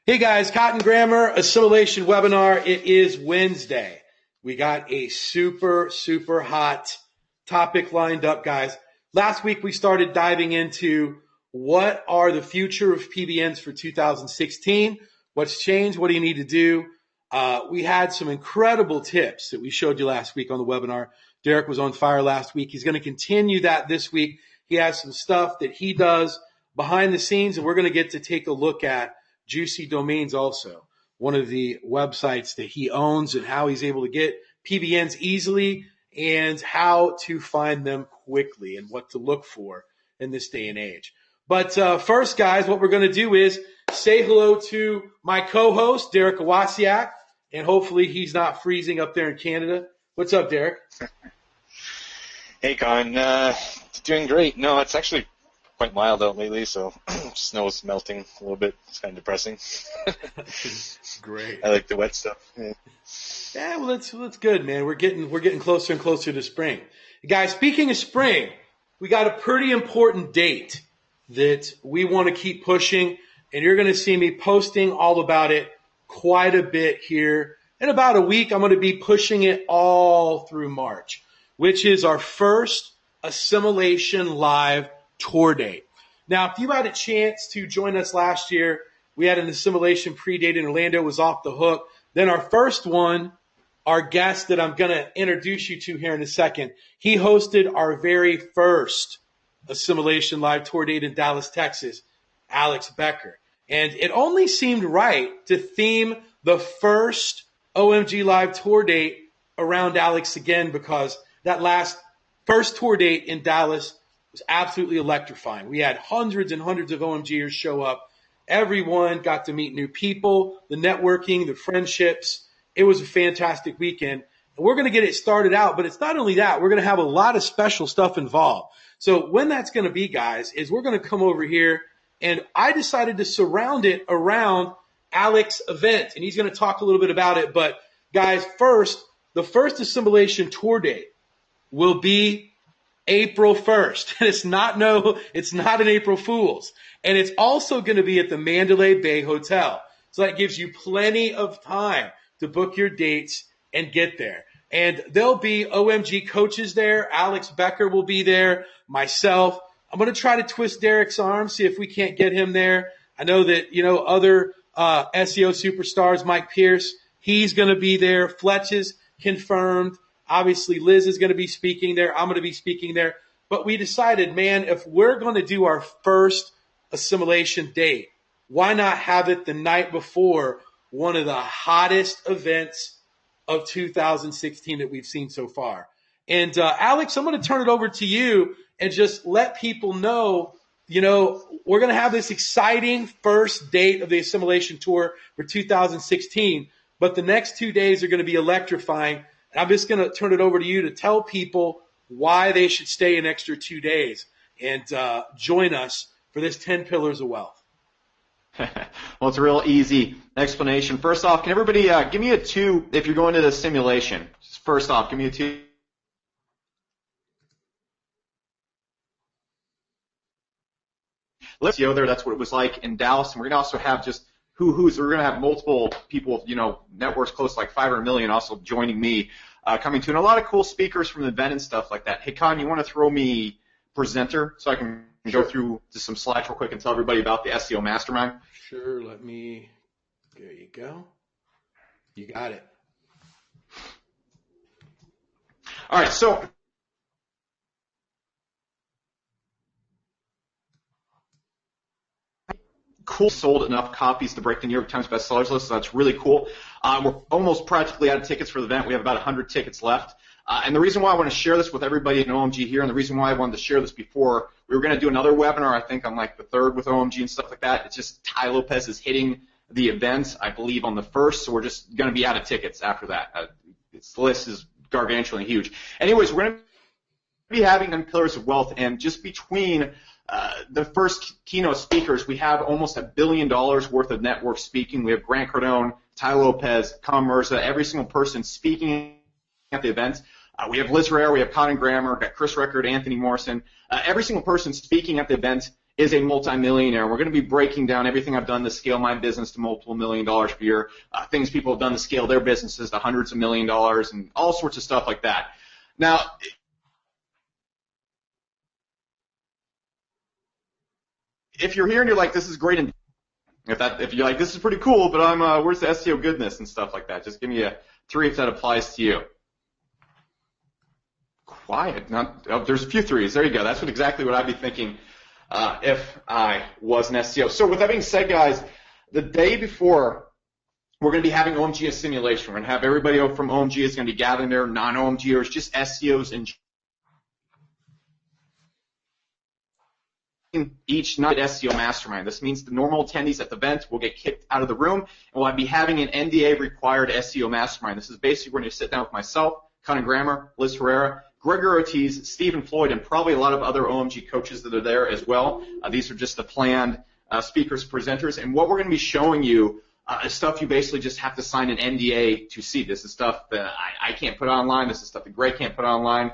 Hey guys, Cotton Grammar Assimilation Webinar. It is Wednesday. We got a super hot topic lined up, guys. Last week we started diving into what are the future of PBNs for 2016. What's changed? What do you need to do? We had some incredible tips that we showed you last week on the webinar. Derek was on fire last week. He's going to continue that this week. He has some stuff that he does behind the scenes, and we're going to get to take a look at Juicy Domains also, one of the websites that he owns and how he's able to get PBNs easily and how to find them quickly and what to look for in this day and age. But first, guys, what we're going to do is say hello to my co-host, Derek Awasiak, and hopefully he's not freezing up there in Canada. What's up, Derek? Hey, Con. Doing great. No, it's actually quite mild out lately, so snow's melting a little bit. It's kind of depressing. Great. I like the wet stuff. Yeah, well, that's good, man. We're getting closer and closer to spring. Guys, speaking of spring, we got a pretty important date that we want to keep pushing, and you're going to see me posting all about it quite a bit here. In about a week, I'm going to be pushing it all through March, which is our first Assimilation Live tour date. Now, if you had a chance to join us last year, we had an Assimilation pre-date in Orlando. It was off the hook. Then our first one, our guest that I'm going to introduce you to here in a second, he hosted our very first Assimilation Live tour date in Dallas, Texas, Alex Becker. And it only seemed right to theme the first OMG Live tour date around Alex again, because that first tour date in Dallas was absolutely electrifying. We had hundreds and hundreds of OMGers show up. Everyone got to meet new people, the networking, the friendships. It was a fantastic weekend. And we're going to get it started out, but it's not only that. We're going to have a lot of special stuff involved. So when that's going to be, guys, is we're going to come over here, and I decided to surround it around Alex's event, and he's going to talk a little bit about it. But, guys, first, the first Assimilation tour date will be April 1st. And it's not an April Fool's. And it's also going to be at the Mandalay Bay Hotel. So that gives you plenty of time to book your dates and get there. And there'll be OMG coaches there. Alex Becker will be there. Myself. I'm going to try to twist Derek's arm, see if we can't get him there. I know that, other SEO superstars, Mike Pierce, he's going to be there. Fletch is confirmed. Obviously, Liz is going to be speaking there. I'm going to be speaking there. But we decided, man, if we're going to do our first Assimilation date, why not have it the night before one of the hottest events of 2016 that we've seen so far? And Alex, I'm going to turn it over to you and just let people know, we're going to have this exciting first date of the Assimilation Tour for 2016. But the next 2 days are going to be electrifying. I'm just going to turn it over to you to tell people why they should stay an extra 2 days and join us for this 10 Pillars of Wealth. Well, it's a real easy explanation. First off, can everybody give me a 2 if you're going to the simulation? Just first off, give me a 2. Let's go there. That's what it was like in Dallas. And we're going to also have just who's. We're going to have multiple people, networks close to like 500 million also joining me coming to. And a lot of cool speakers from the event and stuff like that. Hey, Con, you want to throw me presenter so I can go through just some slides real quick and tell everybody about the SEO Mastermind? Sure. There you go. You got it. All right. So cool, sold enough copies to break the New York Times bestsellers list, so that's really cool. We're almost practically out of tickets for the event. We have about 100 tickets left. And the reason why I want to share this with everybody in OMG here, and the reason why I wanted to share this before, we were going to do another webinar, I think, on like the 3rd with OMG and stuff like that. It's just Ty Lopez is hitting the event, I believe, on the 1st, so we're just going to be out of tickets after that. This list is gargantuanly huge. Anyways, we're going to be having 10 Pillars of Wealth, and just between the first keynote speakers, we have almost $1 billion worth of network speaking. We have Grant Cardone, Ty Lopez, Tom Mirza, every single person speaking at the event. We have Liz Rare, we have Cotton Grammar, we've got Chris Record, Anthony Morrison. Every single person speaking at the event is a multimillionaire. We're going to be breaking down everything I've done to scale my business to multiple $1 million per year, things people have done to scale their businesses to hundreds of $1 million, and all sorts of stuff like that. Now, if you're here and you're like, this is great, and if you're like, this is pretty cool, but where's the SEO goodness and stuff like that? Just give me a 3 if that applies to you. Quiet. There's a few 3s. There you go. That's exactly what I'd be thinking if I was an SEO. So with that being said, guys, the day before, we're going to be having OMG simulation. We're going to have everybody from OMG is going to be gathering there, non-OMGers, just SEOs and each night SEO mastermind. This means the normal attendees at the event will get kicked out of the room, and we'll be having an NDA required SEO mastermind. This is basically we're going to sit down with myself, Conor Grammer, Liz Herrera, Gregory Ortiz, Stephen Floyd, and probably a lot of other OMG coaches that are there as well. These are just the planned speakers, presenters, and what we're going to be showing you is stuff you basically just have to sign an NDA to see. This is stuff that I can't put online. This is stuff that Greg can't put online.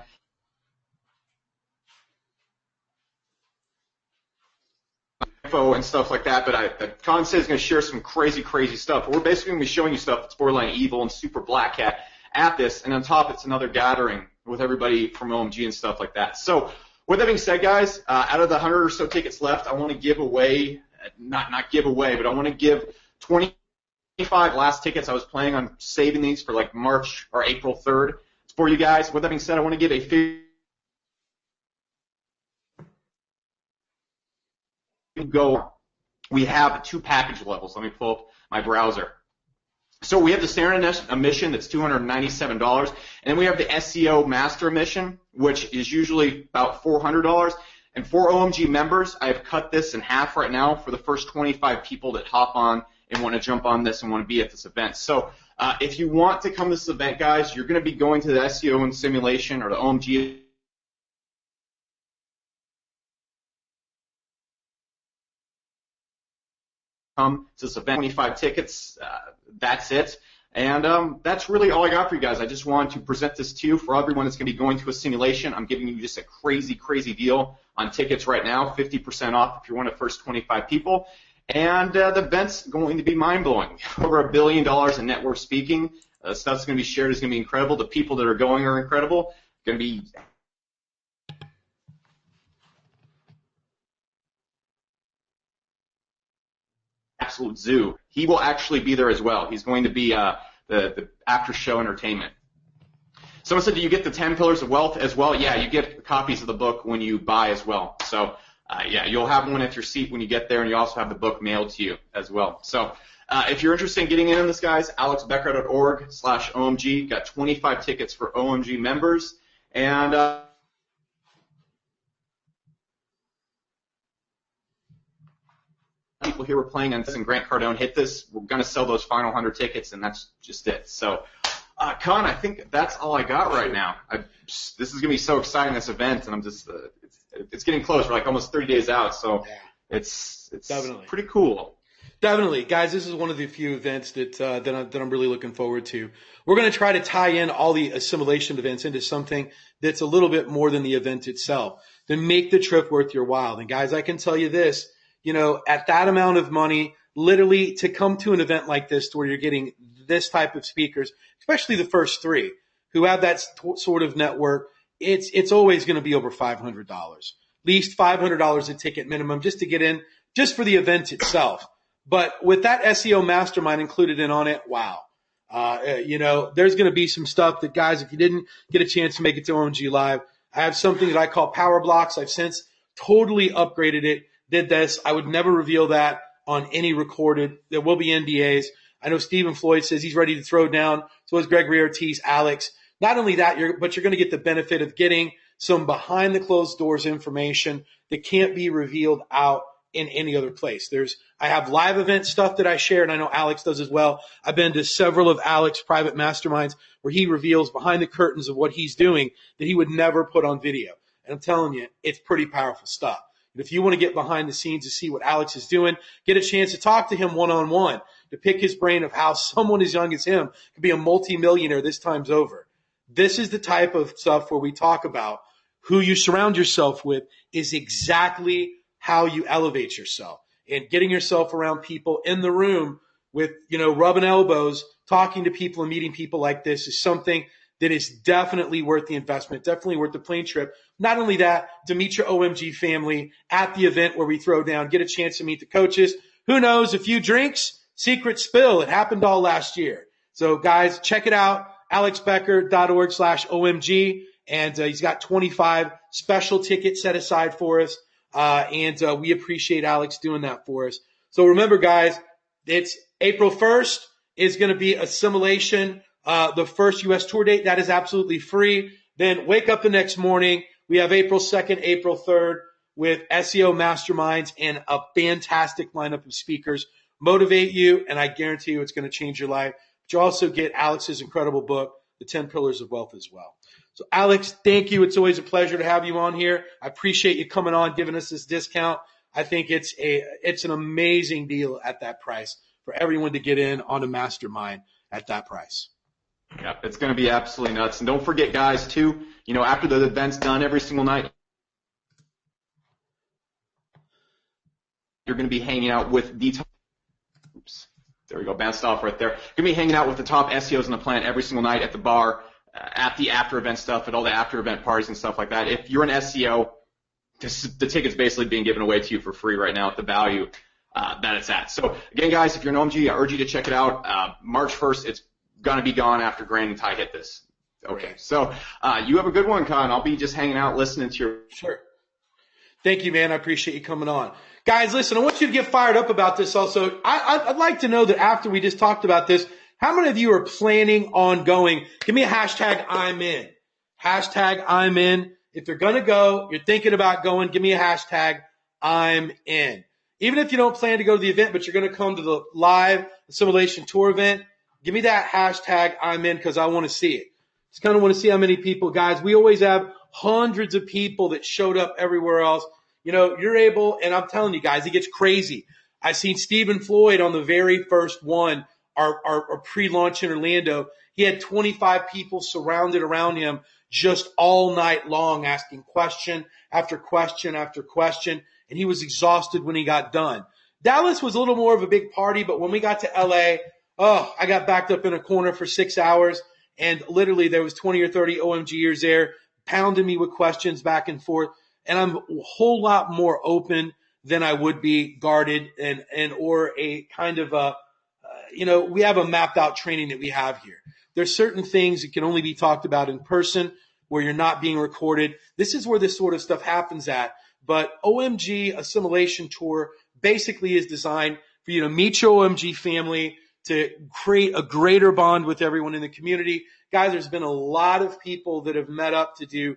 And stuff like that, but Con says he's going to share some crazy stuff. We're basically going to be showing you stuff that's borderline evil and super black hat at this, and on top it's another gathering with everybody from OMG and stuff like that. So with that being said, guys, out of the 100 or so tickets left, I want to give away, not give away, but I want to give 25 last tickets. I was planning on saving these for like March or April 3rd. It's for you guys. With that being said, I want to give a we have 2 package levels. Let me pull up my browser. So we have the standard admission that's $297, and then we have the SEO master admission, which is usually about $400. And for OMG members, I've cut this in half right now for the first 25 people that hop on and want to jump on this and want to be at this event. So if you want to come to this event, guys, you're going to be going to the SEO and simulation or the OMG come to this event, 25 tickets, that's it. And that's really all I got for you guys. I just wanted to present this to you for everyone that's going to be going to a simulation. I'm giving you just a crazy deal on tickets right now, 50% off if you're one of the first 25 people. And the event's going to be mind-blowing. Over $1 billion in net worth speaking. Stuff's going to be shared is going to be incredible. The people that are going are incredible. Going to be absolute zoo. He will actually be there as well. He's going to be the after-show entertainment. Someone said, do you get the 10 Pillars of Wealth as well? Yeah, you get copies of the book when you buy as well. So, yeah, you'll have one at your seat when you get there, and you also have the book mailed to you as well. So, if you're interested in getting in on this, guys, alexbecker.org/OMG. Got 25 tickets for OMG members. And people here were playing on this, and Grant Cardone hit this. We're going to sell those final 100 tickets, and that's just it. So, Con, I think that's all I got right now. This is going to be so exciting, this event, and I'm just it's getting close. We're like almost 30 days out, so it's definitely pretty cool. Definitely. Guys, this is one of the few events that I'm really looking forward to. We're going to try to tie in all the assimilation events into something that's a little bit more than the event itself to make the trip worth your while. And guys, I can tell you this, at that amount of money, literally to come to an event like this where you're getting this type of speakers, especially the first 3 who have that sort of network, it's always going to be over $500, at least $500 a ticket minimum just to get in, just for the event itself. But with that SEO mastermind included in on it, wow. There's going to be some stuff that, guys, if you didn't get a chance to make it to OMG Live, I have something that I call Power Blocks. I've since totally upgraded it, did this. I would never reveal that on any recorded. There will be NDAs. I know Stephen Floyd says he's ready to throw down. So is Gregory Ortiz, Alex. Not only that, but you're going to get the benefit of getting some behind the closed doors information that can't be revealed out in any other place. I have live event stuff that I share, and I know Alex does as well. I've been to several of Alex's private masterminds where he reveals behind the curtains of what he's doing that he would never put on video. And I'm telling you, it's pretty powerful stuff. And if you want to get behind the scenes to see what Alex is doing, get a chance to talk to him one-on-one, to pick his brain of how someone as young as him could be a multimillionaire this time's over. This is the type of stuff where we talk about who you surround yourself with is exactly how you elevate yourself. And getting yourself around people in the room with, rubbing elbows, talking to people and meeting people like this is something that is definitely worth the investment, definitely worth the plane trip. Not only that, to meet your OMG family at the event where we throw down, get a chance to meet the coaches. Who knows, a few drinks, secret spill. It happened all last year. So guys, check it out, alexbecker.org/OMG. And he's got 25 special tickets set aside for us. And we appreciate Alex doing that for us. So remember, guys, it's April 1st is going to be Assimilation, the first U.S. tour date. That is absolutely free. Then wake up the next morning. We have April 2nd, April 3rd with SEO Masterminds and a fantastic lineup of speakers. Motivate you, and I guarantee you it's going to change your life. But you also get Alex's incredible book, The 10 Pillars of Wealth, as well. So, Alex, thank you. It's always a pleasure to have you on here. I appreciate you coming on, giving us this discount. I think it's an amazing deal at that price for everyone to get in on a mastermind at that price. Yeah, it's going to be absolutely nuts. And don't forget, guys, too, after the event's done every single night, you're going to be hanging out with the top, there we go, bounced off right there. You're going to be hanging out with the top SEOs on the planet every single night at the bar, at the after-event stuff, at all the after-event parties and stuff like that. If you're an SEO, the ticket's basically being given away to you for free right now at the value that it's at. So, again, guys, if you're an OMG, I urge you to check it out. March 1st, it's going to be gone after Grand and Ty hit this. Okay, so you have a good one, Con. I'll be just hanging out listening to your... Sure. Thank you, man. I appreciate you coming on. Guys, listen, I want you to get fired up about this also. I'd like to know that after we just talked about this, how many of you are planning on going? Give me a hashtag I'm in. Hashtag I'm in. If you're going to go, you're thinking about going, give me a hashtag I'm in. Even if you don't plan to go to the event, but you're going to come to the live Assimilation Tour event, give me that hashtag I'm in because I want to see it. Just kind of want to see how many people, guys. We always have hundreds of people that showed up everywhere else. You're able, and I'm telling you guys, it gets crazy. I seen Stephen Floyd on the very first one, our pre-launch in Orlando. He had 25 people surrounded around him just all night long, asking question after question after question, and he was exhausted when he got done. Dallas was a little more of a big party, but when we got to LA, I got backed up in a corner for 6 hours, and literally there was 20 or 30 OMGers there pounding me with questions back and forth. And I'm a whole lot more open than I would be guarded or a kind of we have a mapped out training that we have here. There's certain things that can only be talked about in person where you're not being recorded. This is where this sort of stuff happens at. But OMG Assimilation Tour basically is designed for you to meet your OMG family, to create a greater bond with everyone in the community. Guys, there's been a lot of people that have met up to do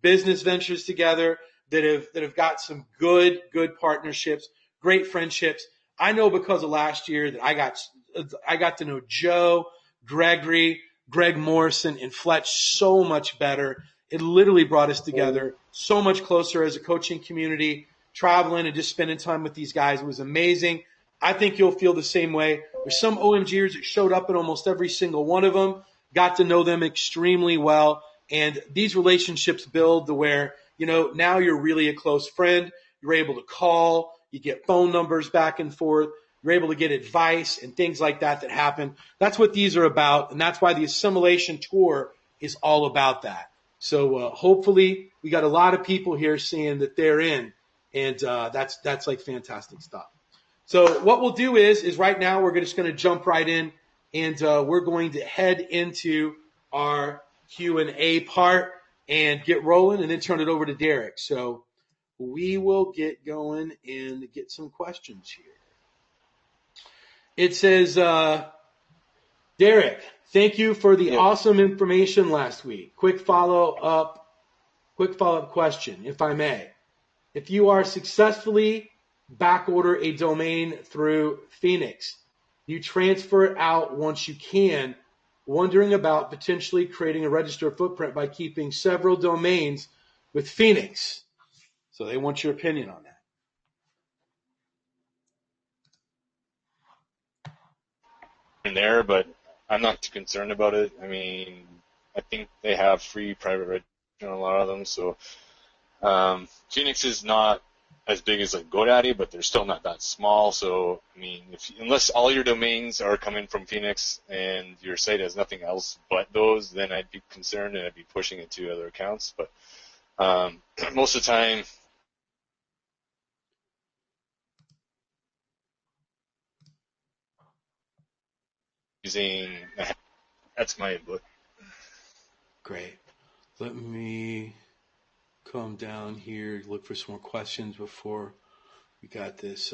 business ventures together, that have got some good partnerships, great friendships. I know because of last year that I got to know Joe, Gregory, Greg Morrison, and Fletch so much better. It literally brought us together so much closer as a coaching community, traveling and just spending time with these guys. It was amazing. I think you'll feel the same way. There's some OMGers that showed up in almost every single one of them, got to know them extremely well. And these relationships build to where, now you're really a close friend. You're able to call. You get phone numbers back and forth. You're able to get advice and things like that happen. That's what these are about. And that's why the Assimilation Tour is all about that. So hopefully we got a lot of people here saying that they're in. And that's like fantastic stuff. So what we'll do is right now we're just going to jump right in. And we're going to head into our Q&A part and get rolling and then turn it over to Derek. So we will get going and get some questions here. It says, Derek, thank you for the awesome information last week. Quick follow-up question, if I may. If you are successfully backorder a domain through Phoenix, you transfer it out once you can, wondering about potentially creating a registered footprint by keeping several domains with Phoenix. So they want your opinion on that. There, but I'm not too concerned about it. I mean, I think they have free private registration on a lot of them, so Phoenix is not as big as like GoDaddy, but they're still not that small. So, I mean, unless all your domains are coming from Phoenix and your site has nothing else but those, then I'd be concerned and I'd be pushing it to other accounts. But most of the time, using that's my input. Great. Let me come down here, look for some more questions before we got this.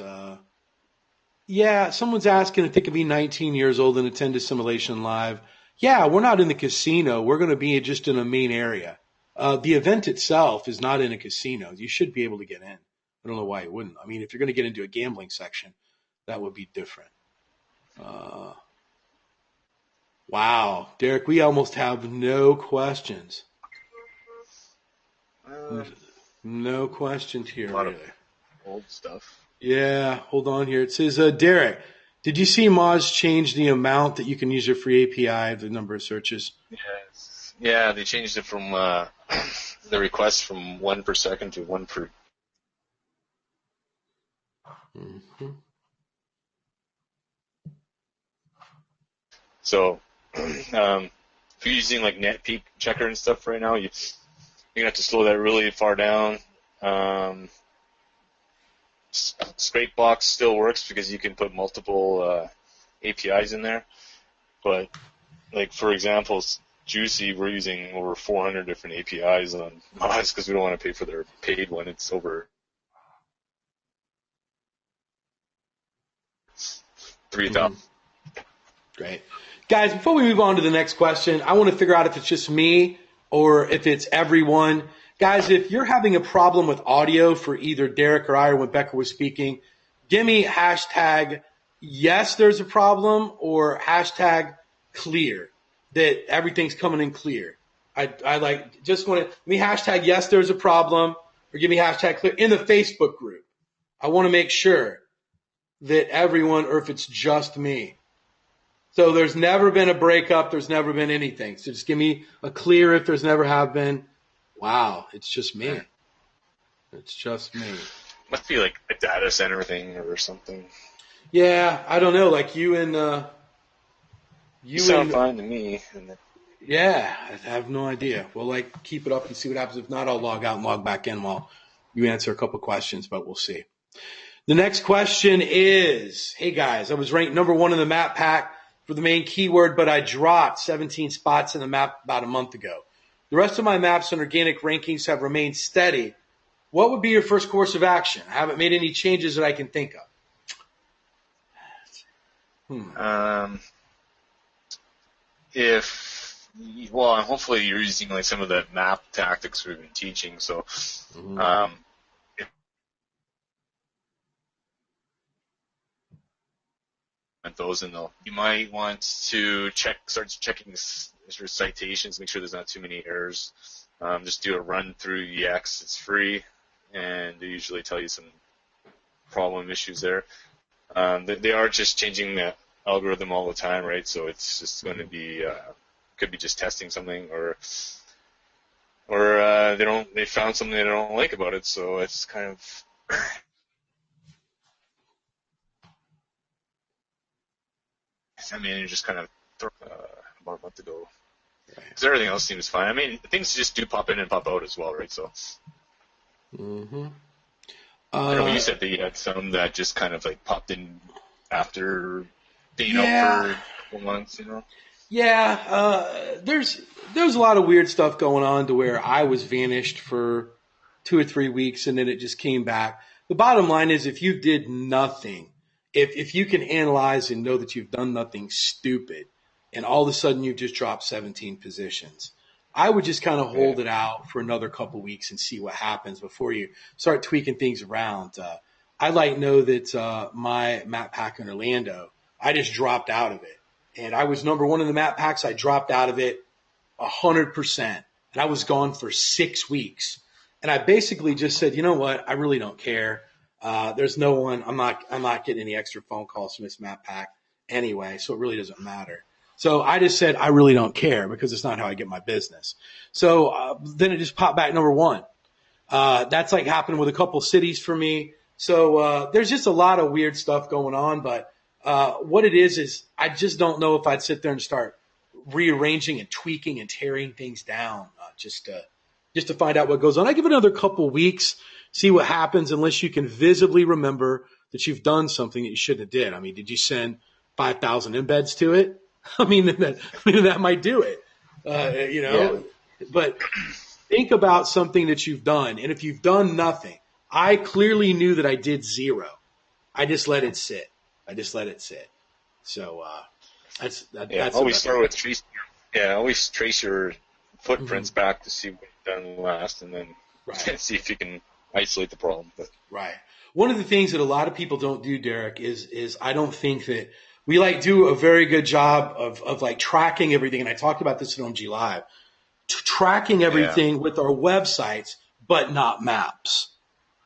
Yeah, someone's asking if they could be 19 years old and attend Assimilation Live. Yeah, we're not in the casino. We're going to be just in a main area. The event itself is not in a casino. You should be able to get in. I don't know why you wouldn't. I mean, if you're going to get into a gambling section, that would be different. Wow, Derek, we almost have no questions. No questions here. A lot of old stuff. Yeah, hold on here. It says, Derek, did you see Moz change the amount that you can use your free API, the number of searches? Yes. Yeah, they changed it from the request from 1 per second to 1 per. Mm-hmm. So, if you're using like NetPeak checker and stuff right now, you're gonna have to slow that really far down. Straight box still works because you can put multiple APIs in there, but like for example, Juicy, we're using over 400 different APIs on Moz because we don't want to pay for their paid one. It's over 3,000. Great. Guys, before we move on to the next question, I want to figure out if it's just me or if it's everyone. Guys, if you're having a problem with audio for either Derek or I or when Becca was speaking, give me hashtag yes, there's a problem, or hashtag clear, that everything's coming in clear. I like just want to give me hashtag yes, there's a problem, or give me hashtag clear in the Facebook group. I want to make sure that everyone, or if it's just me. So there's never been a breakup. There's never been anything. So just give me a clear if there's never have been. Wow, it's just me. It's just me. Must be like a data center thing or something. Yeah, I don't know. Like you and you sound fine to me. Yeah, I have no idea. We'll like keep it up and see what happens. If not, I'll log out and log back in while you answer a couple questions, but we'll see. The next question is, hey guys, I was ranked number 1 in the map pack for the main keyword, but I dropped 17 spots in the map about a month ago. The rest of my maps and organic rankings have remained steady. What would be your first course of action? I haven't made any changes that I can think of. Hopefully you're using like some of the map tactics we've been teaching. So, those in you might want to start checking your citations, make sure there's not too many errors. Just do a run through EX. It's free, and they usually tell you some problem issues there. They are just changing the algorithm all the time, right? So it's just going to be could be just testing something, or they found something they don't like about it. So it's kind of I mean, you just kind of about a month ago. Because everything else seems fine. I mean, things just do pop in and pop out as well, right? So. I know you said that you had some that just kind of like popped in after being out for a couple months, you know? Yeah, there's a lot of weird stuff going on to where I was vanished for 2 or 3 weeks and then it just came back. The bottom line is if you did nothing, if you can analyze and know that you've done nothing stupid and all of a sudden you've just dropped 17 positions, I would just kind of hold it out for another couple weeks and see what happens before you start tweaking things around. I know that my map pack in Orlando, I just dropped out of it. And I was number 1 in the map packs. I dropped out of it 100%. And I was gone for 6 weeks. And I basically just said, you know what? I really don't care. There's no one. I'm not getting any extra phone calls from this map pack anyway, so it really doesn't matter. So I just said I really don't care because it's not how I get my business. So then it just popped back number 1. That's like happened with a couple cities for me. So there's just a lot of weird stuff going on. But what it is I just don't know if I'd sit there and start rearranging and tweaking and tearing things down just to find out what goes on. I give it another couple weeks, see what happens, unless you can visibly remember that you've done something that you shouldn't have did. I mean, did you send 5,000 embeds to it? I mean, that might do it. Yeah. But think about something that you've done. And if you've done nothing, I clearly knew that I did 0. I just let it sit. So that's always start with trace. Yeah, always trace your footprints back to see what you've done last, and then see if you can isolate the problem. But. Right. One of the things that a lot of people don't do, Derek, is I don't think that we do a very good job of like tracking everything. And I talked about this at OMG Live, tracking everything with our websites, but not maps.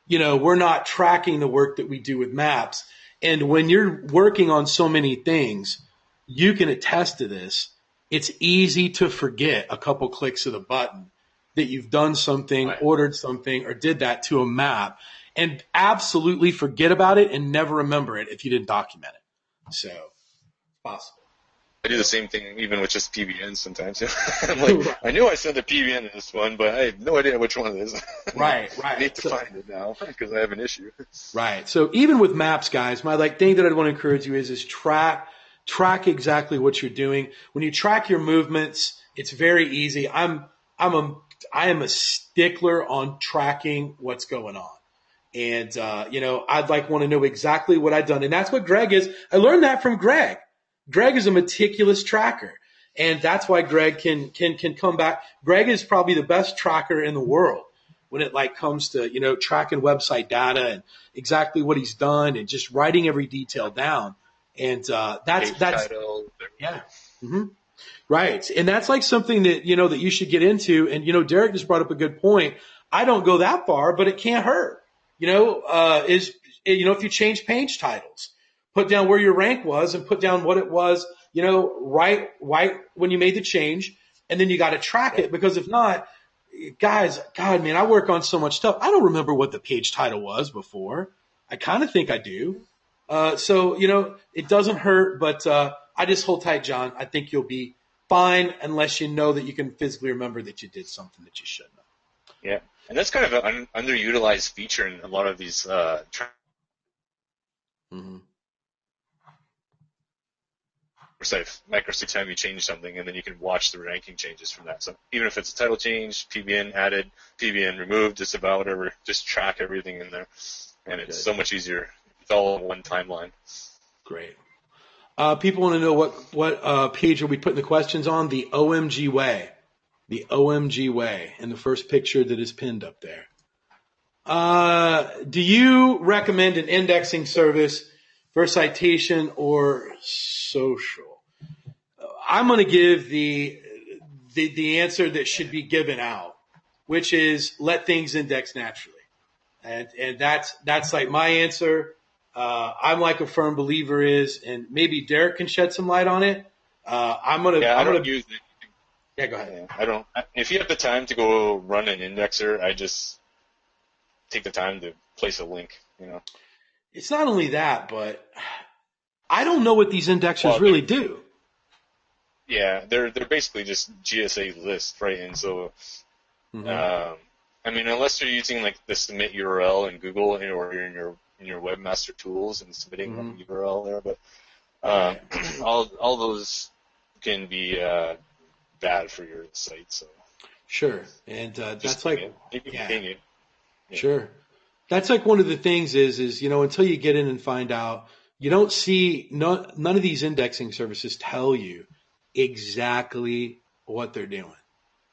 We're not tracking the work that we do with maps. And when you're working on so many things, you can attest to this. It's easy to forget a couple clicks of the button that you've done something, ordered something, or did that to a map, and absolutely forget about it and never remember it if you didn't document it. So, possible. I do the same thing even with just PBNs sometimes. I'm like, I knew I sent a PBN to this one, but I have no idea which one it is. Right. I need to find it now because I have an issue. Right. So even with maps, guys, my thing that I'd want to encourage you is track exactly what you're doing. When you track your movements, it's very easy. I am a stickler on tracking what's going on. And, I'd want to know exactly what I've done. And that's what Greg is. I learned that from Greg. Greg is a meticulous tracker. And that's why Greg can come back. Greg is probably the best tracker in the world when it comes to, tracking website data and exactly what he's done and just writing every detail down. And, that's, yeah. Mm-hmm. Right. And that's something that, that you should get into. And, Derek just brought up a good point. I don't go that far, but it can't hurt. If you change page titles, put down where your rank was and put down what it was, right when you made the change. And then you got to track it, because if not, guys, God, man, I work on so much stuff. I don't remember what the page title was before. I kind of think I do. So, it doesn't hurt, but, I just hold tight, John. I think you'll be fine unless you know that you can physically remember that you did something that you shouldn't have. Yeah. And that's kind of an underutilized feature in a lot of these microsites. Time you change something, and then you can watch the ranking changes from that. So even if it's a title change, PBN added, PBN removed, disavow, whatever, just track everything in there, and it's so much easier. It's all in one timeline. Great. People want to know what page are we putting the questions on? The OMG way. The OMG way, and the first picture that is pinned up there. Do you recommend an indexing service for citation or social? I'm going to give the answer that should be given out, which is let things index naturally, and that's my answer. I'm a firm believer and maybe Derek can shed some light on it. I don't use it. Yeah, go ahead. I don't. If you have the time to go run an indexer, I just take the time to place a link. It's not only that, but I don't know what these indexers really do. Yeah, they're basically just GSA lists, right? And so, unless you're using the submit URL in Google or you're in your webmaster tools and submitting a URL there, but all those can be bad for your site. So sure, and that's it. Sure, that's one of the things is until you get in and find out, you don't see none of these indexing services tell you exactly what they're doing.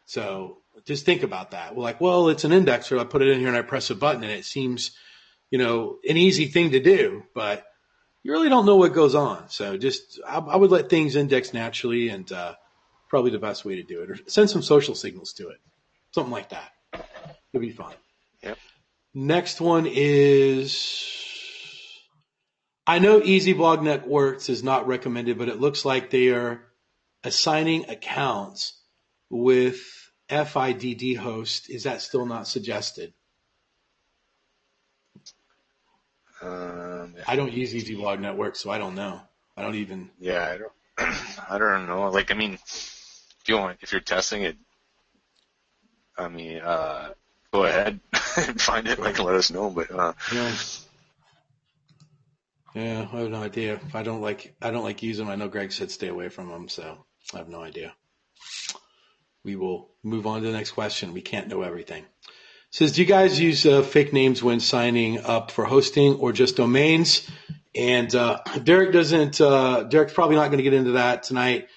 So just think about that. Well, it's an indexer. I put it in here and I press a button, and it seems an easy thing to do, but you really don't know what goes on. So I would let things index naturally, and probably the best way to do it, or send some social signals to it, something like that. It'll be fine. Yep. Next one is, I know Easy Blog Networks is not recommended, but it looks like they are assigning accounts with FIDD host. Is that still not suggested? I don't use Easy Blog Network, so I don't know. I don't even. Yeah, I don't. I don't know. Like, I mean, if you're testing it, I mean, go ahead and find it. Like, let us know. But yeah, I have no idea. I don't like using them. I know Greg said stay away from them, so I have no idea. We will move on to the next question. We can't know everything. It says, do you guys use fake names when signing up for hosting or just domains? And Derek doesn't. Derek's probably not going to get into that tonight.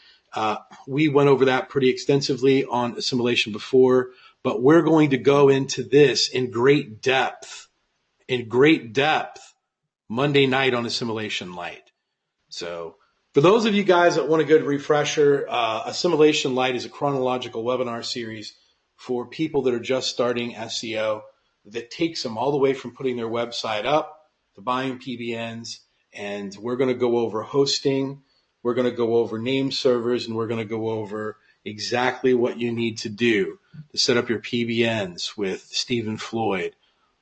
We went over that pretty extensively on Assimilation before, but we're going to go into this in great depth. Monday night on Assimilation Light. So for those of you guys that want a good refresher, Assimilation Light is a chronological webinar series for people that are just starting SEO that takes them all the way from putting their website up to buying PBNs. And we're going to go over hosting, we're going to go over name servers, and we're going to go over exactly what you need to do to set up your PBNs with Stephen Floyd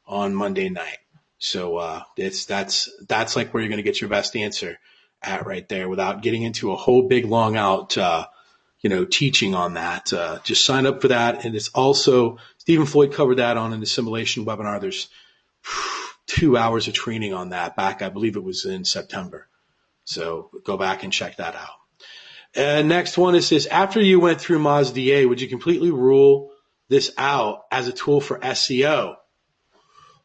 on Monday night. So that's like where you're going to get your best answer at right there without getting into a whole big long out teaching on that. Just sign up for that. And it's also Stephen Floyd covered that on an assimilation webinar. There's 2 hours of training on that back. I believe it was in September. So go back and check that out. Next one is this: after you went through Moz DA, would you completely rule this out as a tool for SEO?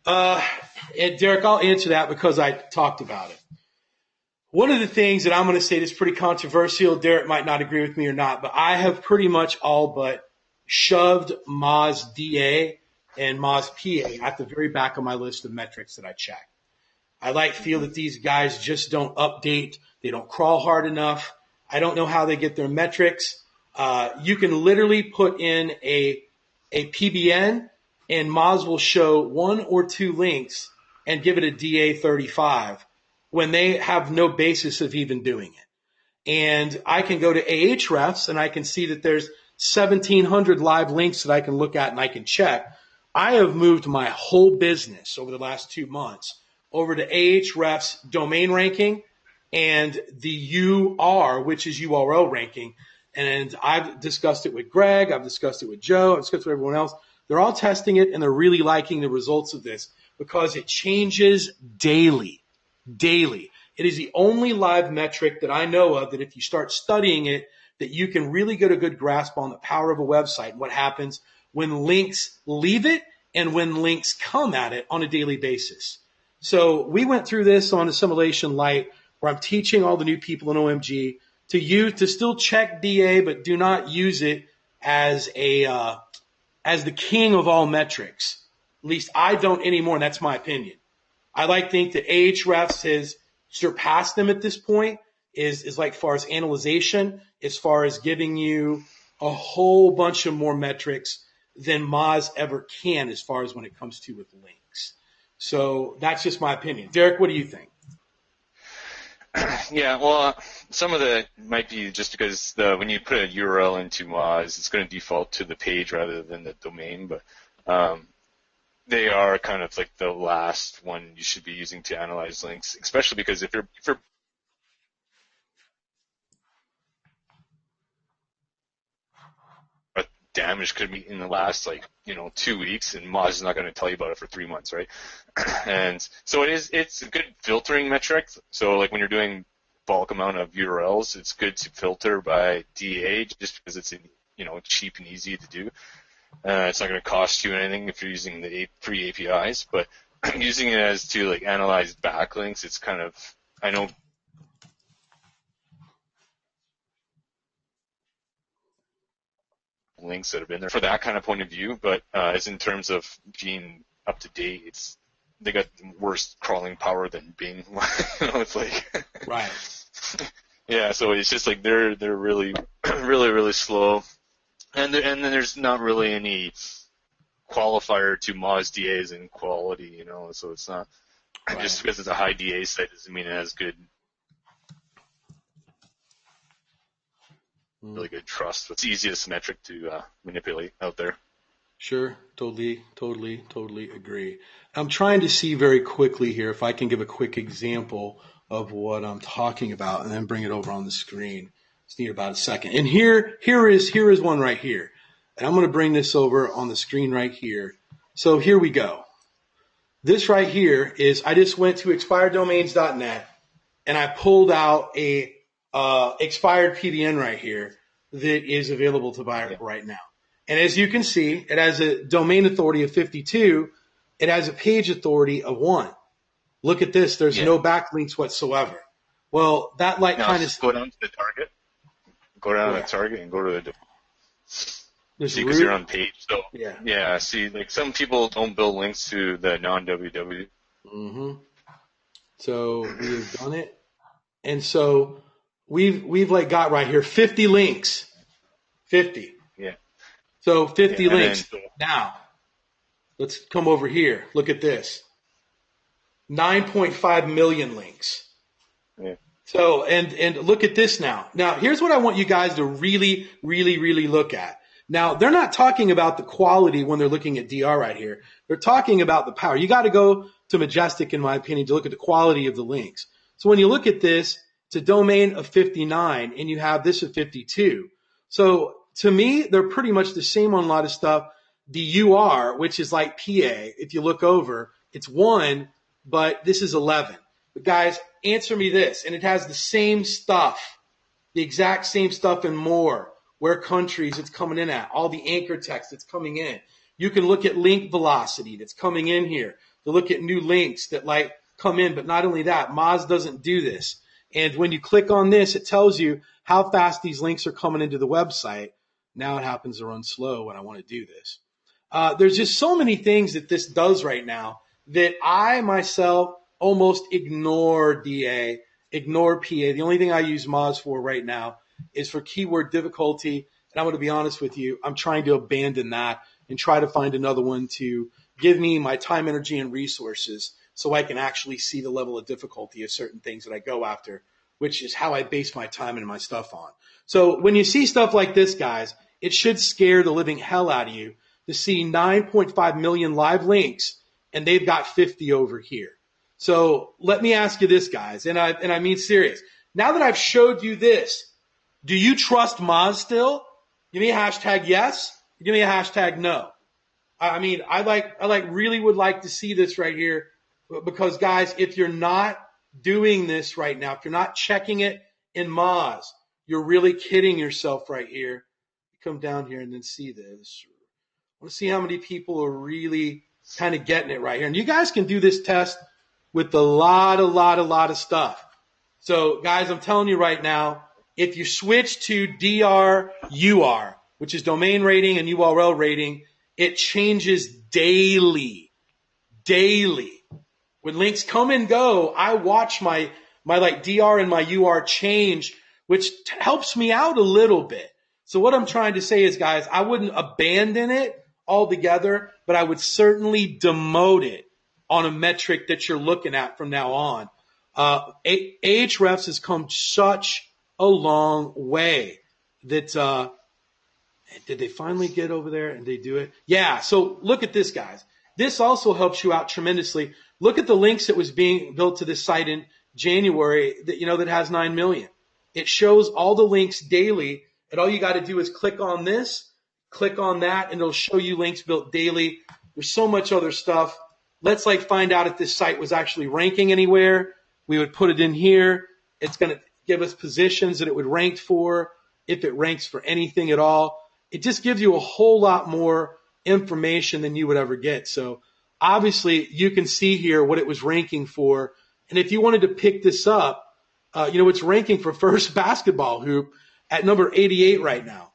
And Derek, I'll answer that because I talked about it. One of the things that I'm going to say that's pretty controversial, Derek might not agree with me or not, but I have pretty much all but shoved Moz DA and Moz PA at the very back of my list of metrics that I check. I feel that these guys just don't update. They don't crawl hard enough. I don't know how they get their metrics. You can literally put in a PBN and Moz will show 1 or 2 links and give it a DA 35 when they have no basis of even doing it. And I can go to Ahrefs and I can see that there's 1,700 live links that I can look at and I can check. I have moved my whole business over the last 2 months over to Ahrefs domain ranking and the UR, which is URL ranking. And I've discussed it with Greg. I've discussed it with Joe. I've discussed it with everyone else. They're all testing it and they're really liking the results of this because it changes daily. It is the only live metric that I know of that if you start studying it, that you can really get a good grasp on the power of a website and what happens when links leave it and when links come at it on a daily basis. So we went through this on Assimilation Light where I'm teaching all the new people in OMG to still check DA, but do not use it as the king of all metrics. At least I don't anymore, and that's my opinion. I think that Ahrefs has surpassed them at this point, is like far as analyzation, as far as giving you a whole bunch of more metrics than Moz ever can as far as when it comes to with links. So that's just my opinion. Derek, what do you think? Yeah, well, some of that might be just because when you put a URL into Moz, it's going to default to the page rather than the domain, but they are kind of like the last one you should be using to analyze links, especially because if you're damage could be in the last 2 weeks, and Moz is not going to tell you about it for 3 months, right? And so it's a good filtering metric. So like when you're doing bulk amount of URLs, it's good to filter by DA just because it's cheap and easy to do. It's not going to cost you anything if you're using the free APIs, but using it as to analyze backlinks, it's kind of, I know links that have been there for that kind of point of view, but as in terms of being up to date, they got worse crawling power than Bing. It's like right. Yeah, so it's just they're really really slow, and then there's not really any qualifier to Moz DAs in quality, so it's not just because it's a high DA site doesn't mean it has really good trust. It's the easiest metric to manipulate out there. Sure. Totally agree. I'm trying to see very quickly here if I can give a quick example of what I'm talking about and then bring it over on the screen. Just need about a second. And here is one right here. And I'm going to bring this over on the screen right here. So here we go. This right here is, I just went to expireddomains.net and I pulled out a expired PBN right here that is available to buy right now. And as you can see, it has a domain authority of 52. It has a page authority of 1. Look at this. There's no backlinks whatsoever. Well, that kind of go down to the target. Go down to the target and go to the. See, because you're on page. So yeah. See, like some people don't build links to the non-www. Mm-hmm. So we have done it, and so we've like got right here 50 links. 50. Yeah. So 50 links. Now, let's come over here. Look at this. 9.5 million links. Yeah. So, and look at this now. Now, here's what I want you guys to really look at. Now, they're not talking about the quality when they're looking at DR right here. They're talking about the power. You got to go to Majestic, in my opinion, to look at the quality of the links. So when you look at this, it's a domain of 59, and you have this of 52. So to me, they're pretty much the same on a lot of stuff. The UR, which is like PA, if you look over, it's 1, but this is 11. But guys, answer me this, and it has the same stuff, the exact same stuff and more. Where countries it's coming in at, all the anchor text that's coming in. You can look at link velocity that's coming in here to look at new links that like come in. But not only that, Moz doesn't do this. And when you click on this, it tells you how fast these links are coming into the website. Now it happens to run slow when I want to do this. There's just so many things that this does right now that I myself almost ignore DA, ignore PA. The only thing I use Moz for right now is for keyword difficulty. And I'm going to be honest with you, I'm trying to abandon that and try to find another one to give me my time, energy, and resources so I can actually see the level of difficulty of certain things that I go after, which is how I base my time and my stuff on. So when you see stuff like this, guys, it should scare the living hell out of you to see 9.5 million live links, and they've got 50 over here. So let me ask you this, guys, and I mean serious. Now that I've showed you this, do you trust Moz still? Give me a hashtag yes. Give me a hashtag no. I mean, I really would like to see this right here because, guys, if you're not doing this right now, if you're not checking it in Moz, you're really kidding yourself right here. Come down here and then see this. I want to see how many people are really kind of getting it right here. And you guys can do this test with a lot of stuff. So, guys, I'm telling you right now, if you switch to DRUR, which is domain rating and URL rating, it changes daily. When links come and go, I watch my like DR and my UR change, which helps me out a little bit. So what I'm trying to say is, guys, I wouldn't abandon it altogether, but I would certainly demote it on a metric that you're looking at from now on. Ahrefs has come such a long way that did they finally get over there and they do it? Yeah. So look at this, guys. This also helps you out tremendously. Look at the links that was being built to this site in January that has 9 million. It shows all the links daily, and all you got to do is click on this, click on that, and it'll show you links built daily. There's so much other stuff. Let's find out if this site was actually ranking anywhere. We would put it in here. It's going to give us positions that it would rank for, if it ranks for anything at all. It just gives you a whole lot more information than you would ever get. So obviously you can see here what it was ranking for. And if you wanted to pick this up, it's ranking for First Basketball Hoop at number 88 right now.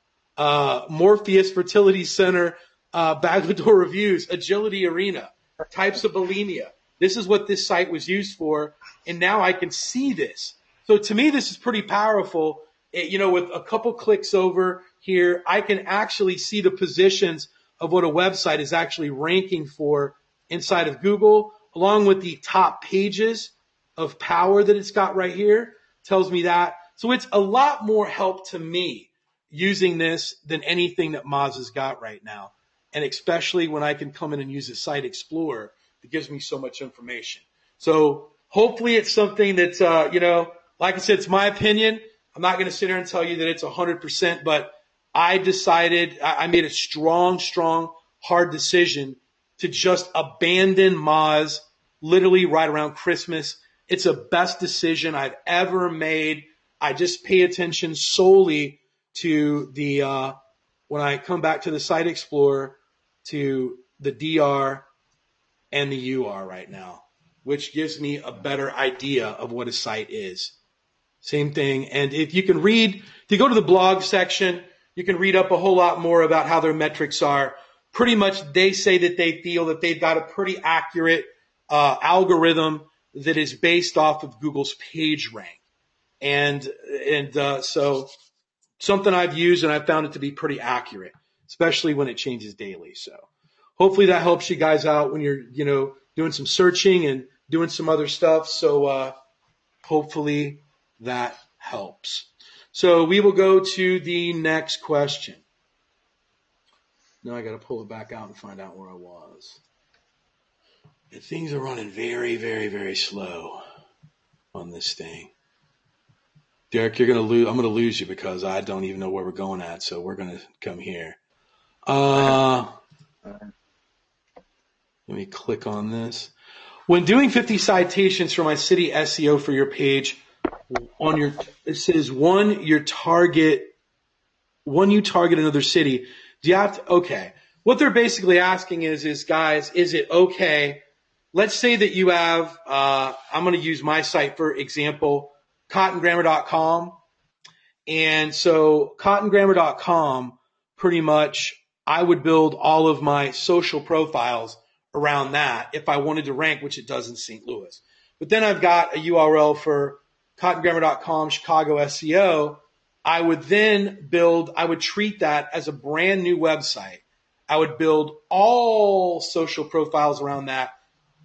Morpheus Fertility Center, Backdoor Reviews, Agility Arena, Types of Bulimia. This is what this site was used for. And now I can see this. So to me, this is pretty powerful. With a couple clicks over here, I can actually see the positions of what a website is actually ranking for inside of Google, along with the top pages of power that it's got right here. Tells me that. So it's a lot more help to me using this than anything that Moz has got right now. and especially when I can come in and use the Site Explorer that gives me so much information. So hopefully it's something that's, like I said, it's my opinion. I'm not going to sit here and tell you that it's 100%, but I decided, I made a strong, hard decision to just abandon Moz literally right around Christmas. It's the best decision I've ever made. I just pay attention solely to the, when I come back to the Site Explorer, to the DR and the UR right now, which gives me a better idea of what a site is. Same thing. And if you can read, if you go to the blog section, you can read up a whole lot more about how their metrics are. Pretty much they say that they feel that they've got a pretty accurate algorithm that is based off of Google's page rank. And so something I've used and I found it to be pretty accurate, especially when it changes daily. So hopefully that helps you guys out when you're, doing some searching and doing some other stuff. So hopefully that helps. So we will go to the next question. Now I got to pull it back out and find out where I was. And things are running very, very, very slow on this thing. Derek, you're going to lose. I'm going to lose you because I don't even know where we're going at. So we're going to come here. Let me click on this. When doing 50 citations for my city SEO for your page, it says you target another city. Do you have to? Okay. What they're basically asking is guys, is it okay? Let's say that you have, I'm going to use my site for example, cottongrammar.com. And so cottongrammar.com, pretty much, I would build all of my social profiles around that if I wanted to rank, which it does in St. Louis. But then I've got a URL for cottongrammar.com Chicago SEO. I would treat that as a brand new website. I would build all social profiles around that,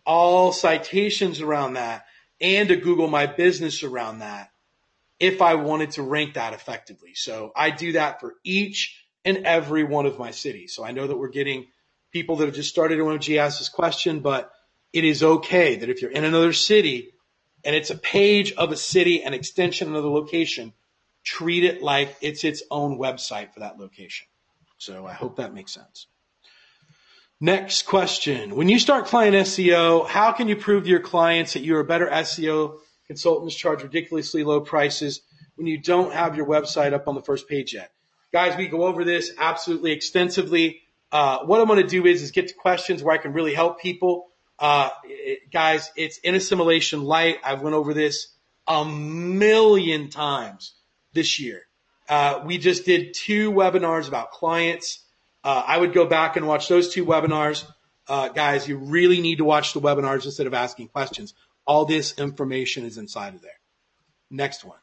all citations around that, and a Google My Business around that if I wanted to rank that effectively. So I do that for each and every one of my cities. So I know that we're getting people that have just started OMG ask this question, but it is okay that if you're in another city and it's a page of a city, an extension, another location, treat it like it's its own website for that location. So I hope that makes sense. Next question. When you start client SEO, how can you prove to your clients that you are a better SEO? Consultants charge ridiculously low prices when you don't have your website up on the first page yet. Guys, we go over this absolutely extensively. What I'm going to do is get to questions where I can really help people. Guys, it's in Assimilation Light. I've went over this a million times this year. We just did 2 webinars about clients. I would go back and watch those 2 webinars. Guys, you really need to watch the webinars instead of asking questions. All this information is inside of there. Next one.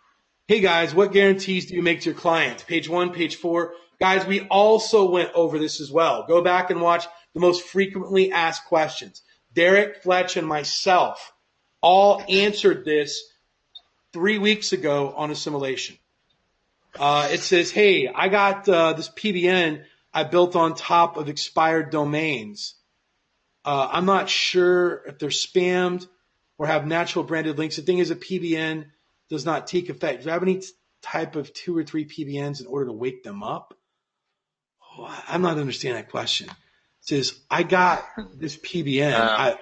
Hey guys, what guarantees do you make to your clients? Page 1, page 4. Guys, we also went over this as well. Go back and watch the most frequently asked questions. Derek, Fletch, and myself all answered this 3 weeks ago on Assimilation. It says, hey, I got this PBN I built on top of expired domains. I'm not sure if they're spammed or have natural branded links. The thing is, a PBN does not take effect. Do you have any type of 2 or 3 PBNs in order to wake them up? Oh, I'm not understanding that question. It says, I got this PBN.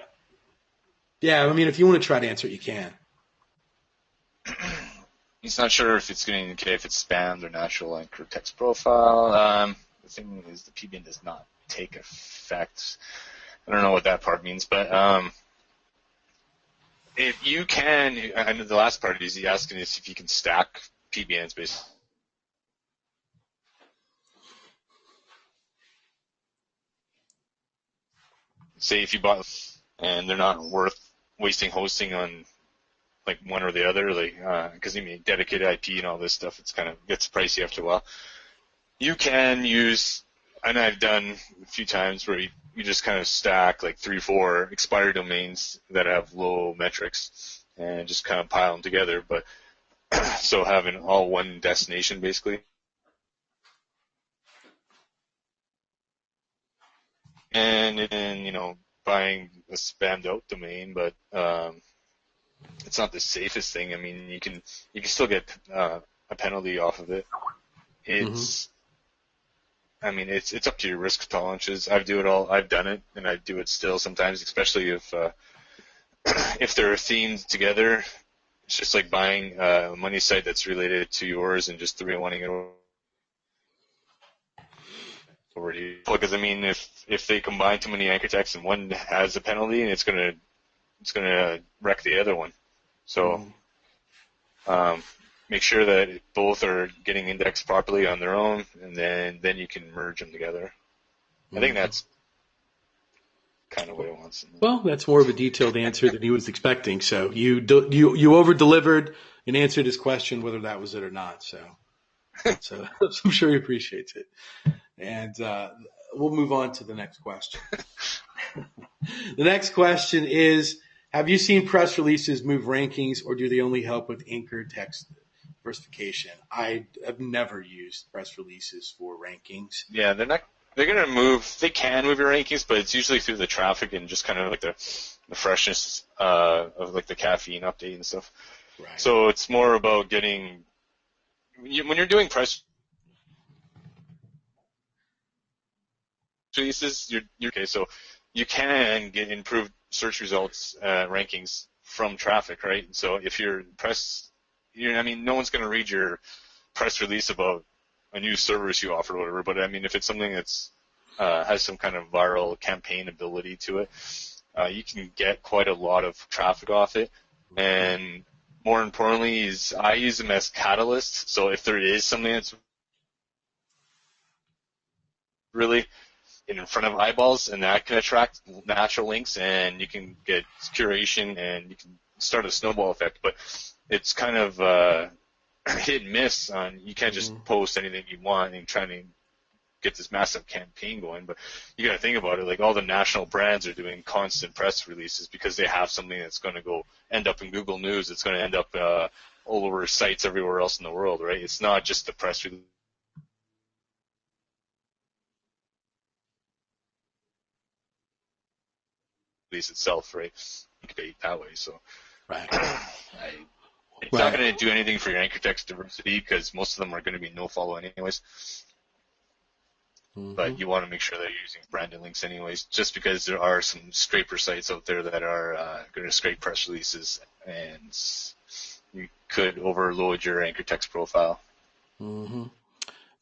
If you want to try to answer it, you can. He's not sure if it's going to indicate if it's spammed or natural link or text profile. The thing is, the PBN does not take effect. I don't know what that part means, but if you can, I know the last part is he asking is if you can stack PBNs basically. Say if you bought and they're not worth wasting hosting on like one or the other, like because you mean dedicated IP and all this stuff, it's kind of gets pricey after a while. You can use, and I've done a few times where you just kind of stack like 3 or 4 expired domains that have low metrics and just kind of pile them together. But so having all one destination basically. and buying a spammed out domain, but it's not the safest thing. I mean, you can still get a penalty off of it. It's I mean, it's up to your risk tolerances. I've done it, and I do it still sometimes, especially if they're themed together. It's just like buying a money site that's related to yours and just wanting it over to you. Because I mean, if they combine too many anchor texts and one has a penalty, and it's gonna wreck the other one. So make sure that both are getting indexed properly on their own, and then you can merge them together. I think that's kind of what it wants. Well, that's more of a detailed answer than he was expecting. So you over-delivered and answered his question, whether that was it or not. So I'm sure he appreciates it. And we'll move on to the next question. The next question is, have you seen press releases move rankings, or do they only help with anchor text diversification? I have never used press releases for rankings. Yeah, they're going to move, they can move your rankings, but it's usually through the traffic and just kind of like the freshness of like the caffeine update and stuff. Right. So it's more about when you're doing press releases, you're okay. So you can get improved search results rankings from traffic, right? So if you're no one's going to read your press release about a new service you offer or whatever, but I mean, if it's something that's has some kind of viral campaign ability to it, you can get quite a lot of traffic off it. And more importantly, I use them as catalysts. So if there is something that's really in front of eyeballs, and that can attract natural links, and you can get curation, and you can start a snowball effect. But it's kind of hit and miss on, you can't just post anything you want and try to get this massive campaign going. But you got to think about it, like all the national brands are doing constant press releases because they have something that's going to end up in Google News. It's going to end up all over sites everywhere else in the world, right? It's not just the press release itself, right? You could debate that way. So right. It's not going to do anything for your anchor text diversity because most of them are going to be no follow anyways. But you want to make sure that you're using branded links anyways, just because there are some scraper sites out there that are going to scrape press releases, and you could overload your anchor text profile. Another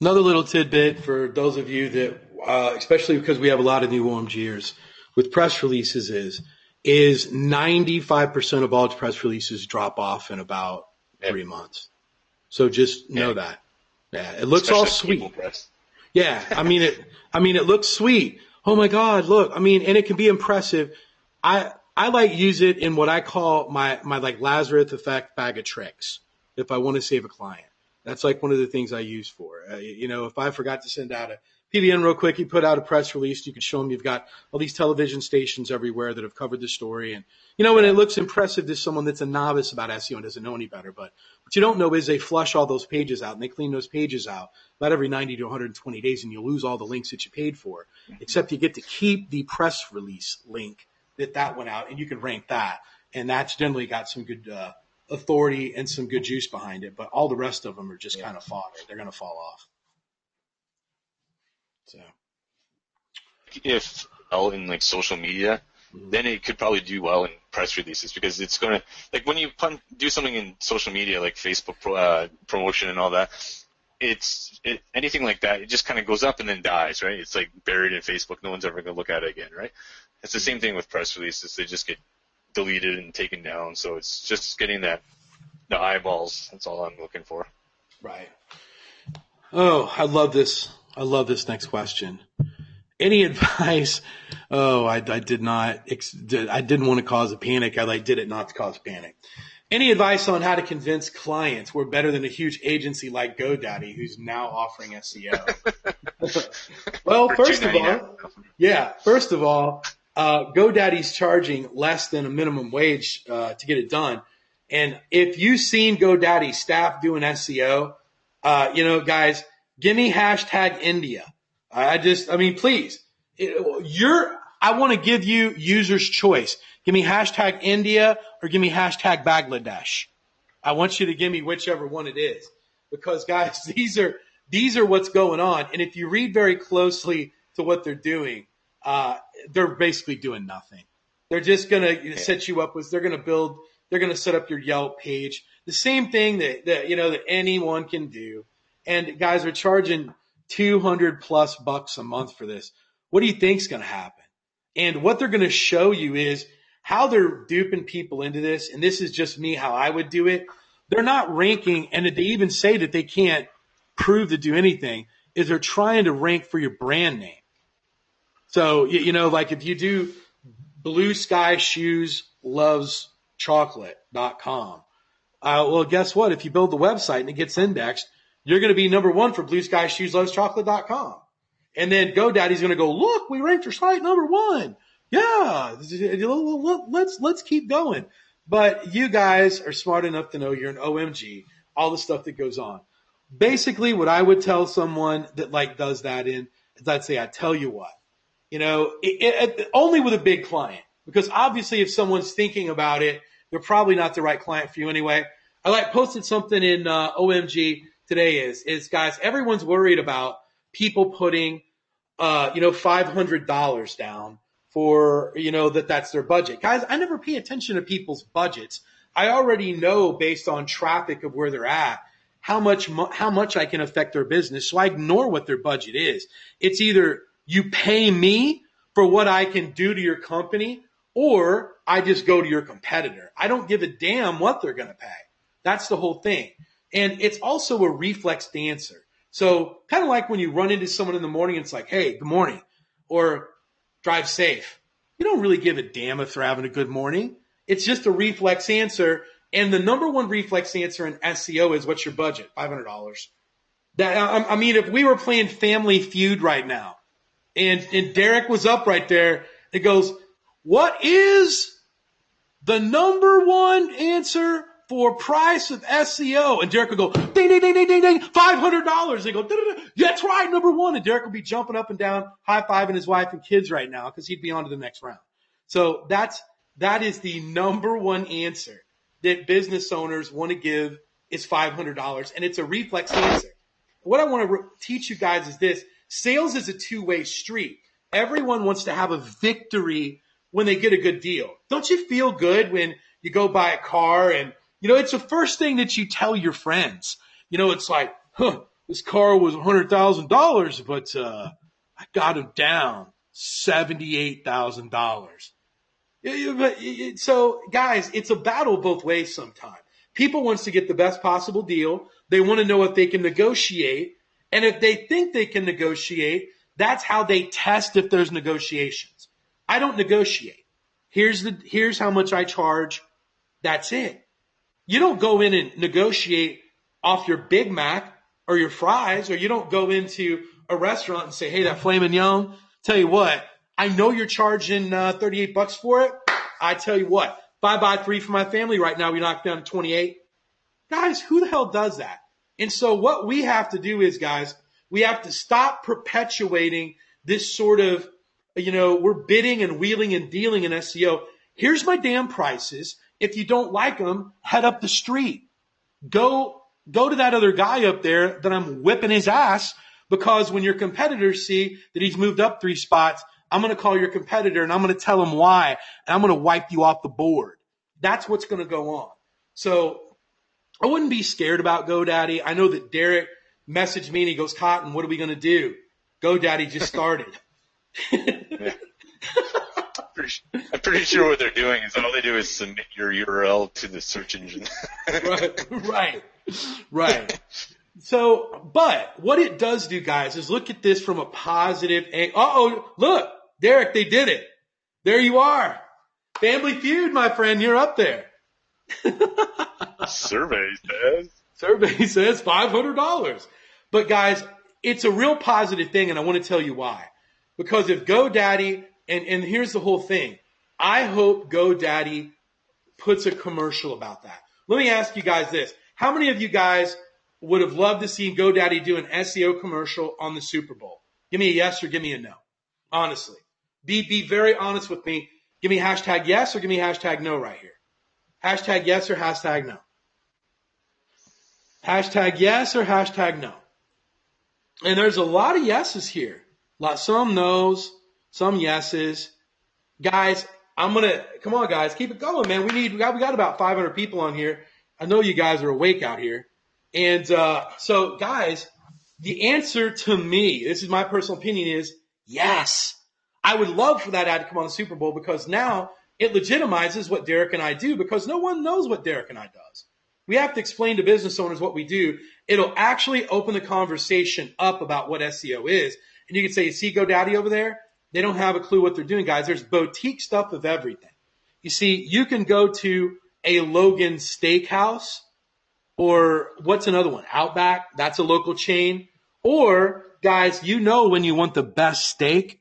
little tidbit for those of you that, especially because we have a lot of new OMGers with press releases, is 95% of all press releases drop off in about 3 months. So just know that. Yeah, it looks all sweet. Yeah, I mean it looks sweet. Oh my God, look. I mean, and it can be impressive. I like use it in what I call my like Lazarus effect bag of tricks. If I want to save a client, that's like one of the things I use for. If I forgot to send out a PBN real quick, you put out a press release, you could show them you've got all these television stations everywhere that have covered the story. And, when it looks impressive to someone that's a novice about SEO and doesn't know any better. But what you don't know is they flush all those pages out, and they clean those pages out about every 90 to 120 days, and you'll lose all the links that you paid for, except you get to keep the press release link that went out, and you can rank that. And that's generally got some good authority and some good juice behind it. But all the rest of them are just kind of fodder. They're going to fall off. So, if in like social media, then it could probably do well in press releases, because it's going to, like when you do something in social media like Facebook promotion and all that, anything like that, it just kind of goes up and then dies, right? It's like buried in Facebook. No one's ever going to look at it again, right? It's the same thing with press releases. They just get deleted and taken down. So it's just getting the eyeballs. That's all I'm looking for. Right. Oh, I love this. I love this next question. Any advice? Oh, I did not. I didn't want to cause a panic. I did it not to cause panic. Any advice on how to convince clients we're better than a huge agency like GoDaddy, who's now offering SEO? Well, first of all, GoDaddy's charging less than a minimum wage to get it done. And if you've seen GoDaddy staff doing SEO, guys, give me #India. Please. I want to give you user's choice. Give me hashtag India or give me hashtag Bangladesh. I want you to give me whichever one it is, because guys, these are what's going on. And if you read very closely to what they're doing, they're basically doing nothing. They're just going to set you up with, they're going to set up your Yelp page. The same thing that anyone can do. And guys are charging $200+ a month for this. What do you think's going to happen? And what they're going to show you is how they're duping people into this. And this is just me, how I would do it. They're not ranking, and they even say that they can't prove to do anything, is they're trying to rank for your brand name. So, like if you do Blue Sky Shoes Loves Chocolate.com, well, guess what? If you build the website and it gets indexed, you're going to be number one for Blue Sky Shoes Loves Chocolate.com. And then GoDaddy's going to go, look, we ranked your site number one. Yeah, let's keep going. But you guys are smart enough to know you're an OMG, all the stuff that goes on. Basically, what I would tell someone that does that is I'd say, I tell you what, only with a big client, because obviously if someone's thinking about it, they're probably not the right client for you anyway. I posted something in OMG today is guys, everyone's worried about people putting, $500 down for, that's their budget. Guys, I never pay attention to people's budgets. I already know based on traffic of where they're at, how much I can affect their business. So I ignore what their budget is. It's either you pay me for what I can do to your company, or I just go to your competitor. I don't give a damn what they're going to pay. That's the whole thing. And it's also a reflex dancer. So kind of like when you run into someone in the morning, it's like, hey, good morning, or drive safe. You don't really give a damn if they're having a good morning. It's just a reflex answer. And the number one reflex answer in SEO is, what's your budget? $500. If we were playing Family Feud right now, and Derek was up right there, it goes, what is the number one answer for price of SEO? And Derek would go, ding, ding, ding, ding, ding, ding, $500. They go, that's right, number one. And Derek would be jumping up and down, high-fiving his wife and kids right now, because he'd be on to the next round. So that is the number one answer that business owners want to give, is $500. And it's a reflex answer. What I want to teach you guys is this. Sales is a two-way street. Everyone wants to have a victory when they get a good deal. Don't you feel good when you go buy a car and, it's the first thing that you tell your friends. It's like, this car was $100,000, but I got him down $78,000. So, guys, it's a battle both ways sometimes. People want to get the best possible deal. They want to know if they can negotiate. And if they think they can negotiate, that's how they test if there's negotiations. I don't negotiate. Here's how much I charge. That's it. You don't go in and negotiate off your Big Mac or your fries, or you don't go into a restaurant and say, hey, that filet mignon, tell you what, I know you're charging $38 for it. I tell you what, if I buy 3 for my family right now, we knock down to 28. Guys, who the hell does that? And so what we have to do is, guys, we have to stop perpetuating this sort of, we're bidding and wheeling and dealing in SEO. Here's my damn prices. If you don't like them, head up the street. Go to that other guy up there that I'm whipping his ass, because when your competitors see that he's moved up 3 spots, I'm going to call your competitor and I'm going to tell him why, and I'm going to wipe you off the board. That's what's going to go on. So I wouldn't be scared about GoDaddy. I know that Derek messaged me and he goes, Cotton, what are we going to do? GoDaddy just started. Yeah. I'm pretty sure what they're doing is all they do is submit your URL to the search engine. Right. So, but what it does do, guys, is look at this from a positive angle. Look, Derek, they did it. There you are. Family Feud, my friend, you're up there. Survey says $500. But guys, it's a real positive thing, and I want to tell you why. Because if GoDaddy, and here's the whole thing, I hope GoDaddy puts a commercial about that. Let me ask you guys this. How many of you guys would have loved to see GoDaddy do an SEO commercial on the Super Bowl? Give me a yes or give me a no. Honestly. Be very honest with me. Give me hashtag yes or give me hashtag no right here. Hashtag yes or hashtag no. Hashtag yes or hashtag no. And there's a lot of yeses here. Some no's, some yeses. Guys, come on guys, keep it going, man. We got about 500 people on here. I know you guys are awake out here. And so guys, the answer to me, this is my personal opinion, is yes. I would love for that ad to come on the Super Bowl because now it legitimizes what Derek and I do because no one knows what Derek and I does. We have to explain to business owners what we do. It'll actually open the conversation up about what SEO is. And you can say, see GoDaddy over there? They don't have a clue what they're doing, guys. There's boutique stuff of everything. You see, you can go to a Logan Steakhouse or what's another one? Outback. That's a local chain. Or, guys, you know when you want the best steak,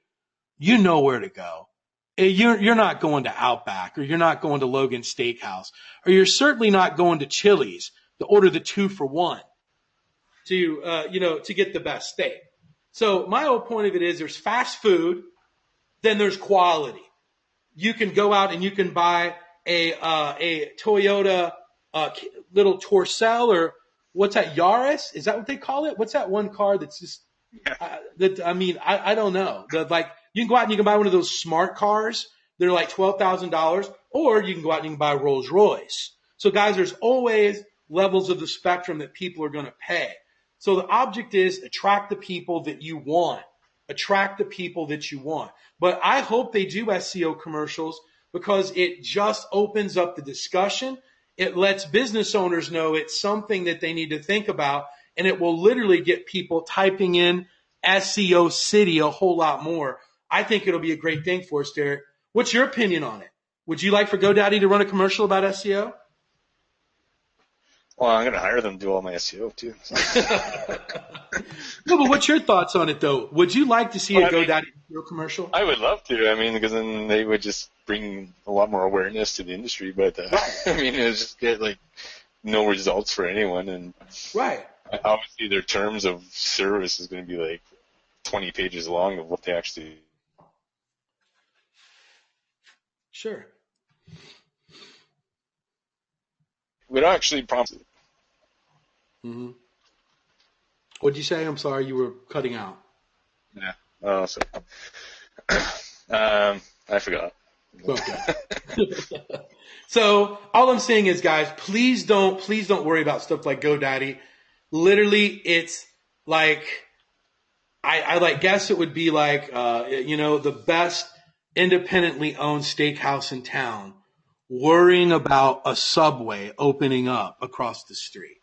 you know where to go. You're not going to Outback or you're not going to Logan Steakhouse or you're certainly not going to Chili's to order the 2-for-1 to get the best steak. So my whole point of it is there's fast food, then there's quality. You can go out and you can buy a Toyota little Tercel or what's that, Yaris? Is that what they call it? What's that one car that's just I don't know. You can go out and you can buy one of those smart cars. They're like $12,000, or you can go out and you can buy a Rolls Royce. So guys, there's always levels of the spectrum that people are going to pay. So the object is attract the people that you want. Attract the people that you want. But I hope they do SEO commercials because it just opens up the discussion. It lets business owners know it's something that they need to think about, and it will literally get people typing in SEO City a whole lot more. I think it'll be a great thing for us, Derek. What's your opinion on it? Would you like for GoDaddy to run a commercial about SEO? Well, I'm going to hire them to do all my SEO too. No, but what's your thoughts on it, though? Would you like to see a GoDaddy SEO commercial? I would love to. Because then they would just bring a lot more awareness to the industry. But it would just get no results for anyone. And right. Obviously, their terms of service is going to be 20 pages long of what they actually. Sure. Would actually promise it. Mm-hmm. What'd you say? I'm sorry, you were cutting out. Yeah. Oh, sorry. I forgot. Okay. So all I'm saying is, guys, please don't worry about stuff like GoDaddy. Literally, it's I guess it would be the best independently owned steakhouse in town worrying about a Subway opening up across the street.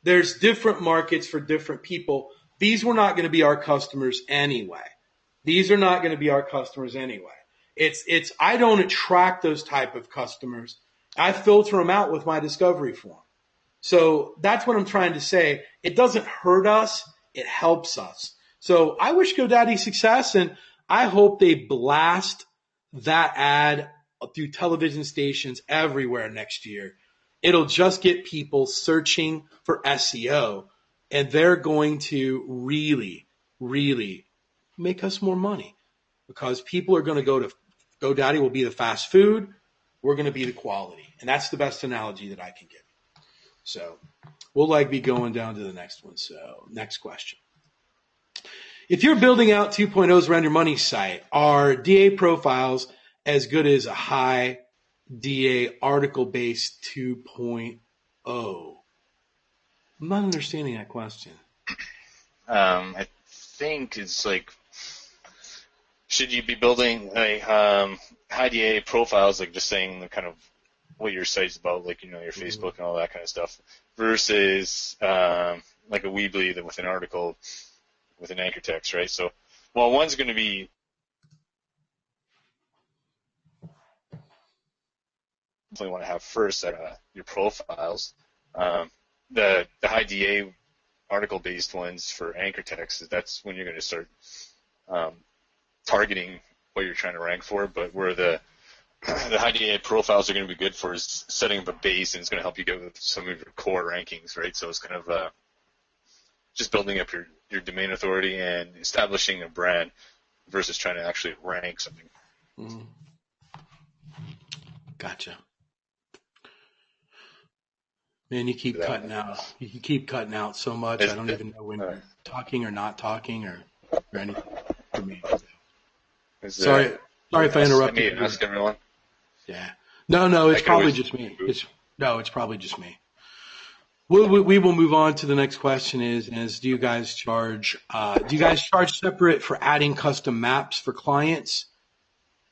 There's different markets for different people. These were not going to be our customers anyway. I don't attract those type of customers. I filter them out with my discovery form. So that's what I'm trying to say. It doesn't hurt us. It helps us. So I wish GoDaddy success, and I hope they blast that ad through television stations everywhere next year. It'll just get people searching for SEO, and they're going to really, really make us more money because people are going to go to GoDaddy will be the fast food. We're going to be the quality. And that's the best analogy that I can give. So we'll be going down to the next one. So next question. If you're building out 2.0s around your money site, are DA profiles as good as a high DA article-based 2.0? I'm not understanding that question. I think it's should you be building high DA profiles, just saying the kind of what your site's about, your Facebook and all that kind of stuff, versus a Weebly with an article with an anchor text, right? So, one's going to be definitely want to have first your profiles. The high DA article-based ones for anchor text, that's when you're going to start targeting what you're trying to rank for. But where the high DA profiles are going to be good for is setting up a base, and it's going to help you get with some of your core rankings, right? So it's kind of just building up your domain authority and establishing a brand. versus trying to actually rank something. Mm. Gotcha. Man, you keep cutting out. You keep cutting out so much. I don't even know when you're talking or not talking or anything for me. Sorry if I interrupted. Ask everyone. Yeah. No, it's probably just me. It's probably just me. We will move on to the next question is do you guys charge separate for adding custom maps for clients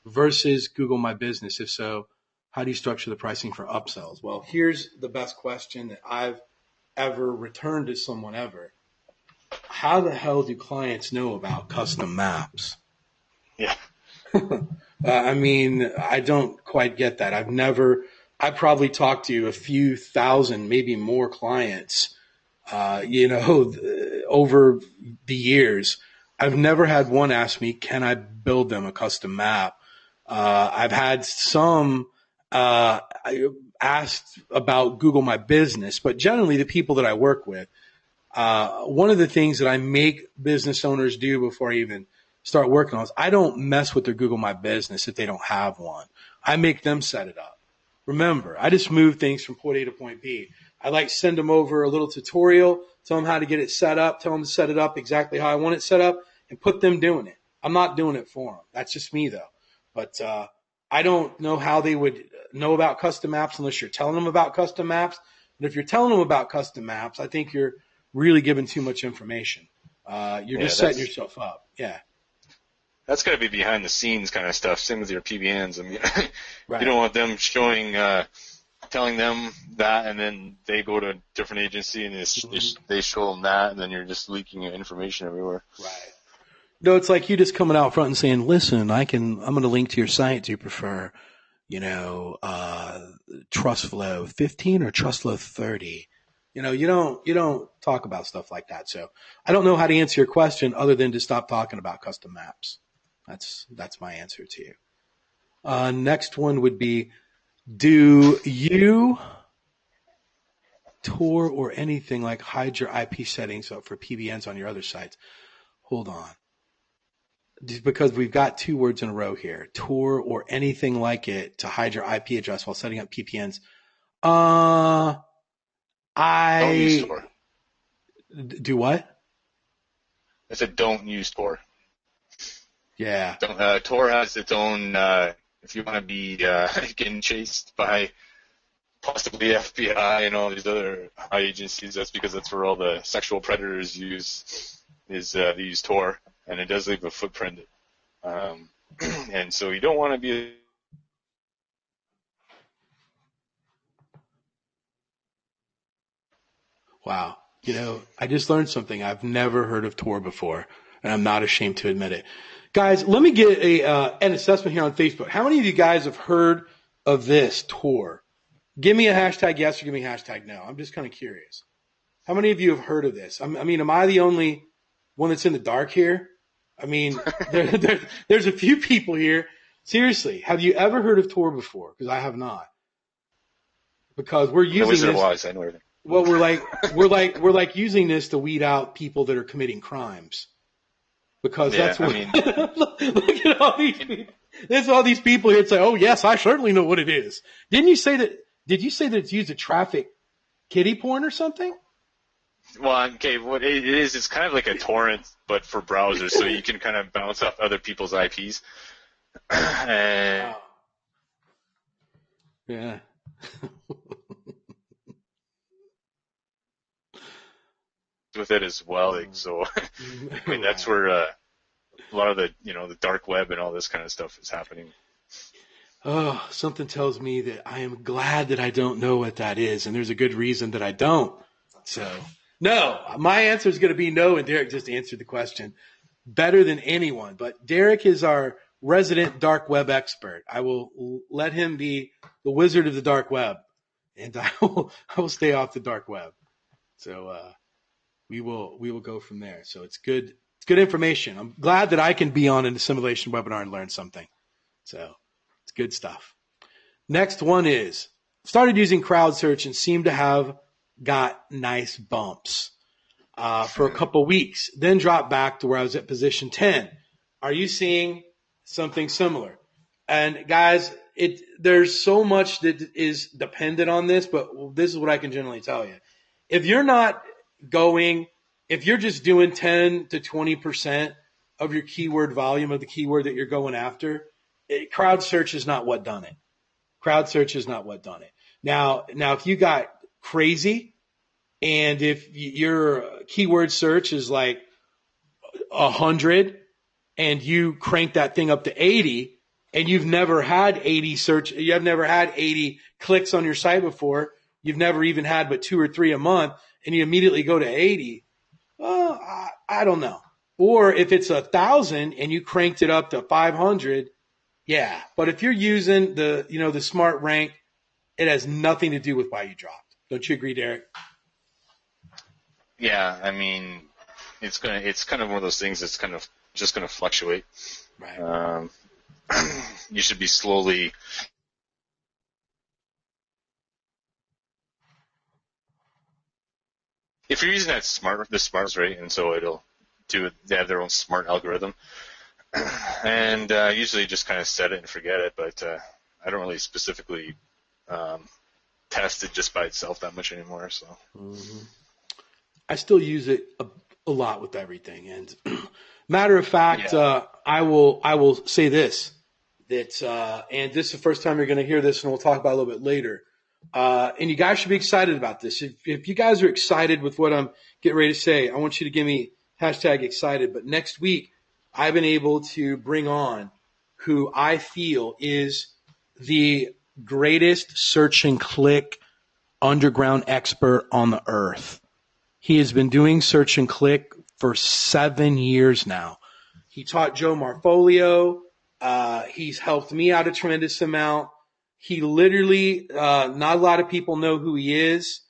versus Google My Business? If so, how do you structure the pricing for upsells? Well, here's the best question that I've ever returned to someone ever. How the hell do clients know about custom maps? Yeah. I mean, I don't quite get that. I probably talked to a few thousand, maybe more clients, over the years. I've never had one ask me, can I build them a custom map? I've had some asked about Google My Business, but generally the people that I work with, one of the things that I make business owners do before I even start working on is I don't mess with their Google My Business if they don't have one. I make them set it up. Remember, I just move things from point A to point B. I send them over a little tutorial, tell them how to get it set up, tell them to set it up exactly how I want it set up, and put them doing it. I'm not doing it for them. That's just me, though. But I don't know how they would know about custom maps unless you're telling them about custom maps. But if you're telling them about custom maps, I think you're really giving too much information. You're just setting yourself up. Yeah. That's got to be behind the scenes kind of stuff. Same with your PBNs. I mean, right. You don't want them telling them that, and then they go to a different agency and they show them that, and then you're just leaking information everywhere. Right. No, it's like you just coming out front and saying, "Listen, I'm going to link to your site. Do you prefer, TrustFlow 15 or TrustFlow 30?" You don't talk about stuff like that. So I don't know how to answer your question other than to stop talking about custom maps. That's my answer to you. Next one would be, do you Tor or anything like hide your IP settings up for PBNs on your other sites? Hold on. Because we've got two words in a row here. Tor or anything like it to hide your IP address while setting up PBNs. Don't use Tor. Do what? I said don't use Tor. Yeah. Tor has its own, if you want to be getting chased by possibly FBI and all these other high agencies, that's because that's where all the sexual predators they use Tor, and it does leave a footprint. And so you don't want to be... Wow. I just learned something. I've never heard of Tor before, and I'm not ashamed to admit it. Guys, let me get an assessment here on Facebook. How many of you guys have heard of this Tor? Give me a hashtag yes or give me a hashtag no. I'm just kind of curious. How many of you have heard of this? I mean, am I the only one that's in the dark here? I mean, there's a few people here. Seriously, have you ever heard of Tor before? Because I have not. Because we're using Wizard this. of Oz, I know everything. Well, we're like using this to weed out people that are committing crimes. Because that's what. Look at all these people. There's all these people here that say, "Oh yes, I certainly know what it is." Did you say that it's used to traffic kiddie porn or something? Well, okay, what it is, it's kind of like a torrent, but for browsers, so you can kind of bounce off other people's IPs. And... Yeah. with it as well, so I mean that's where a lot of the the dark web and all this kind of stuff is happening. Oh, something tells me that I am glad that I don't know what that is, and there's a good reason that I don't. So, no, my answer is going to be no, and Derek just answered the question better than anyone. But Derek is our resident dark web expert. I will let him be the wizard of the dark web, and I will stay off the dark web. So we will go from there. So it's good. It's good information. I'm glad that I can be on an assimilation webinar and learn something. So it's good stuff. Next one is started using crowd search and seemed to have got nice bumps for a couple weeks, then dropped back to where I was at position 10. Are you seeing something similar? And guys, there's so much that is dependent on this, but this is what I can generally tell you. If you're not if you're just doing 10 to 20% of your keyword volume of the keyword that you're going after, crowd search is not what done it. Crowd search is not what done it. Now, if you got crazy, and if your keyword search is like 100, and you crank that thing up to 80, and you've never had 80 clicks on your site before, you've never even had but 2 or 3 a month, and you immediately go to 80, well, I don't know. Or if it's 1,000 and you cranked it up to 500, yeah. But if you're using the smart rank, it has nothing to do with why you dropped. Don't you agree, Derek? Yeah, I mean, it's kind of one of those things that's kind of just going to fluctuate. Right. You should be slowly. If you're using the smarts, right, and so they have their own smart algorithm, and usually just kind of set it and forget it. But I don't really specifically test it just by itself that much anymore. So I still use it a lot with everything. And matter of fact, I will say this, that and this is the first time you're going to hear this, and we'll talk about it a little bit later. And you guys should be excited about this. If you guys are excited with what I'm getting ready to say, I want you to give me #excited. But next week, I've been able to bring on who I feel is the greatest search and click underground expert on the earth. He has been doing search and click for 7 years now. He taught Joe Marfolio. He's helped me out a tremendous amount. He literally, not a lot of people know who he is,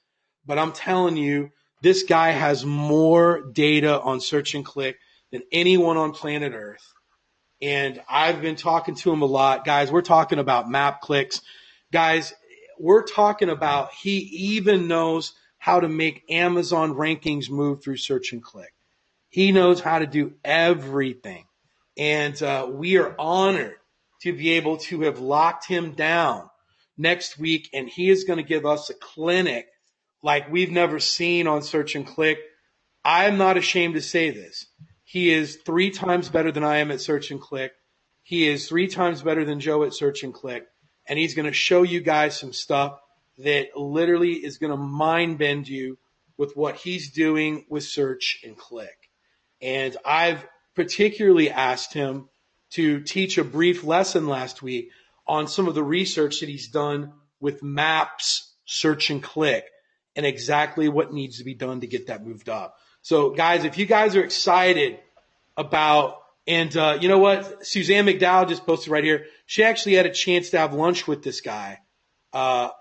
but I'm telling you, this guy has more data on search and click than anyone on planet Earth. And I've been talking to him a lot. Guys, we're talking about map clicks. Guys, we're talking about he even knows how to make Amazon rankings move through search and click. He knows how to do everything. And we are honored to be able to have locked him down next week, and he is going to give us a clinic like we've never seen on search and click. I'm not ashamed to say this. He is 3 times better than I am at search and click. He is 3 times better than Joe at search and click, and he's going to show you guys some stuff that literally is going to mind bend you with what he's doing with search and click. And I've particularly asked him to teach a brief lesson last week on some of the research that he's done with maps, search and click, and exactly what needs to be done to get that moved up. So guys, if you guys are excited about, and you know what, Suzanne McDowell just posted right here, she actually had a chance to have lunch with this guy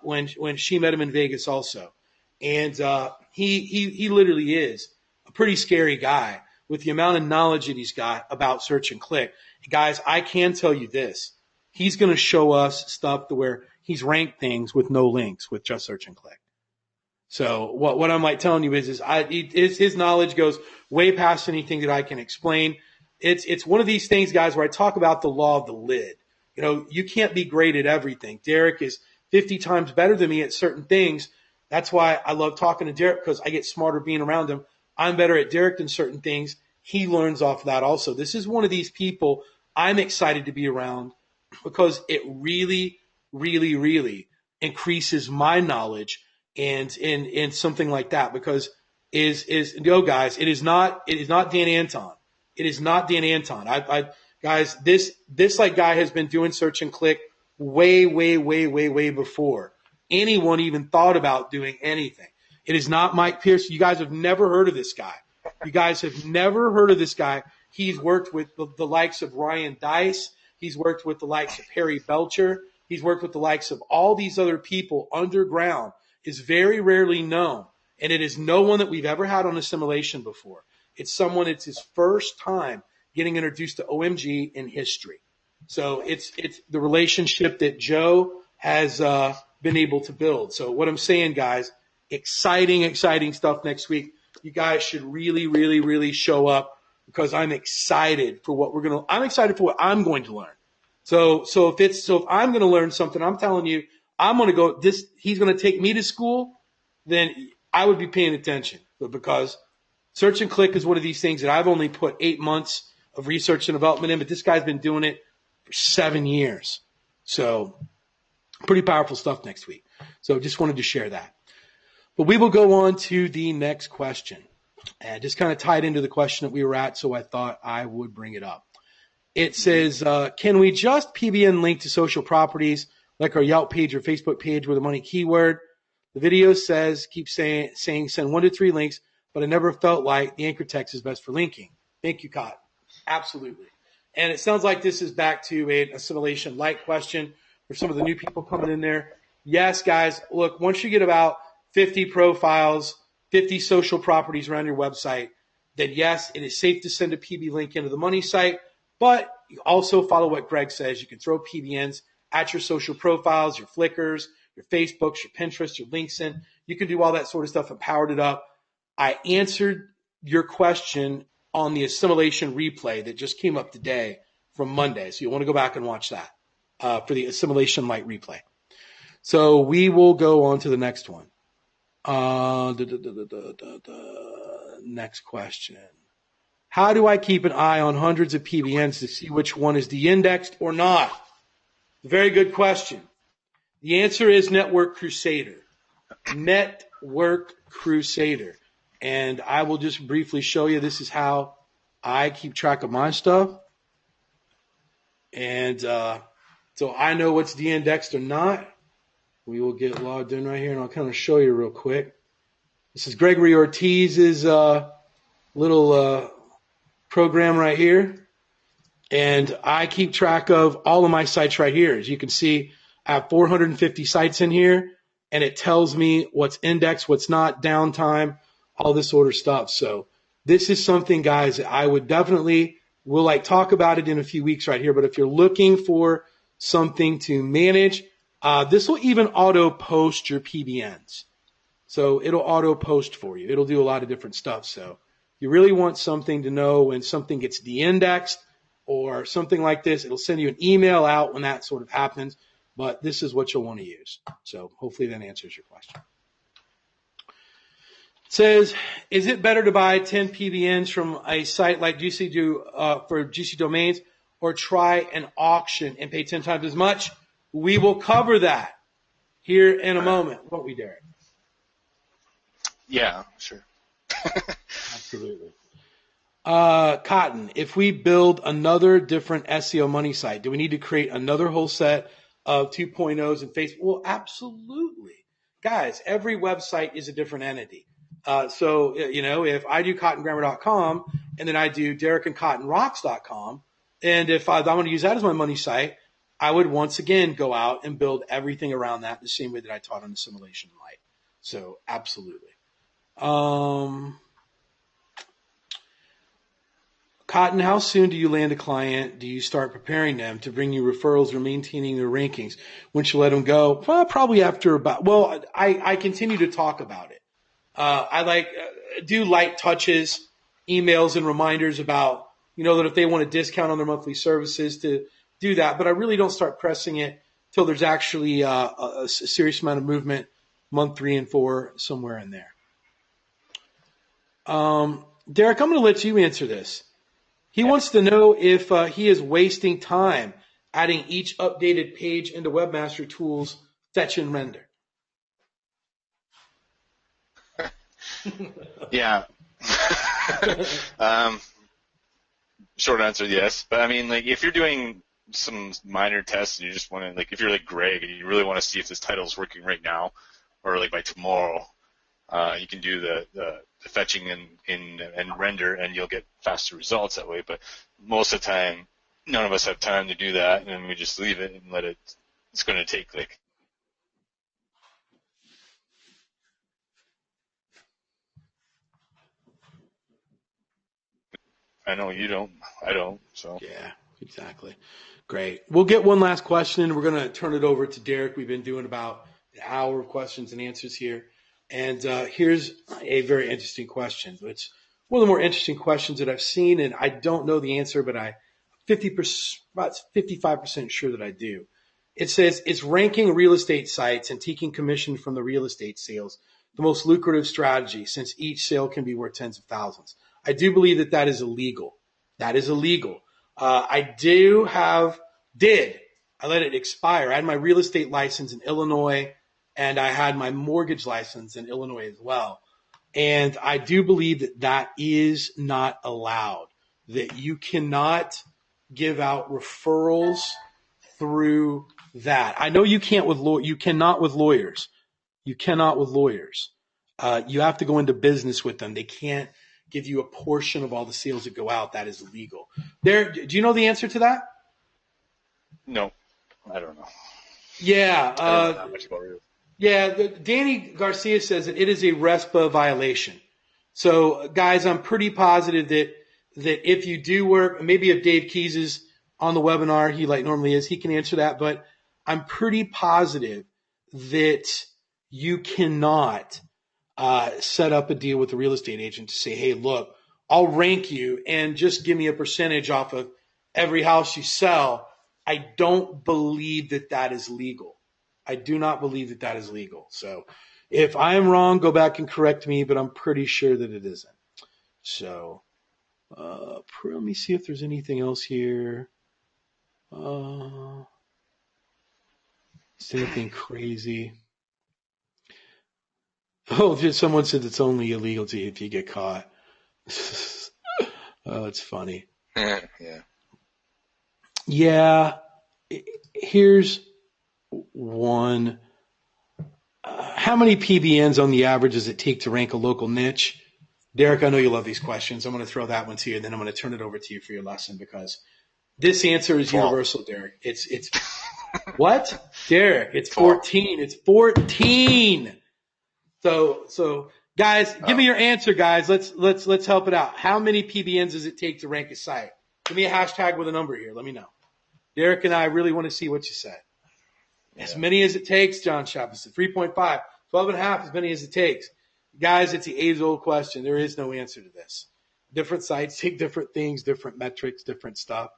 when she met him in Vegas also. And he literally is a pretty scary guy with the amount of knowledge that he's got about search and click. Guys, I can tell you this. He's going to show us stuff to where he's ranked things with no links with just search and click. So what I'm like telling you is his knowledge goes way past anything that I can explain. It's one of these things, guys, where I talk about the law of the lid. You know, you can't be great at everything. Derek is 50 times better than me at certain things. That's why I love talking to Derek, because I get smarter being around him. I'm better at Derek than certain things. He learns off of that also. This is one of these people I'm excited to be around because it really, really, really increases my knowledge and in something like that. Because guys, it is not Dan Anton. It is not Dan Anton. Guys, this like guy has been doing search and click way, way, way, way, way before anyone even thought about doing anything. It is not Mike Pierce. You guys have never heard of this guy. You guys have never heard of this guy. He's worked with the likes of Ryan Dice. He's worked with the likes of Harry Belcher. He's worked with the likes of all these other people underground. Is very rarely known. And it is no one that we've ever had on Assimilation before. It's his first time getting introduced to OMG in history. So it's the relationship that Joe has been able to build. So what I'm saying, guys, exciting stuff next week. You guys should really, really, really show up because I'm excited for what I'm excited for what I'm going to learn. So if I'm going to learn something, I'm telling you, I'm going to go he's going to take me to school, then I would be paying attention. But because Search and Click is one of these things that I've only put 8 months of research and development in, but this guy's been doing it for 7 years. So pretty powerful stuff next week. So just wanted to share that. But we will go on to the next question. And just kind of tied into the question that we were at, so I thought I would bring it up. It says, can we just PBN link to social properties like our Yelp page or Facebook page with a money keyword? The video says, keep saying send 1 to 3 links, but I never felt like the anchor text is best for linking. Thank you, Cotton. Absolutely. And it sounds like this is back to an assimilation light question for some of the new people coming in there. Yes, guys, look, once you get about 50 profiles, 50 social properties around your website, then yes, it is safe to send a PB link into the money site, but you also follow what Greg says. You can throw PBNs at your social profiles, your Flickrs, your Facebooks, your Pinterest, your LinkedIn. You can do all that sort of stuff and powered it up. I answered your question on the assimilation replay that just came up today from Monday. So you'll want to go back and watch that for the assimilation light replay. So we will go on to the next one. Next question. How do I keep an eye on hundreds of PBNs to see which one is de-indexed or not? Very good question. The answer is Network Crusader. Network Crusader. And I will just briefly show you, this is how I keep track of my stuff. And so I know what's de-indexed or not. We will get logged in right here, and I'll kind of show you real quick. This is Gregory Ortiz's little program right here. And I keep track of all of my sites right here. As you can see, I have 450 sites in here, and it tells me what's indexed, what's not, downtime, all this sort of stuff. So this is something, guys, I would definitely, we'll talk about it in a few weeks right here. But if you're looking for something to manage, this will even auto post your PBNs. So it'll auto post for you. It'll do a lot of different stuff. So you really want something to know when something gets de-indexed or something like this. It'll send you an email out when that sort of happens. But this is what you'll want to use. So hopefully that answers your question. It says, is it better to buy 10 PBNs from a site like GC for GC domains, or try an auction and pay 10 times as much? We will cover that here in a moment, won't we, Derek? Yeah, sure. Absolutely. Cotton, if we build another different SEO money site, do we need to create another whole set of 2.0s in Facebook? Well, absolutely. Guys, every website is a different entity. So, if I do cottongrammar.com and then I do derekandcottonrocks.com, and if I want to use that as my money site, I would once again go out and build everything around that the same way that I taught on Assimilation Light. So, absolutely. Cotton, how soon do you land a client? Do you start preparing them to bring you referrals or maintaining their rankings? Once you let them go? Well, probably after I continue to talk about it. I do light touches, emails and reminders about, that if they want a discount on their monthly services to do that. But I really don't start pressing it till there's actually a serious amount of movement, month 3 and 4, somewhere in there. Derek, I'm going to let you answer this. He wants to know if he is wasting time adding each updated page into Webmaster Tools fetch and render. Yeah. Short answer, yes. But I mean, if you're doing some minor tests and you just want to, if you're like Greg and you really want to see if this title is working right now or by tomorrow, you can do the fetching and render, and you'll get faster results that way. But most of the time, none of us have time to do that, and we just leave it and let it. It's going to take I know you don't. I don't. So yeah, exactly. Great. We'll get one last question, and we're going to turn it over to Derek. We've been doing about an hour of questions and answers here. And here's a very interesting question. one of the more interesting questions that I've seen, and I don't know the answer, but I 55% sure that I do. It says, it's ranking real estate sites and taking commission from the real estate sales the most lucrative strategy, since each sale can be worth tens of thousands. I do believe that that is illegal. That is illegal. I let it expire. I had my real estate license in Illinois, and I had my mortgage license in Illinois as well. And I do believe that that is not allowed, that you cannot give out referrals through that. I know you can't you cannot with lawyers. You cannot with lawyers. You have to go into business with them. They can't give you a portion of all the sales that go out. That is illegal. Do you know the answer to that? No, I don't know. Yeah. I don't know that much about it. Yeah, Danny Garcia says that it is a RESPA violation. So, guys, I'm pretty positive that if you do work, maybe if Dave Keys is on the webinar, he like normally is, he can answer that. But I'm pretty positive that you cannot set up a deal with a real estate agent to say, hey, look, I'll rank you and just give me a percentage off of every house you sell. I don't believe that that is legal. I do not believe that that is legal. So if I am wrong, go back and correct me, but I'm pretty sure that it isn't. So let me see if there's anything else here. Is anything crazy? Oh, just someone said it's only illegal if you get caught. Oh, it's funny. Yeah. Yeah. Here's one. How many PBNs on the average does it take to rank a local niche? Derek, I know you love these questions. I'm going to throw that one to you, and then I'm going to turn it over to you for your lesson, because this answer is universal, Derek. It's what? Derek, it's 14. It's 14. So guys, give me your answer, guys. Let's help it out. How many PBNs does it take to rank a site? Give me a hashtag with a number here. Let me know. Derek and I really want to see what you said. Yeah. As many as it takes, John Shappus said. 3.5, 12.5, as many as it takes. Guys, it's the age-old question. There is no answer to this. Different sites take different things, different metrics, different stuff.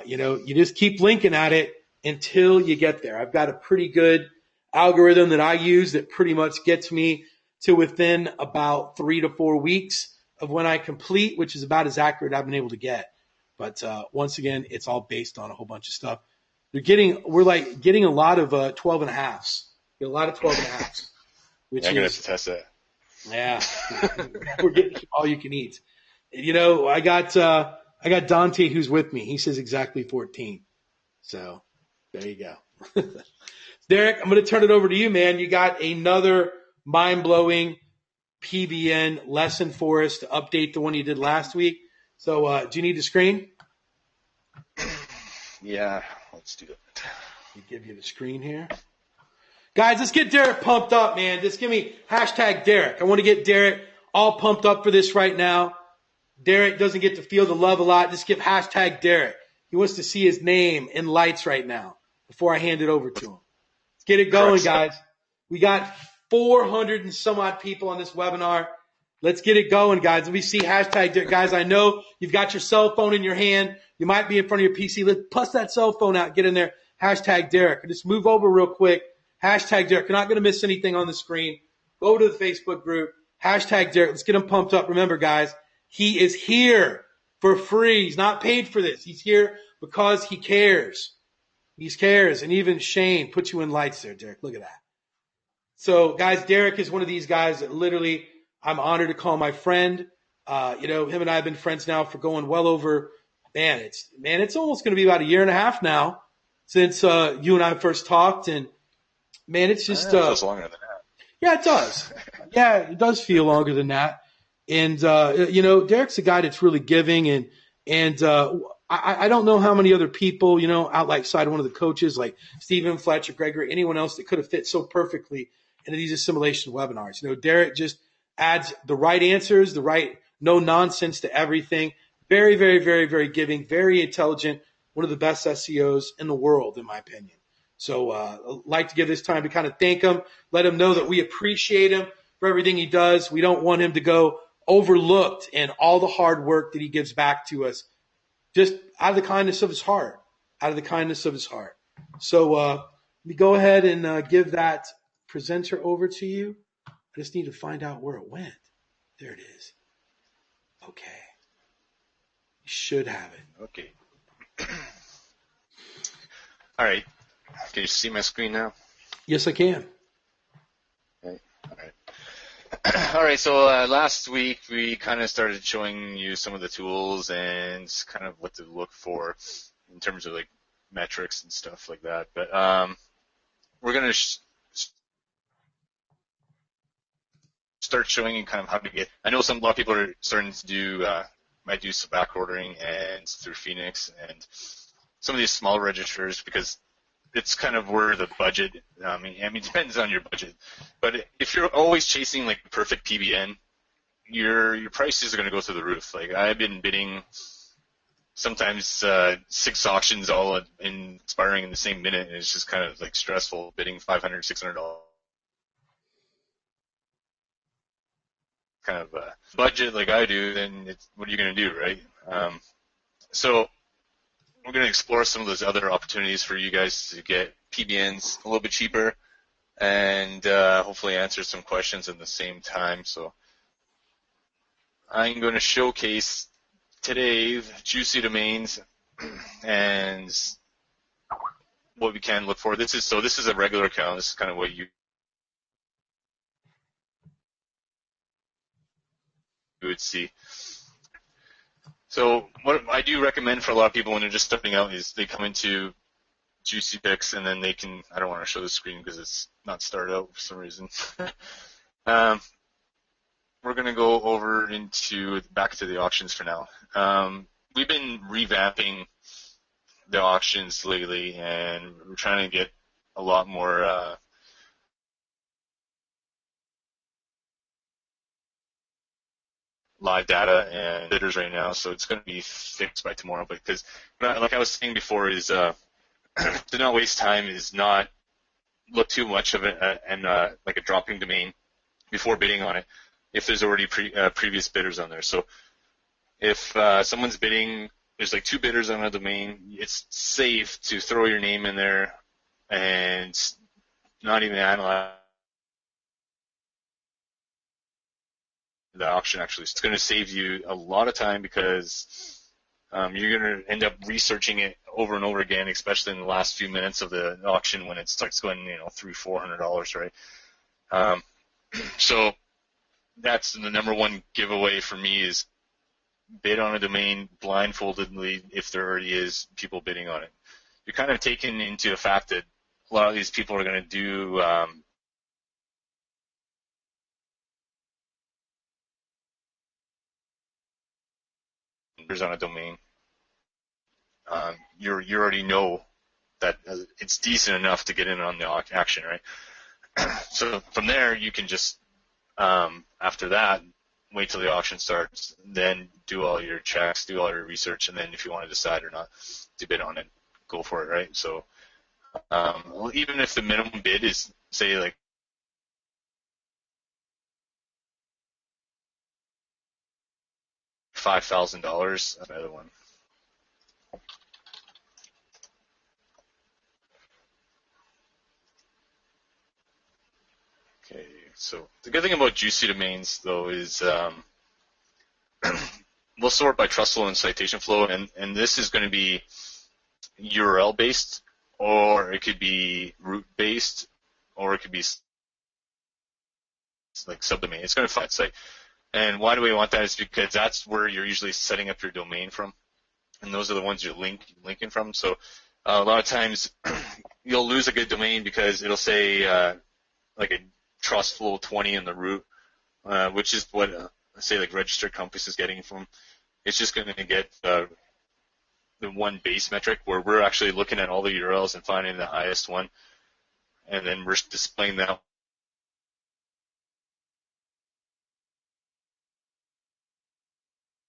You just keep linking at it until you get there. I've got a pretty good algorithm that I use that pretty much gets me to within about 3 to 4 weeks of when I complete, which is about as accurate I've been able to get. But once again, it's all based on a whole bunch of stuff. We're getting a lot of 12.5s. Get a lot of 12.5s. Which I'm gonna have to test that. Yeah, we're getting all you can eat. I got Dante who's with me. He says exactly 14. So there you go. Derek, I'm going to turn it over to you, man. You got another mind-blowing PBN lesson for us to update the one you did last week. So do you need the screen? Yeah, let's do it. Let me give you the screen here. Guys, let's get Derek pumped up, man. Just give me hashtag Derek. I want to get Derek all pumped up for this right now. Derek doesn't get to feel the love a lot. Just give hashtag Derek. He wants to see his name in lights right now before I hand it over to him. Let's get it going, guys. We got 400 and some odd people on this webinar. Let's get it going, guys. Let me see hashtag Derek. Guys, I know you've got your cell phone in your hand. You might be in front of your PC. Let's bust that cell phone out. Get in there. Hashtag Derek. Just move over real quick. Hashtag Derek. You're not going to miss anything on the screen. Go to the Facebook group. Hashtag Derek. Let's get him pumped up. Remember, guys, he is here for free. He's not paid for this. He's here because he cares. He cares. And even Shane put you in lights there, Derek. Look at that. So, guys, Derek is one of these guys that literally I'm honored to call my friend. Him and I have been friends now for going well over, it's almost going to be about a year and a half now since you and I first talked. And, man, it's just. It feels longer than that. Yeah, it does. Yeah, it does feel longer than that. And, Derek's a guy that's really giving. And I don't know how many other people, outside one of the coaches like Stephen, Fletcher, Gregory, anyone else that could have fit so perfectly into these assimilation webinars. Derek just adds the right answers, the right no nonsense to everything. Very, very, very, very giving, very intelligent, one of the best SEOs in the world, in my opinion. So I'd like to give this time to kind of thank him, let him know that we appreciate him for everything he does. We don't want him to go overlooked in all the hard work that he gives back to us, just out of the kindness of his heart, out of the kindness of his heart. So let me go ahead and give that presenter over to you. I just need to find out where it went. There it is. Okay. You should have it. Okay. All right. Can you see my screen now? Yes, I can. Okay. All right. All right. So last week we kind of started showing you some of the tools and kind of what to look for in terms of like metrics and stuff like that. But we're going to start showing you kind of how to get. I know a lot of people are starting to do might do some back ordering and through Phoenix and some of these small registers because it's kind of where the budget. I mean, it depends on your budget, but if you're always chasing like perfect PBN, your prices are going to go through the roof. Like I've been bidding sometimes 6 auctions all expiring in the same minute, and it's just kind of like stressful bidding $500, $600. Kind of budget like I do, then what are you going to do, right? So we're going to explore some of those other opportunities for you guys to get PBNs a little bit cheaper and hopefully answer some questions at the same time. So I'm going to showcase today the juicy domains and what we can look for. This is a regular account. This is kind of what you would see. So what I do recommend for a lot of people when they're just starting out is they come into Juicy Picks and then they can, I don't want to show the screen because it's not started out for some reason. We're going to go over back to the auctions for now. We've been revamping the auctions lately and we're trying to get a lot more live data and bidders right now, so it's going to be fixed by tomorrow. But because, like I was saying before, is to not waste time is not look too much of it and like a dropping domain before bidding on it if there's already previous bidders on there. So if someone's bidding, there's like 2 bidders on a domain, it's safe to throw your name in there and not even analyze the auction. Actually, it's going to save you a lot of time because you're going to end up researching it over and over again, especially in the last few minutes of the auction when it starts going, $300-$400, right? So that's the number one giveaway for me is bid on a domain blindfoldedly if there already is people bidding on it. You're kind of taking into the fact that a lot of these people are going to do on a domain. You already know that it's decent enough to get in on the action, right? So from there, you can just after that, wait till the auction starts, then do all your checks, do all your research, and then if you want to decide or not to bid on it, go for it, right? So even if the minimum bid is, say, like $5,000, another one. Okay, so the good thing about juicy domains, though, is we'll sort by trust flow and citation flow, and this is going to be URL based, or it could be root based, or it could be like subdomain. It's going to find site. And why do we want that? Is because that's where you're usually setting up your domain from, and those are the ones you're linking from. So a lot of times you'll lose a good domain because it'll say like a trust flow 20 in the root, which is what say like Registered Compass is getting from. It's just going to get the one base metric where we're actually looking at all the URLs and finding the highest one, and then we're displaying that.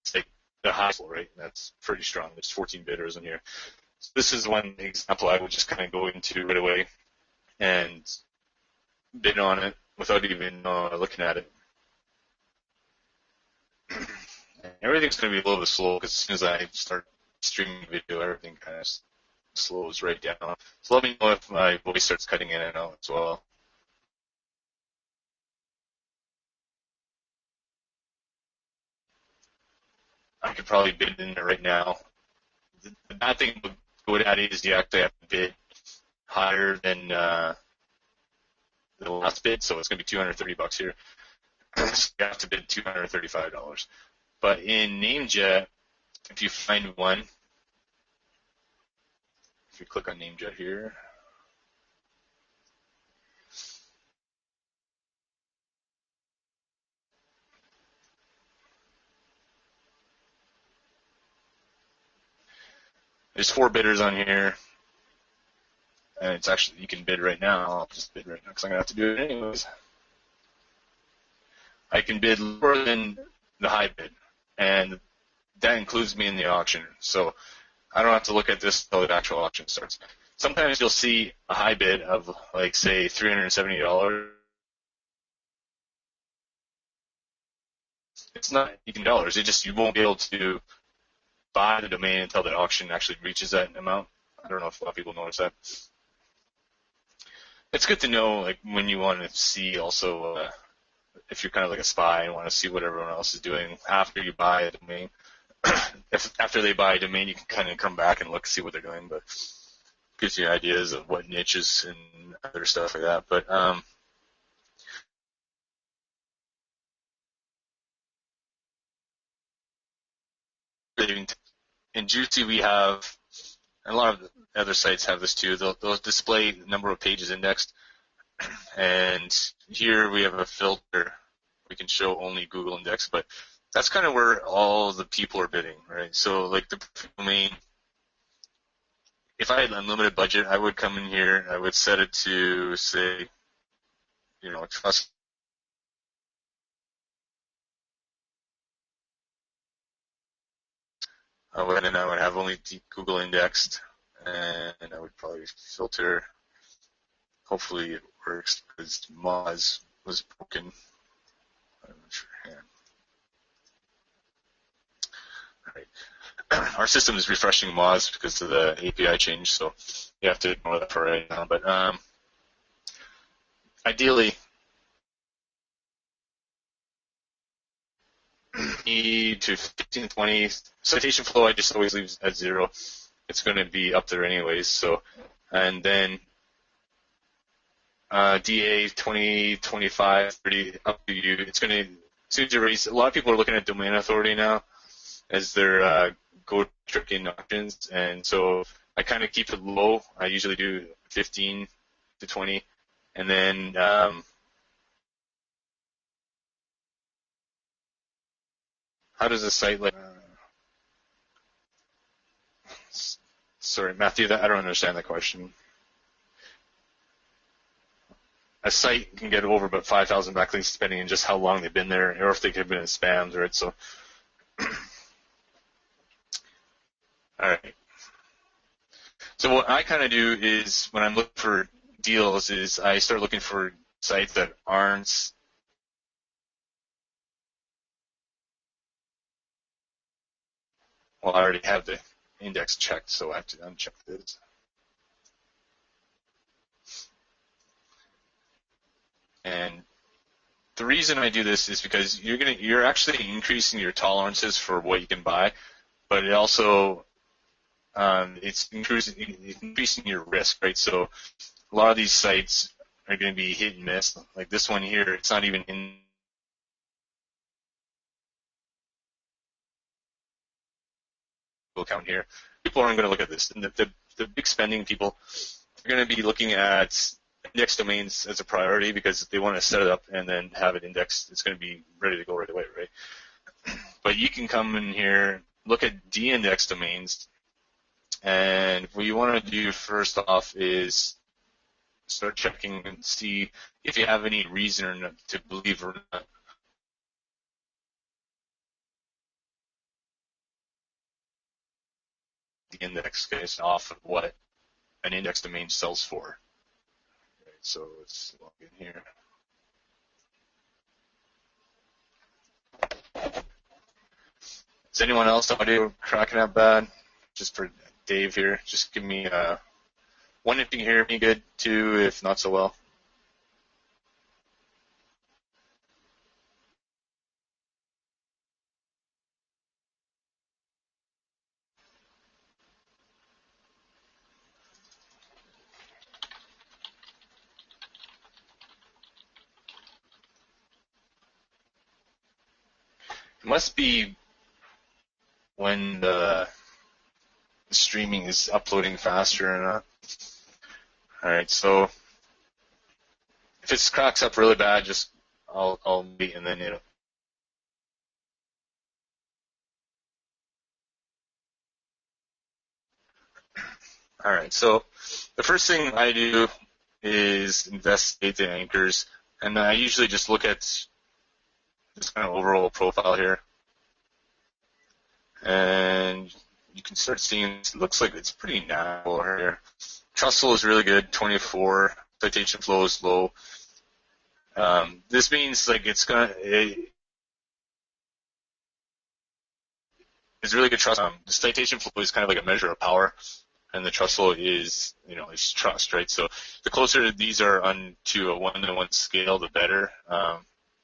It's like the highest, right? That's pretty strong. There's 14 bidders in here. So this is one example I would just kind of go into right away and bid on it without even looking at it. everything's going to be a little bit slow because as soon as I start streaming video, everything kind of slows right down. So let me know if my voice starts cutting in and out as well. I could probably bid in it right now. The bad thing with GoDaddy is you actually have to bid higher than the last bid, so it's going to be $230 here. So you have to bid $235. But in Namejet, if you find one, if you click on Namejet here, there's 4 bidders on here, and it's actually, you can bid right now. I'll just bid right now because I'm going to have to do it anyways. I can bid lower than the high bid, and that includes me in the auction. So I don't have to look at this until the actual auction starts. Sometimes you'll see a high bid of, like, say, $370. It's not even dollars. It just, you won't be able to buy the domain until the auction actually reaches that amount. I don't know if a lot of people notice that. It's good to know, like, when you want to see also, if you're kind of like a spy and want to see what everyone else is doing after you buy a domain. After they buy a domain, you can kind of come back and look, see what they're doing, but gives you ideas of what niches and other stuff like that. But in Juicy, we have, and a lot of the other sites have this too. They'll display the number of pages indexed, and here we have a filter. We can show only Google index, but that's kind of where all the people are bidding, right? So, like the domain, if I had unlimited budget, I would come in here, I would set it to, say, trust. I would have only Google indexed, and I would probably filter. Hopefully it works because Moz was broken. I'm not sure. Yeah. All right. Our system is refreshing Moz because of the API change, so you have to ignore that for right now. But ideally, to 15, 20 citation flow, I just always leave at 0. It's going to be up there anyways. So, and then DA 20, 25, 30, up to you. It's going to, as soon as you raise, a lot of people are looking at domain authority now as their go-trick in auctions, and so I kind of keep it low. I usually do 15 to 20, and then how does a site like? Sorry, Matthew, I don't understand the question. A site can get over about 5,000 backlinks depending on just how long they've been there, or if they could have been in spams, right? So, all right. So what I kind of do is when I'm looking for deals is I start looking for sites that aren't. Well, I already have the index checked, so I have to uncheck this. And the reason I do this is because you're actually increasing your tolerances for what you can buy, but it also it's increasing your risk, right? So a lot of these sites are going to be hit and miss. Like this one here, it's not even in account here. People aren't going to look at this. And the big spending people are going to be looking at index domains as a priority because they want to set it up and then have it indexed. It's going to be ready to go right away, right? But you can come in here, look at de-indexed domains, and what you want to do first off is start checking and see if you have any reason to believe or not. The index is off of what an index domain sells for. Right, so let's log in here. Is anyone else audio cracking up bad? Just for Dave here, just give me one if you can hear me good, two if not so well. It must be when the streaming is uploading faster or not. Alright, so if it cracks up really bad, just I'll wait and then it'll. Alright, so the first thing I do is investigate the anchors, and I usually just look at this kind of overall profile here. And you can start seeing it looks like it's pretty narrow here. Trussell is really good, 24. Citation flow is low. This means like it's really good trust. The citation flow is kind of like a measure of power, and the trussell is is trust, right? So the closer these are onto a 1-to-1 scale, the better.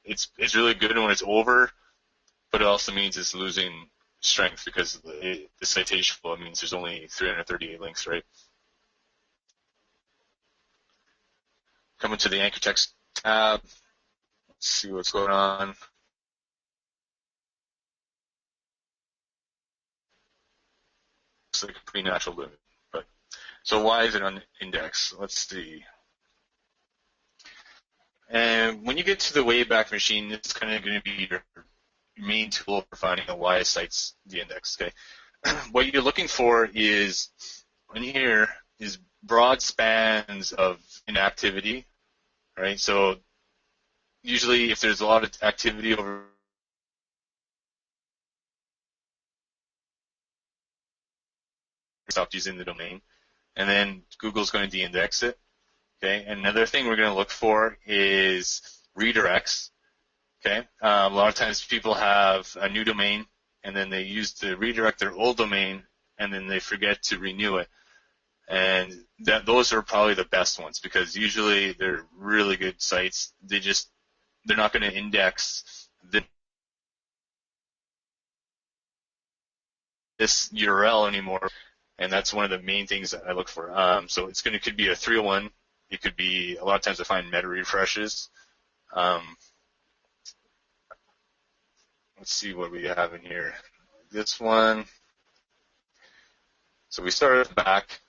It's really good when it's over, but it also means it's losing strength because the citation flow means there's only 338 links, right? Coming to the anchor text tab, let's see what's going on. Looks like a pretty natural limit, but so why is it on index? Let's see. And when you get to the Wayback Machine, it's kind of going to be your main tool for finding out why it cites the index. Okay, what you're looking for is in here is broad spans of inactivity, right? So usually, if there's a lot of activity over stopped using the domain, and then Google's going to de-index it. Okay, and another thing we're going to look for is redirects. Okay, a lot of times people have a new domain, and then they use to redirect their old domain, and then they forget to renew it. And those are probably the best ones because usually they're really good sites. They're not going to index this URL anymore, and that's one of the main things that I look for. So could be a 301. It could be, a lot of times I find meta refreshes. Let's see what we have in here. This one. So we start at the back.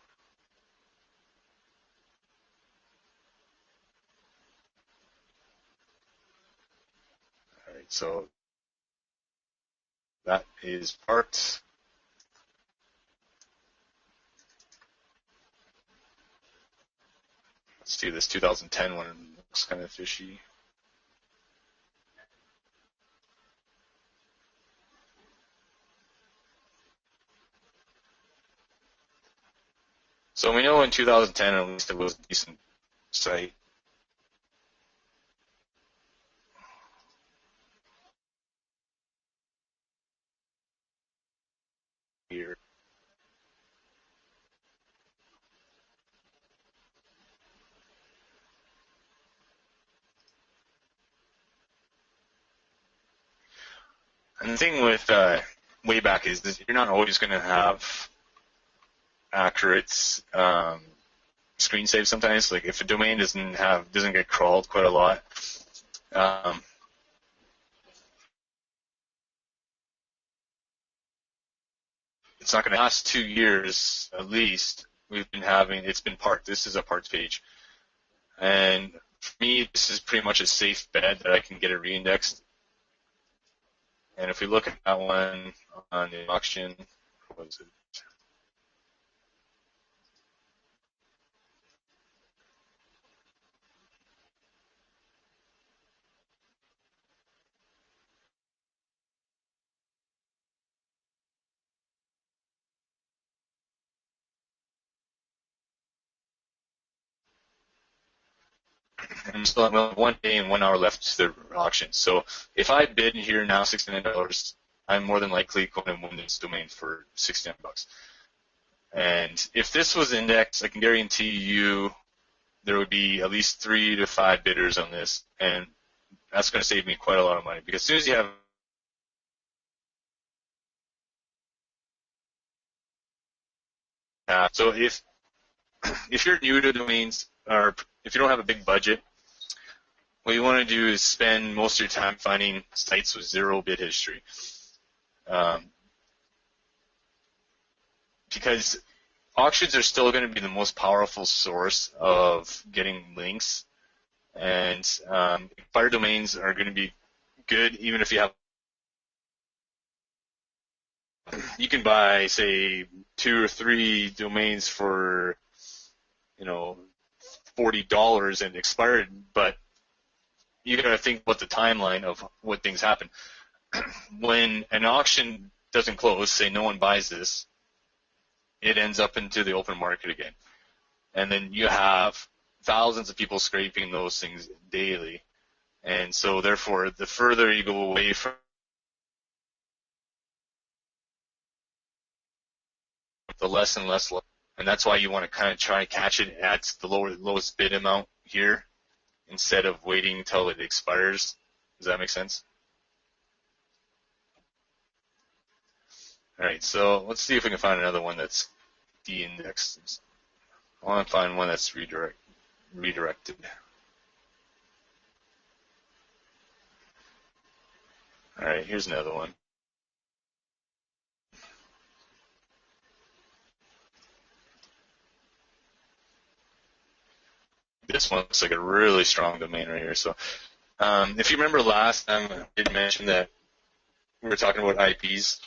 All right, so that is parked. Let's do this 2010 one. It looks kind of fishy. So we know in 2010 at least it was a decent site. Here. And the thing with Wayback is that you're not always going to have accurate screen save sometimes. Like if a domain doesn't get crawled quite a lot, it's not going to last 2 years at least. It's been parked. This is a parked page. And for me, this is pretty much a safe bet that I can get it reindexed. And if we look at that one on the auction, what was it? And still have 1 day and 1 hour left to the auction. So if I bid here now $69, I'm more than likely going to win this domain for $69. And if this was indexed, I can guarantee you there would be at least 3 to 5 bidders on this, and that's going to save me quite a lot of money, because as soon as you have so if you're new to domains, or if you don't have a big budget, what you want to do is spend most of your time finding sites with 0 bid history, because auctions are still going to be the most powerful source of getting links, and expired domains are going to be good even if you have. You can buy, say, 2 or 3 domains for, $40 and expired, but you got to think about the timeline of what things happen. When an auction doesn't close, say no one buys this, it ends up into the open market again, and then you have thousands of people scraping those things daily, and so therefore, the further you go away from the less and less, and that's why you want to kind of try to catch it at the lowest bid amount here instead of waiting until it expires. Does that make sense? All right, so let's see if we can find another one that's de-indexed. I want to find one that's redirected. All right, here's another one. This one looks like a really strong domain right here. So if you remember last time, I did mention that we were talking about IPs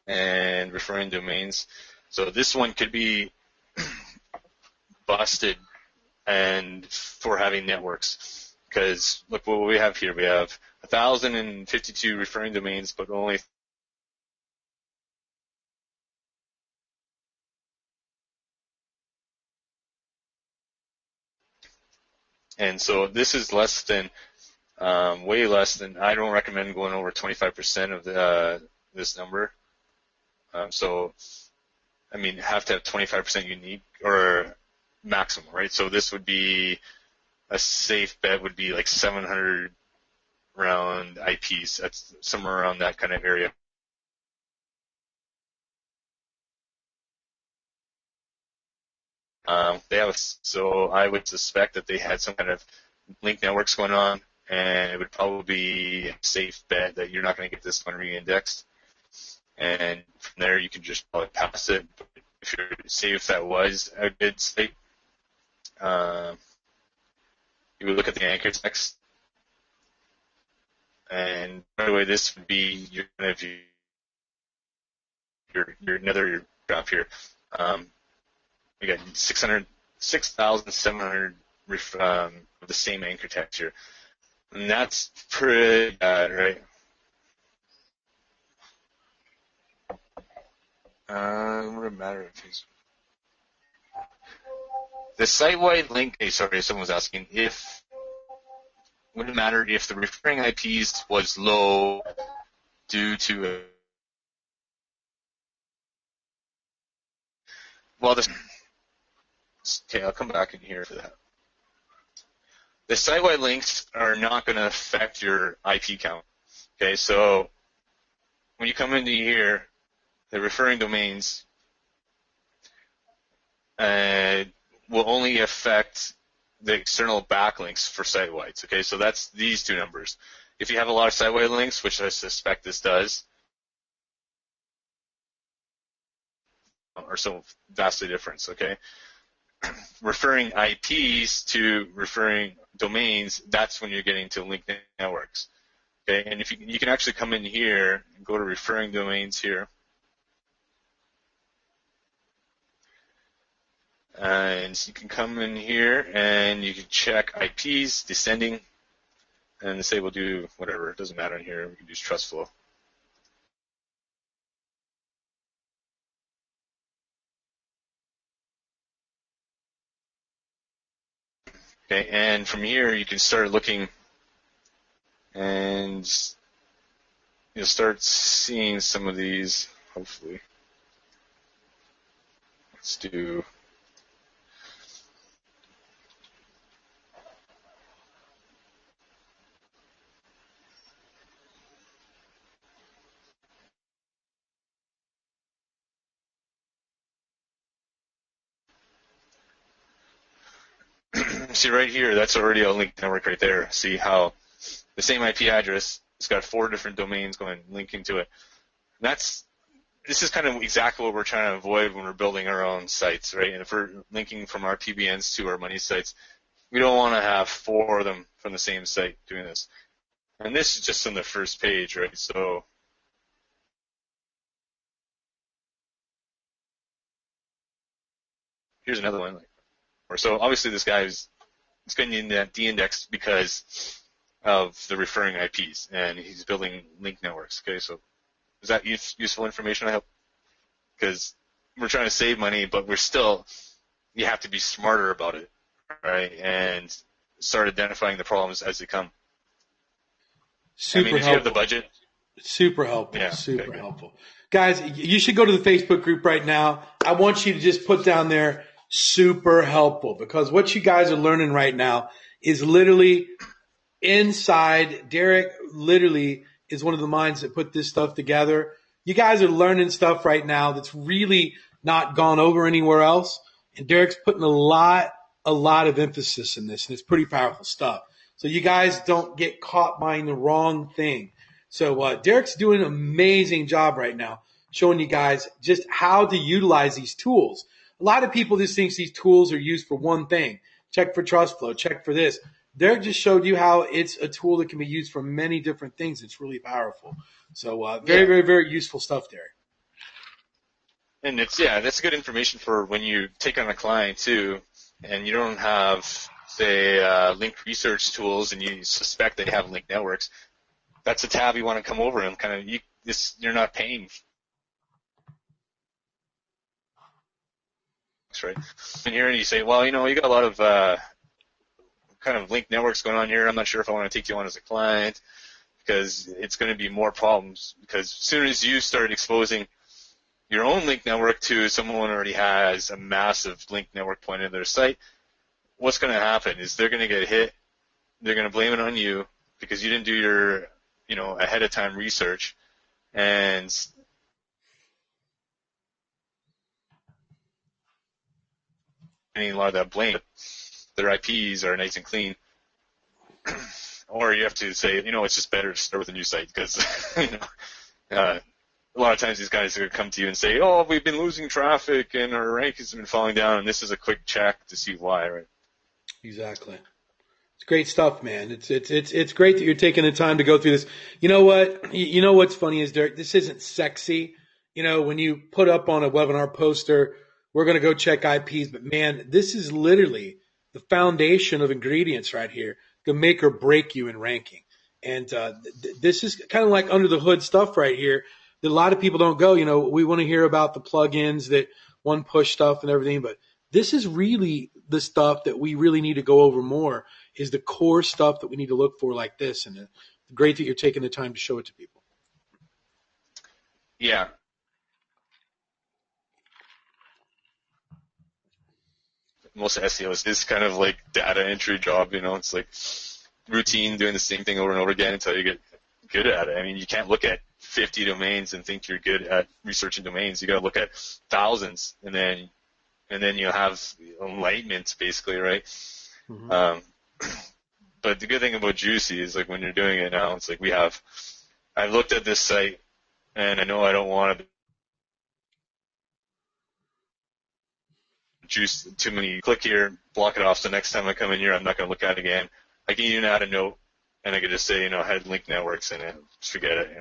and referring domains. So this one could be busted and for having networks, because look what we have here. We have 1,052 referring domains, but only and so this is less than, way less than. I don't recommend going over 25% of this number. So, I mean, have to have 25% unique or maximum, right? So this would be a safe bet would be like 700 round IPs. That's somewhere around that kind of area. So I would suspect that they had some kind of link networks going on, and it would probably be a safe bet that you're not going to get this one re-indexed. And from there, you can just probably pass it. But if that was a good site, you would look at the anchor text. And by the way, this would be your another graph here. We got 6,700 of the same anchor text here. And that's pretty bad, right? What a matter of things. The site-wide link, sorry, someone was asking if, would it matter if the referring IPs was low due to okay, I'll come back in here for that. The site-wide links are not going to affect your IP count. Okay, so when you come into here, the referring domains will only affect the external backlinks for site-wides. Okay, so that's these two numbers. If you have a lot of site-wide links, which I suspect this does, are so vastly different. Okay. Referring IPs to referring domains, that's when you're getting to link networks. Okay, and if you can actually come in here and go to referring domains here, and you can come in here and you can check IPs descending, and say we'll do whatever, it doesn't matter in here, we can use trust flow. Okay, and from here you can start looking, and you'll start seeing some of these, hopefully. Let's do... See right here, that's already a linked network right there. See how the same IP address, it's got 4 different domains linking to it. And this is kind of exactly what we're trying to avoid when we're building our own sites, right? And if we're linking from our PBNs to our money sites, we don't want to have 4 of them from the same site doing this. And this is just on the first page, right? So here's another one. So obviously this guy is getting de-indexed because of the referring IPs, and he's building link networks. Okay, so is that useful information? I hope, because we're trying to save money, but you have to be smarter about it, right? And start identifying the problems as they come. Super helpful. If you have the budget. Super helpful. Yeah, super helpful. Guys, you should go to the Facebook group right now. I want you to just put down there, super helpful, because what you guys are learning right now is literally inside. Derek literally is one of the minds that put this stuff together. You guys are learning stuff right now that's really not gone over anywhere else. And Derek's putting a lot of emphasis in this, and it's pretty powerful stuff. So you guys don't get caught buying the wrong thing. So Derek's doing an amazing job right now, showing you guys just how to utilize these tools. A lot of people just think these tools are used for one thing. Check for trust flow, check for this. Derek just showed you how it's a tool that can be used for many different things. It's really powerful. So very, very useful stuff, Derek. And that's good information for when you take on a client too, and you don't have, say, linked research tools, and you suspect they have linked networks. That's a tab you want to come over and you're not paying. Right. And here you say, well, you got a lot of kind of linked networks going on here. I'm not sure if I want to take you on as a client, because it's going to be more problems. Because as soon as you start exposing your own linked network to someone who already has a massive linked network pointed to their site, what's going to happen is they're going to get hit. They're going to blame it on you because you didn't do your, ahead of time research, and a lot of that blame. Their IPs are nice and clean. Or you have to say, it's just better to start with a new site, because, a lot of times these guys are going to come to you and say, oh, we've been losing traffic and our rank has been falling down, and this is a quick check to see why, right? Exactly. It's great stuff, man. It's great that you're taking the time to go through this. You know what? You know what's funny is, Derek, this isn't sexy. When you put up on a webinar poster, we're going to go check IPs, but man, this is literally the foundation of ingredients right here to make or break you in ranking. And this is kind of like under the hood stuff right here that a lot of people don't go. We want to hear about the plugins that one push stuff and everything, but this is really the stuff that we really need to go over more, is the core stuff that we need to look for like this. And it's great that you're taking the time to show it to people. Yeah. Most SEOs is kind of like data entry job, it's like routine, doing the same thing over and over again until you get good at it. I mean, you can't look at 50 domains and think you're good at researching domains. You got to look at thousands, and then you'll have enlightenment, basically, right? Mm-hmm. But the good thing about Juicy is, like, when you're doing it now, it's like I looked at this site, and I know I don't want to juice too many. Click here, block it off, so next time I come in here, I'm not going to look at it again. I can even add a note, and I can just say, I had linked networks in it. Just forget it,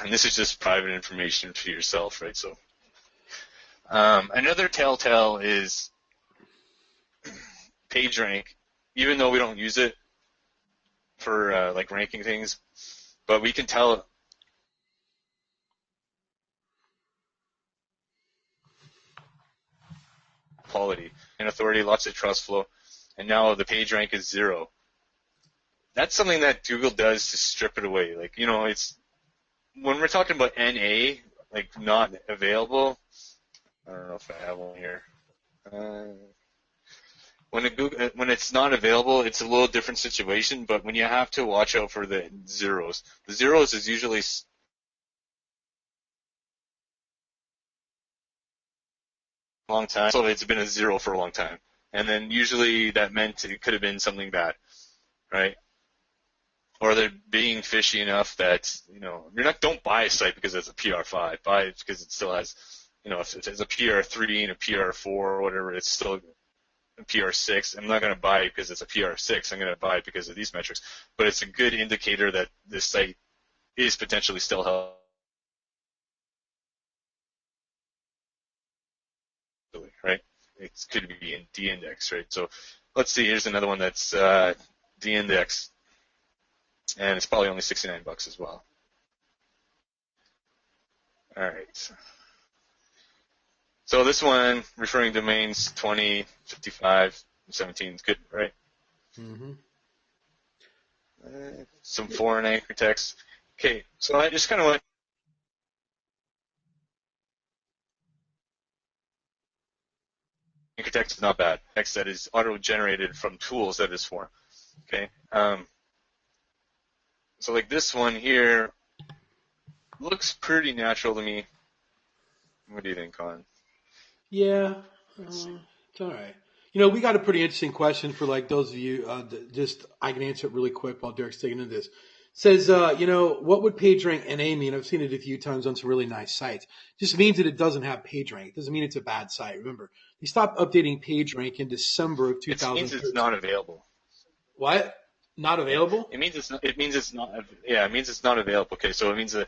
And this is just private information for yourself, right? So another telltale is PageRank. Even though we don't use it for like ranking things, but we can tell quality and authority, lots of trust flow, and now the PageRank is 0. that's something that Google does to strip it away. Like, you know, it's when we're talking about NA, like not available. I don't know if I have one here. When it's not available, it's a little different situation. But when you have to watch out for the zeros is usually a long time. So it's been a zero for a long time, and then usually that meant it could have been something bad, right? Or they're being fishy enough that, you know, don't buy a site because it's a PR5. Buy it because it still has, you know, if it's a PR3 and a PR4 or whatever, it's still a PR6. I'm not going to buy it because it's a PR6. I'm going to buy it because of these metrics. But it's a good indicator that this site is potentially still healthy, right? It could be in D-index, right? So let's see. Here's another one that's D-index, and it's probably only $69 as well. All right. So this one, referring domains 20, 55, 17 is good, right? Mm-hmm. Some foreign anchor text. Okay, so I just kind of went. Anchor text is not bad. Text that is auto-generated from tools that is for. Okay. So like this one here looks pretty natural to me. What do you think, Colin? Yeah, it's all right. You know, we got a pretty interesting question for like those of you. Just I can answer it really quick while Derek's digging into this. It says, you know, what would PageRank NA mean? I've seen it a few times on some really nice sites. It just means that it doesn't have PageRank. It doesn't mean it's a bad site. Remember, they stopped updating PageRank in December of It means 2013. it's not available. What? Not available? It means it's not. It means it's not. Yeah, it means it's not available. Okay, so it means that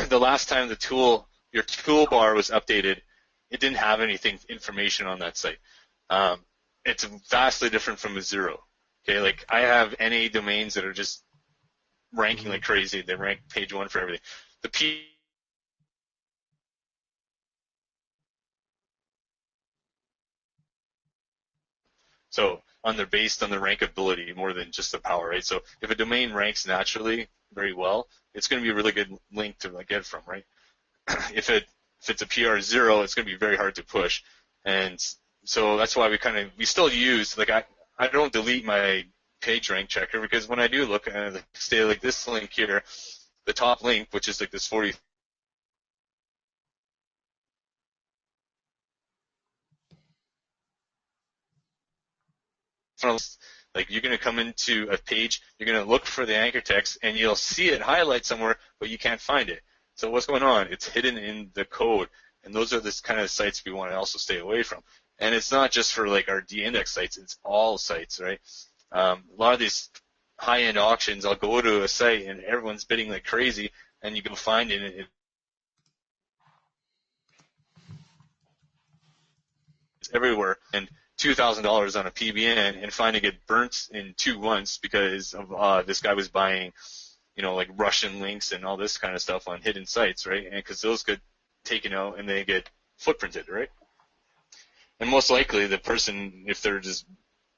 the last time your toolbar was updated, it didn't have information on that site. It's vastly different from a zero. Okay, like I have NA domains that are just ranking like crazy. They rank page one for everything. The So they're based on the rankability more than just the power, right? So if a domain ranks naturally very well, it's going to be a really good link to like, get from, right? if it's a PR0, it's going to be very hard to push, and so that's why we still use, like, I don't delete my page rank checker, because when I do look at say like this link here, the top link, which is like this 40. Like you're going to come into a page, you're going to look for the anchor text, and you'll see it highlight somewhere, but you can't find it. So what's going on? It's hidden in the code, and those are the kind of sites we want to also stay away from. And it's not just for like our D-index sites; it's all sites, right? A lot of these high-end auctions, I'll go to a site and everyone's bidding like crazy, and you go find it, and it's everywhere, and $2,000 on a PBN, and finding it burnt in 2 months because of this guy was buying, you know, like Russian links and all this kind of stuff on hidden sites, right? And because those get taken out and they get footprinted, right? And most likely the person, if they're just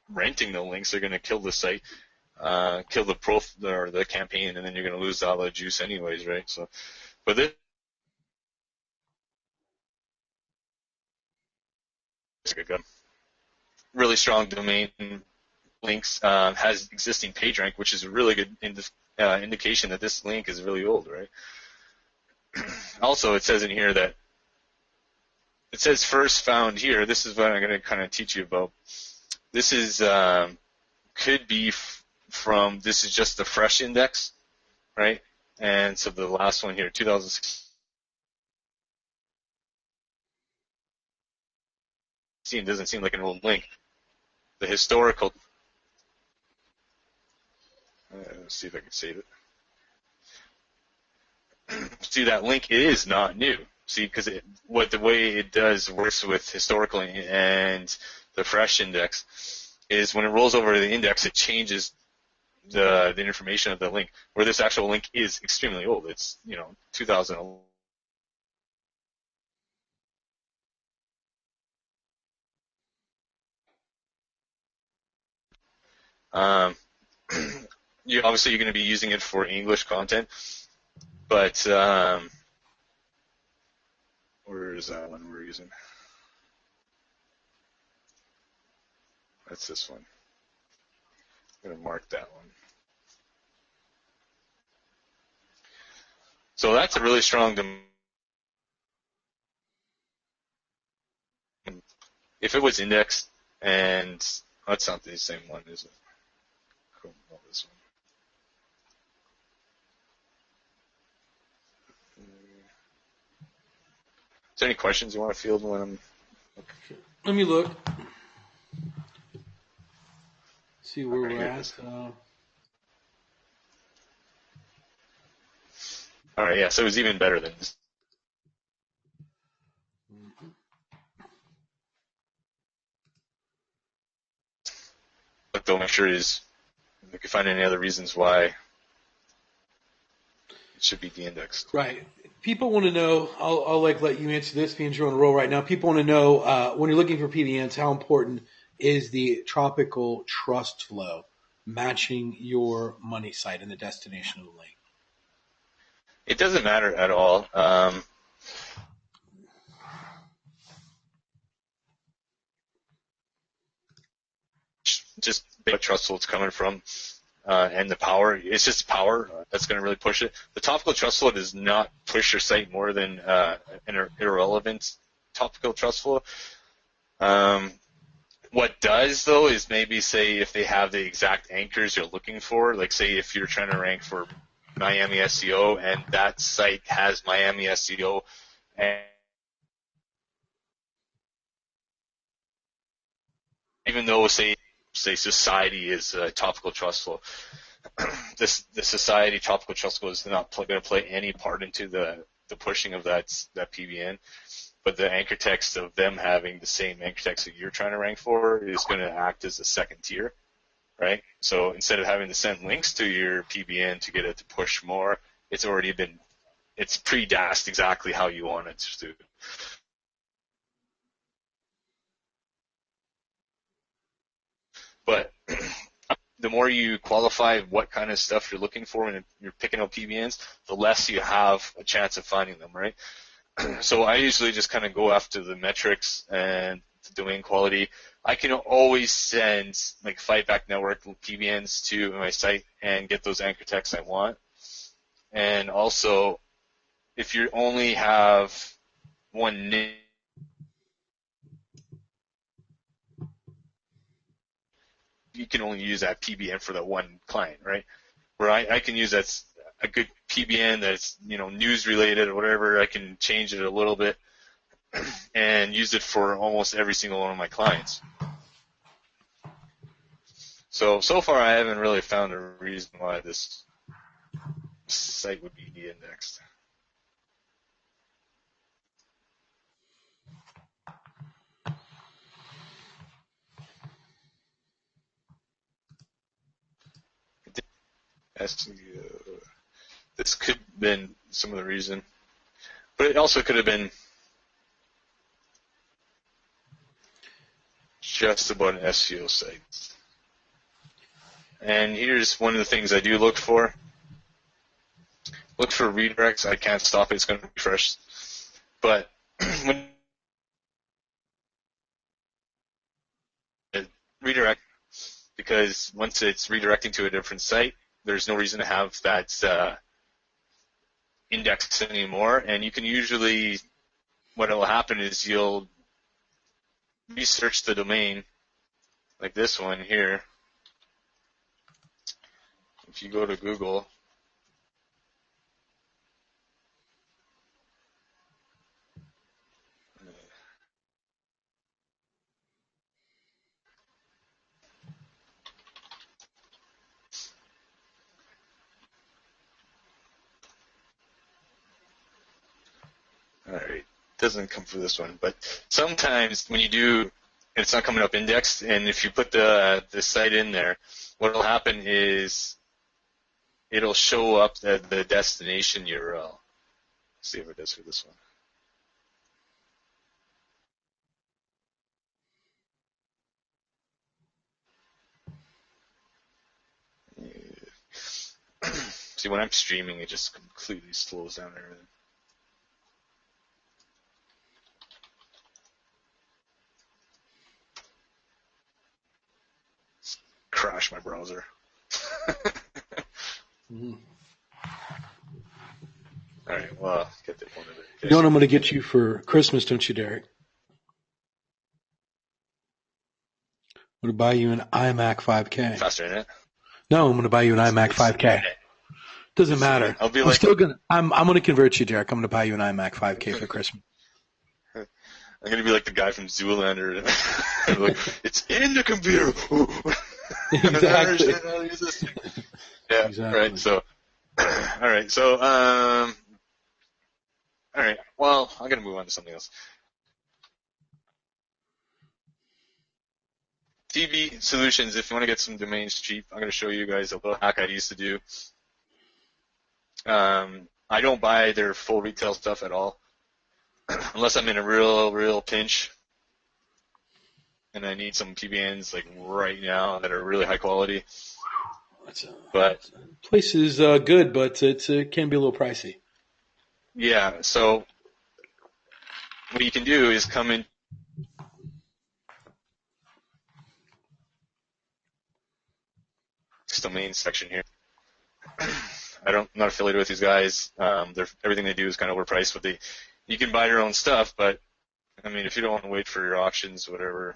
renting the links, they're going to kill the site, kill the or the campaign, and then you're going to lose all the juice anyways, right? So, but this is a good, really strong domain links, has existing PageRank, which is a really good indication that this link is really old, right? Also, it says in here that it says first found here. This is what I'm going to kind of teach you about. This is could be from, this is just the fresh index, right? And so the last one here, 2016, doesn't seem like an old link. The historical, let's see if I can save it. See, that link is not new. See, because the way it does works with historical and the fresh index is when it rolls over the index, it changes the information of the link. Where this actual link is extremely old. It's 2011. obviously you're going to be using it for English content, but where is that one we're using? That's this one. I'm going to mark that one. So that's a really strong domain. If it was indexed, and that's not the same one, is it? Cool. Not this one. Is there any questions you want to field when I'm? Let me look. See where Okay, we're here it at. is. All right, yeah. So it was even better than this. But they'll make sure is if you can find any other reasons why it should be de-indexed. Right. People want to know. I'll let you answer this, being you're on a roll right now. People want to know when you're looking for PBNs, how important is the tropical trust flow matching your money site and the destination of the link? It doesn't matter at all. Just what trust flow it's coming from, and the power. It's just power that's going to really push it. The topical trust flow does not push your site more than an irrelevant topical trust flow. What does, though, is maybe say if they have the exact anchors you're looking for, like say if you're trying to rank for Miami SEO and that site has Miami SEO, and even though say society is a topical trust flow, the society topical trust flow is not going to play any part into the pushing of that PBN. But the anchor text of them having the same anchor text that you're trying to rank for is going to act as a second tier, right? So instead of having to send links to your PBN to get it to push more, it's pre-DASed exactly how you want it to. But the more you qualify what kind of stuff you're looking for when you're picking out PBNs, the less you have a chance of finding them, right? So I usually just kind of go after the metrics and the domain quality. I can always send like Fightback Network PBNs to my site and get those anchor texts I want. And also, if you only have one name, you can only use that PBN for that one client, right? Where I can use that's a good PBN that's news related or whatever. I can change it a little bit and use it for almost every single one of my clients. So far I haven't really found a reason why this site would be de-indexed. This could have been some of the reason, but it also could have been just about an SEO site. And here's one of the things I do look for. Look for redirects. I can't stop it. It's going to refresh. But when it redirect, because once it's redirecting to a different site, there's no reason to have that index anymore. And you can usually, what will happen is you'll research the domain, like this one here. If you go to Google, all right, doesn't come for this one, but sometimes when you do, and it's not coming up indexed, and if you put the site in there, what will happen is it'll show up the destination URL. Let's see if it does for this one. See, when I'm streaming, it just completely slows down everything. Crash my browser. Mm-hmm. All right, well, get the point of it. You know what I'm going to get you for Christmas, don't you, Derek? I'm going to buy you an iMac 5K. Faster internet? No, I'm going to buy you an iMac 5K. Doesn't matter. I'll be I'm like, still going to. I'm going to convert you, Derek. I'm going to buy you an iMac 5K for Christmas. I'm going to be like the guy from Zoolander. Like, it's in the computer. Exactly. Yeah. Exactly. Right. So. All right. So. All right. Well, I'm going to move on to something else. TV solutions. If you want to get some domains cheap, I'm going to show you guys a little hack I used to do. I don't buy their full retail stuff at all, unless I'm in a real pinch, and I need some PBNs like right now that are really high quality. But place is good, but it can be a little pricey. Yeah. So what you can do is come in. Domain section here. I'm not affiliated with these guys. Everything they do is kind of overpriced. But you can buy your own stuff, but I mean, if you don't want to wait for your auctions, whatever.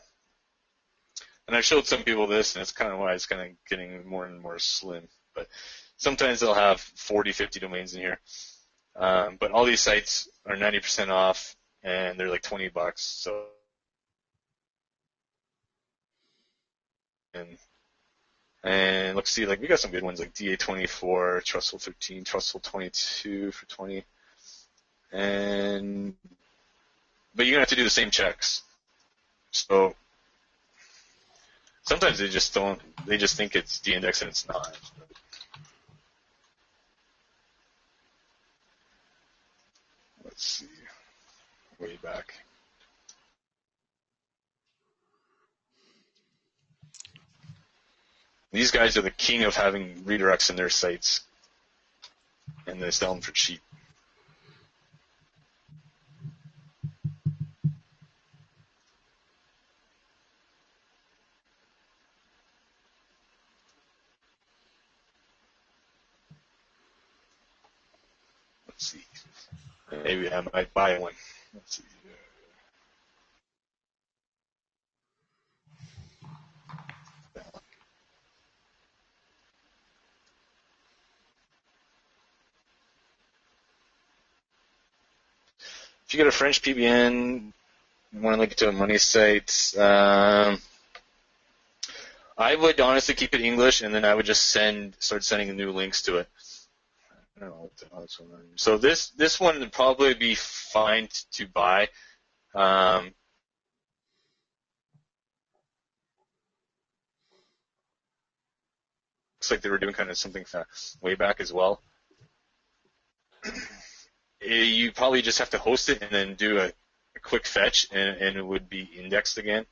And I've showed some people this, and it's kind of why it's kind of getting more and more slim. But sometimes they'll have 40, 50 domains in here. But all these sites are 90% off, and they're like $20. So, and let's see, like we got some good ones like DA24, Trustful 13, Trustful 22 for 20. But you're gonna have to do the same checks. So sometimes they just think it's de-indexed and it's not. Let's see, way back. These guys are the king of having redirects in their sites, and they sell them for cheap. Let's see. Maybe I might buy one. Let's see. If you get a French PBN, you want to link it to a money site, I would honestly keep it English, and then I would just start sending new links to it. I don't know what the hell this one is. So this one would probably be fine to buy. Looks like they were doing kind of something way back as well. You probably just have to host it and then do a quick fetch, and it would be indexed again.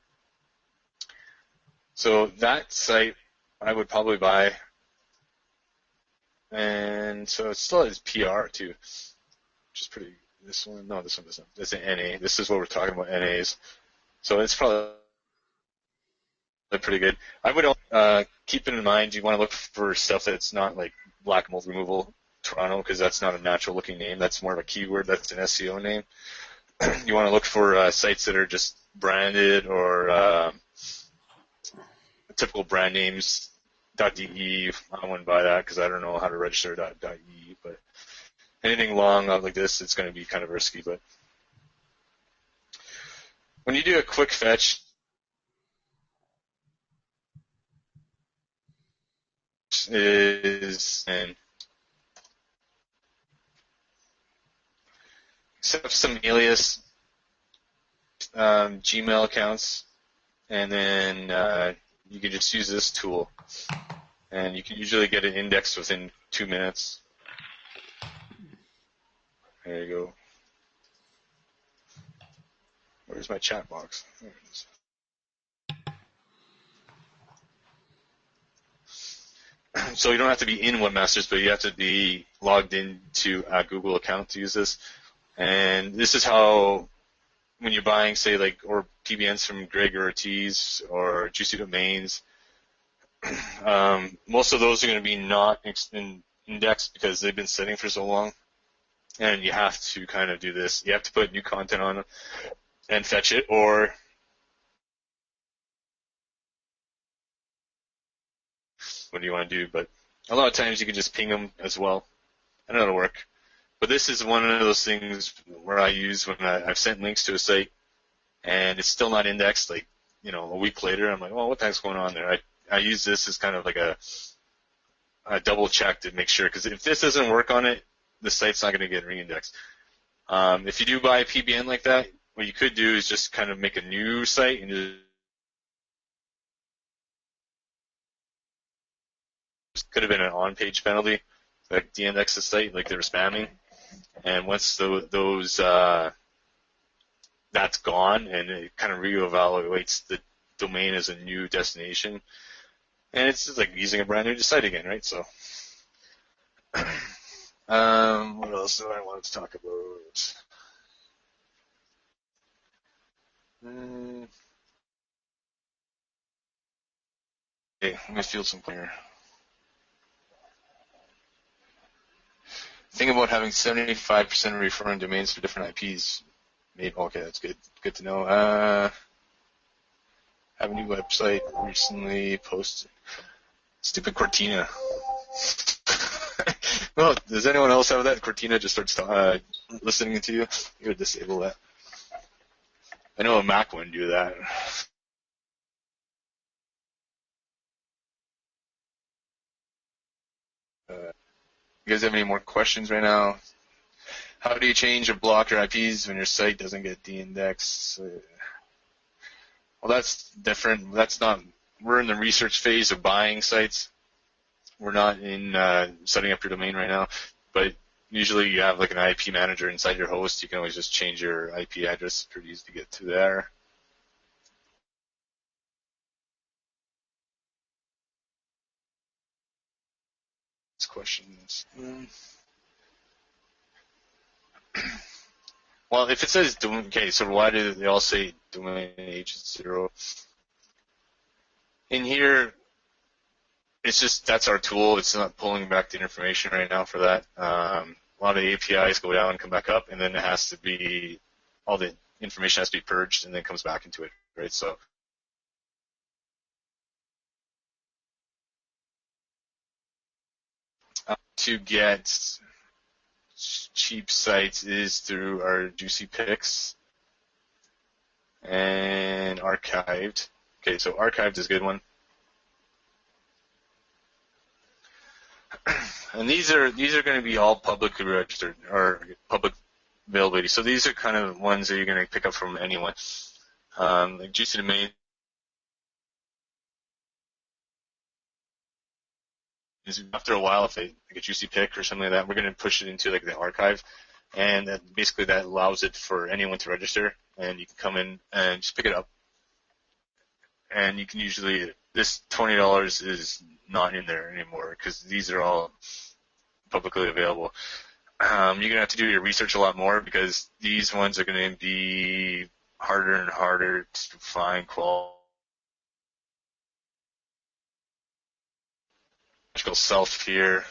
So that site I would probably buy. And so it still has PR too, which is pretty. This one doesn't. It's an NA. This is what we're talking about, NAs. So it's probably pretty good. I would keep it in mind. You want to look for stuff that's not like black mold removal Toronto, because that's not a natural looking name. That's more of a keyword. That's an SEO name. You want to look for sites that are just branded or typical brand names. .de, I wouldn't buy that because I don't know how to register .de. But anything long like this, it's going to be kind of risky. But when you do a quick fetch, and set up some alias Gmail accounts, and then you can just use this tool, and you can usually get it indexed within 2 minutes. There you go. Where's my chat box? There it is. So you don't have to be in Webmasters, but you have to be logged into a Google account to use this. And this is how, when you're buying, say, like, or PBNs from Greg or Ortiz or Juicy Domains, most of those are going to be not indexed because they've been sitting for so long. And you have to kind of do this. You have to put new content on and fetch it, or what do you want to do? But a lot of times you can just ping them as well, and it'll work. But this is one of those things where I use when I've sent links to a site and it's still not indexed, like, a week later, I'm like, well, what the heck's going on there? I use this as kind of like a double check to make sure, because if this doesn't work on it, the site's not going to get reindexed. If you do buy a PBN like that, what you could do is just kind of make a new site and just could have been an on-page penalty, like de-index the site, like they were spamming. And once that's gone, and it kind of reevaluates the domain as a new destination, and it's just like using a brand new site again, right? So, what else do I want to talk about? Okay, let me field some clear. Think about having 75% referring domains for different IPs. Okay, that's good. Good to know. Have a new website recently posted. Stupid Cortina. Well, does anyone else have that? Cortina just starts listening to you. You gotta disable that. I know a Mac wouldn't do that. You guys have any more questions right now? How do you change or block your IPs when your site doesn't get de-indexed? Well, that's different. That's not. We're in the research phase of buying sites. We're not in setting up your domain right now. But usually you have like an IP manager inside your host. You can always just change your IP address. It's pretty easy to get to there. Next questions. Well, if it says domain, okay, so why do they all say domain agent 0? In here, it's just, that's our tool. It's not pulling back the information right now for that. A lot of the APIs go down and come back up, and then it has to be, all the information has to be purged and then comes back into it, right? So to get cheap sites is through our Juicy Picks and Archived. Okay, so Archived is a good one. And these are going to be all publicly registered or public availability. So these are kind of ones that you're going to pick up from anyone. Like Juicy Domain is, after a while, if they like a Juicy Pick or something like that, we're going to push it into like the archive, and basically that allows it for anyone to register, and you can come in and just pick it up. And you can usually, this $20 is not in there anymore because these are all publicly available. You're going to have to do your research a lot more because these ones are going to be harder and harder to find quality. Self here.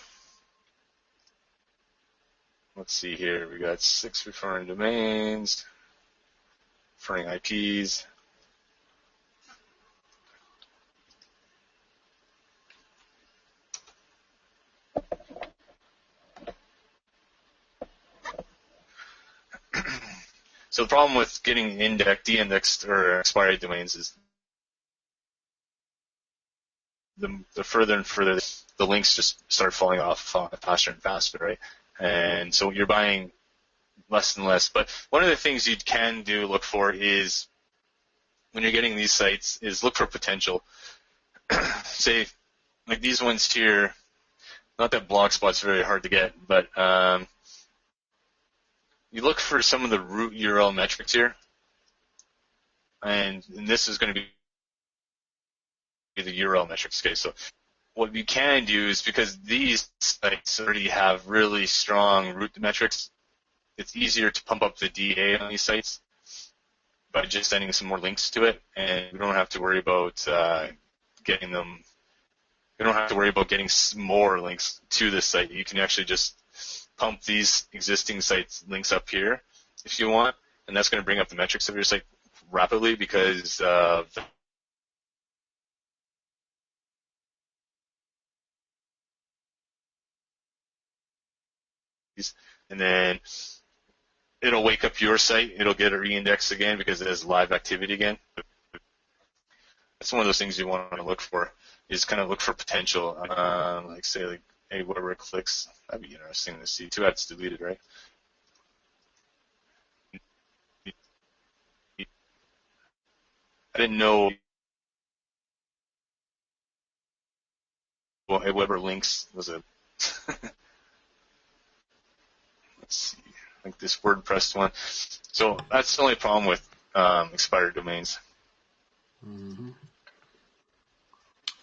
Let's see here. We got 6 referring domains, referring IPs. So the problem with getting de-indexed or expired domains is the further and further the links just start falling off faster and faster, right? And so you're buying less and less. But one of the things you can look for is, when you're getting these sites, is look for potential. Say, like these ones here, not that Blogspot's very hard to get, but you look for some of the root URL metrics here, and this is going to be the URL metrics. Okay, so what we can do is, because these sites already have really strong root metrics, it's easier to pump up the DA on these sites by just sending some more links to it, and we don't have to worry about getting them. We don't have to worry about getting more links to this site. You can actually just pump these existing sites links up here if you want, and that's going to bring up the metrics of your site rapidly because and then it'll wake up your site. It'll get a re-index again because it has live activity again. That's one of those things you want to look for, is kind of look for potential. Like say, like, hey, whatever it clicks, that'd be interesting to see. Too bad it's deleted, right? I didn't know Weber links was a. Let's see, like this WordPress one. So that's the only problem with expired domains. Mm-hmm.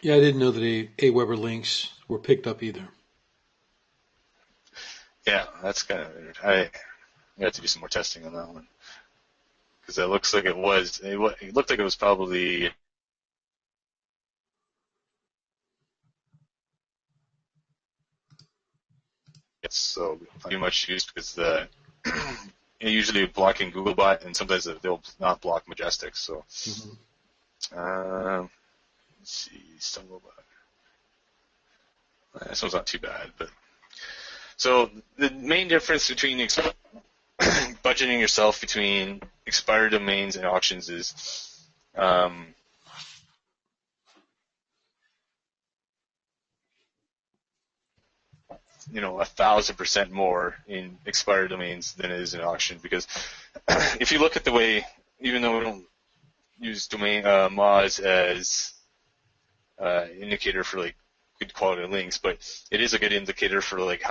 Yeah, I didn't know that Aweber links were picked up either. Yeah, that's kind of weird. I have to do some more testing on that one because it looks like it was. It looked like it was probably. It's so pretty much used because usually blocking Googlebot, and sometimes they'll not block Majestic. So let's see, Stumblebot. This one's not too bad, but so the main difference between budgeting yourself between expired domains and auctions is you know, 1,000% more in expired domains than it is in auction, because if you look at the way, even though we don't use domain mods as indicator for like good quality links, but it is a good indicator for like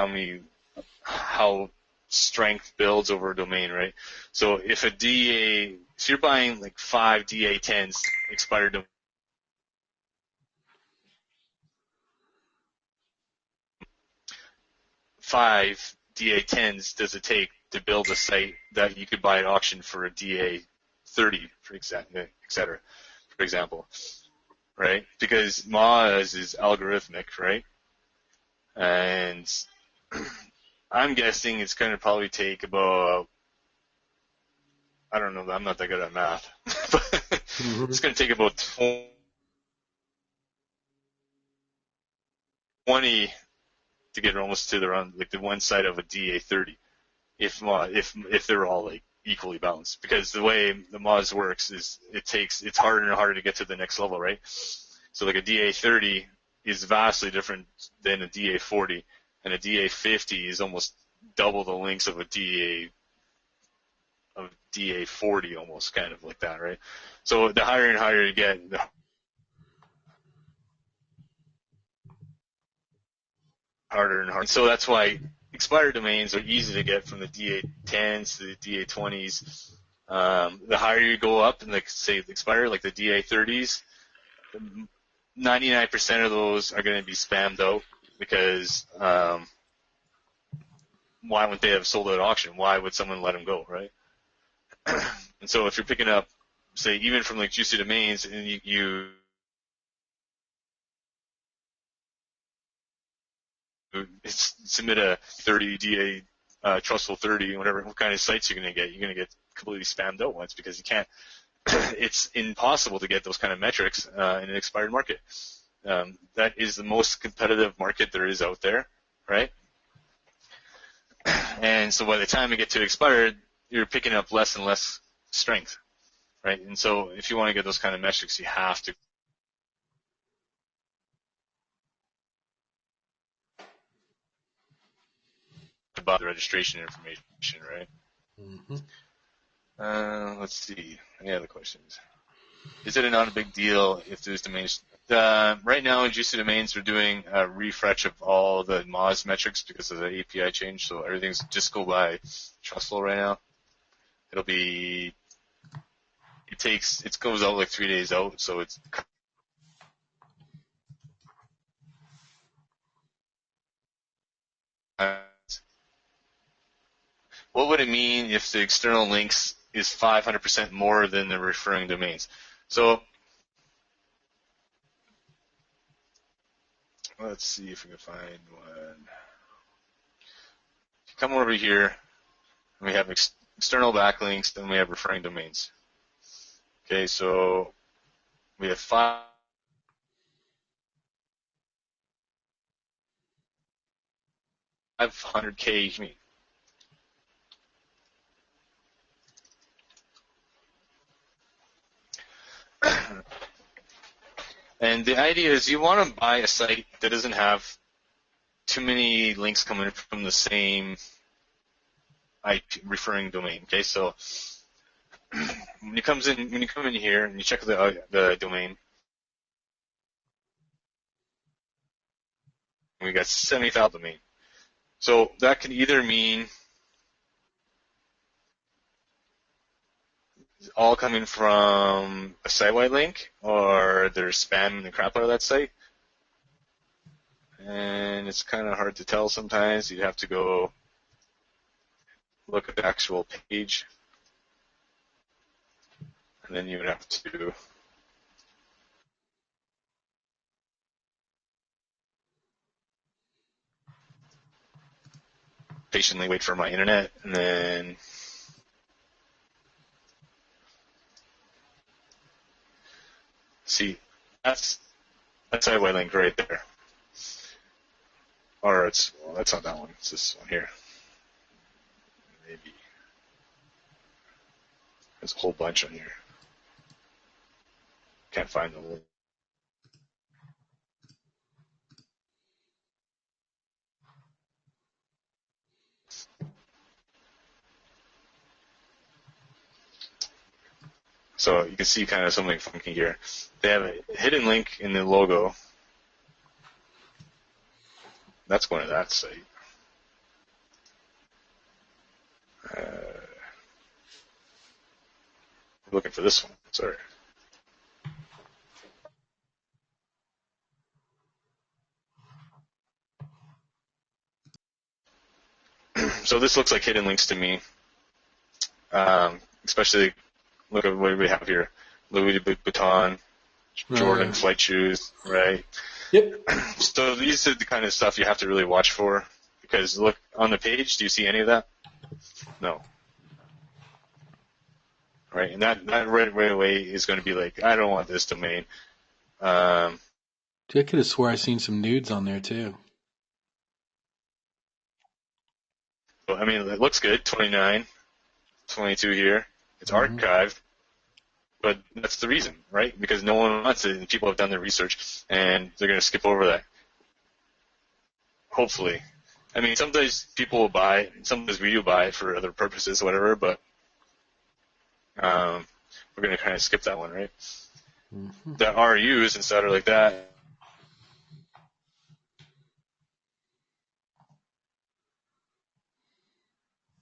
how strength builds over a domain, right? So if if you're buying like 5 DA10s expired domains, 5 DA10s does it take to build a site that you could buy at auction for a DA30, for example, right? Because Moz is algorithmic, right? And I'm guessing it's going to probably take about, I don't know, I'm not that good at math, but it's going to take about 20 to get almost to the one side of a DA30, if they're all like equally balanced. Because the way the Moz works is it's harder and harder to get to the next level, right? So like a DA30 is vastly different than a DA40, and a DA50 is almost double the length of a DA40, almost kind of like that, right? So the higher and higher you get, the harder and harder. So that's why expired domains are easy to get from the DA10s to the DA20s. The higher you go up, and like say the expired, like the DA30s, 99% of those are going to be spammed out because why wouldn't they have sold at auction? Why would someone let them go, right? And so if you're picking up, say, even from like juicy domains, and you submit a 30 DA trustful 30, whatever, what kind of sites you're going to get completely spammed out once, because you can't. It's impossible to get those kind of metrics in an expired market. That is the most competitive market there is out there, right? And so by the time you get to expired, you're picking up less and less strength, right? And so if you want to get those kind of metrics, you have to buy the registration information, right? Let's see. Any other questions? Is it not a big deal if there's domains? Right now in Juicy Domains, we're doing a refresh of all the Moz metrics because of the API change, so everything's just go by Trustful right now. It goes out like 3 days out, so it's what would it mean if the external links is 500% more than the referring domains? So let's see if we can find one. If you come over here, and we have external backlinks, then we have referring domains. Okay, so we have 500K. And the idea is you want to buy a site that doesn't have too many links coming from the same IP referring domain. Okay, so when you come in here and you check the domain, we got 70,000 domain. So that can either mean all coming from a site-wide link, or they're spamming the crap out of that site. And it's kind of hard to tell sometimes. You have to go look at the actual page, and then you would have to patiently wait for my internet, and then see, that's site-wide link right there. Or well, that's not that one. It's this one here. Maybe there's a whole bunch on here. Can't find the link. So you can see kind of something funky here. They have a hidden link in the logo. That's going to that site. Looking for this one. Sorry. So this looks like hidden links to me. Especially look at what we have here: Louis Vuitton, Jordan flight shoes, right? Yep. So these are the kind of stuff you have to really watch for, because look on the page. Do you see any of that? No. Right, and that right away is going to be like, I don't want this domain. Dude, I could have swore I seen some nudes on there too. So, I mean, it looks good. 29, 22 here. It's archived, but that's the reason, right? Because no one wants it, and people have done their research, and they're going to skip over that. Hopefully. I mean, sometimes people will buy it, and sometimes we do buy it for other purposes, whatever, but we're going to kind of skip that one, right? Mm-hmm. The RUs and stuff are like that.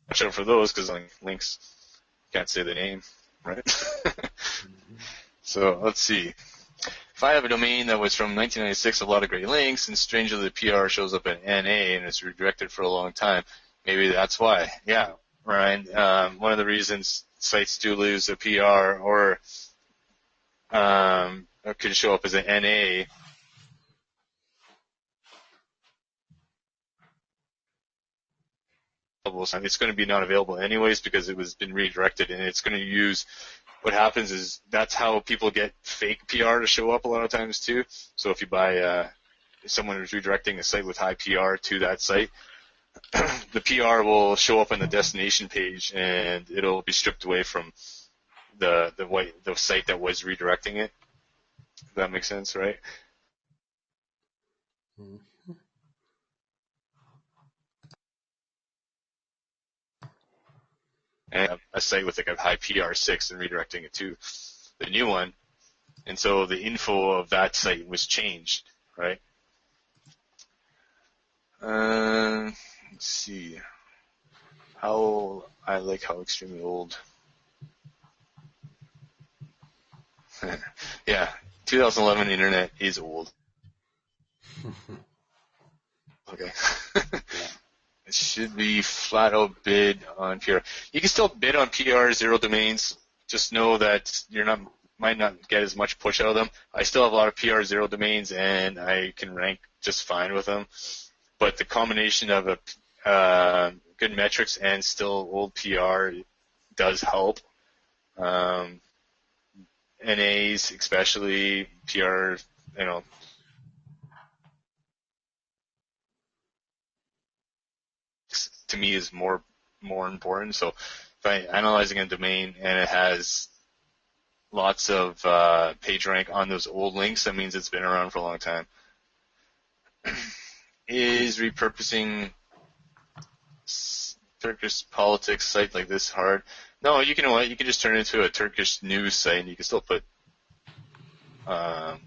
Watch out for those, because links, can't say the name, right? Mm-hmm. So let's see. If I have a domain that was from 1996, a lot of great links, and strangely the PR shows up at NA and it's redirected for a long time, maybe that's why. Yeah, Ryan. One of the reasons sites do lose a PR or could show up as an NA. It's going to be not available anyways because it was been redirected, and it's going to use. What happens is that's how people get fake PR to show up a lot of times too. So if you buy someone who's redirecting a site with high PR to that site, the PR will show up on the destination page, and it'll be stripped away from the site that was redirecting it. Does that make sense, right? Mm-hmm. And a site with like a high PR6 and redirecting it to the new one, and so the info of that site was changed, right? Let's see. How extremely old. Yeah, 2011 internet is old. Okay. It should be flat out bid on PR. You can still bid on PR zero domains. Just know that might not get as much push out of them. I still have a lot of PR zero domains, and I can rank just fine with them. But the combination of good metrics and still old PR does help. NAs, especially PR, to me is more important. So if I'm analyzing a domain and it has lots of page rank on those old links, that means it's been around for a long time. Is repurposing Turkish politics site like this hard? No, you can just turn it into a Turkish news site, and you can still put a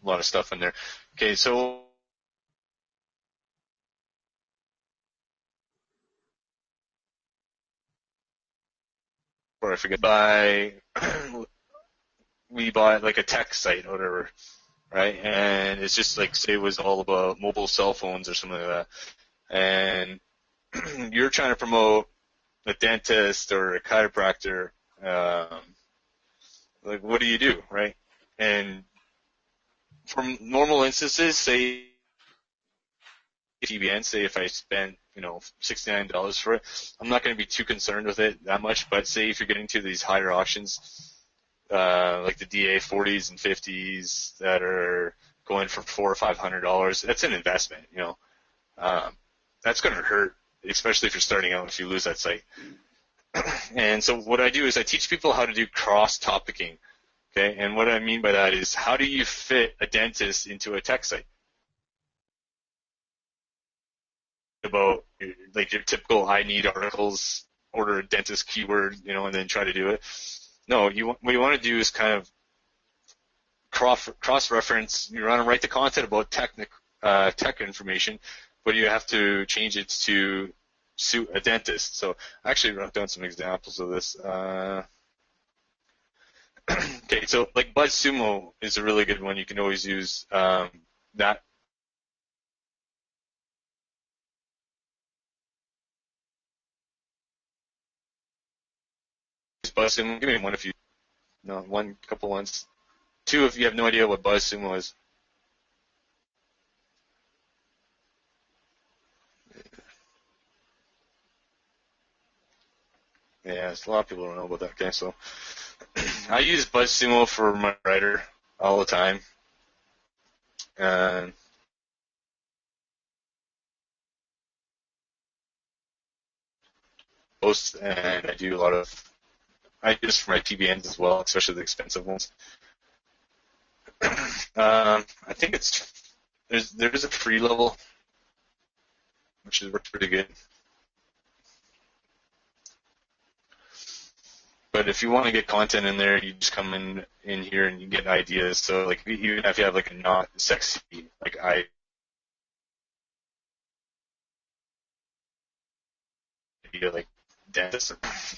lot of stuff in there. Okay, so or I forget, we bought like a tech site or whatever, right? And it's just like, say it was all about mobile cell phones or something like that. And you're trying to promote a dentist or a chiropractor, like what do you do, right? And from normal instances, say TBN, say if I spent, $69 for it, I'm not going to be too concerned with it that much. But say if you're getting to these higher auctions, like the DA 40s and 50s that are going for $400 or $500, that's an investment, that's going to hurt, especially if you're starting out, if you lose that site. And so what I do is I teach people how to do cross-topicing, okay? And what I mean by that is, how do you fit a dentist into a tech site? About like your typical I need articles, order a dentist keyword, and then try to do it. No, what you want to do is kind of cross-reference. You want to write the content about tech information, but you have to change it to suit a dentist. So I actually wrote down some examples of this. Okay, so like BuzzSumo is a really good one. You can always use that. BuzzSumo. Give me one if you no one couple ones. Two if you have no idea what BuzzSumo is. Yeah, a lot of people don't know about that. Okay, so I use BuzzSumo for my writer all the time, and post, and I do this for my PBNs as well, especially the expensive ones. I think there's a free level, which works pretty good. But if you want to get content in there, you just come in here and you get ideas. So like even if you have like a not sexy idea like dentist,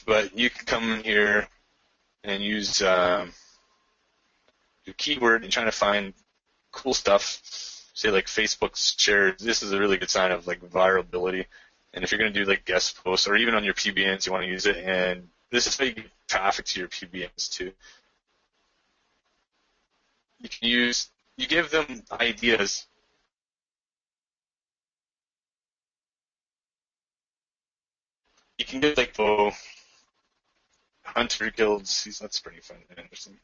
but you can come in here and use your keyword and trying to find cool stuff. Say like Facebook's shared. This is a really good sign of like virality. And if you're going to do like guest posts or even on your PBNs, you want to use it. And this is how you get traffic to your PBNs too. You give them ideas. You can get like hunter guilds. That's pretty fun and interesting.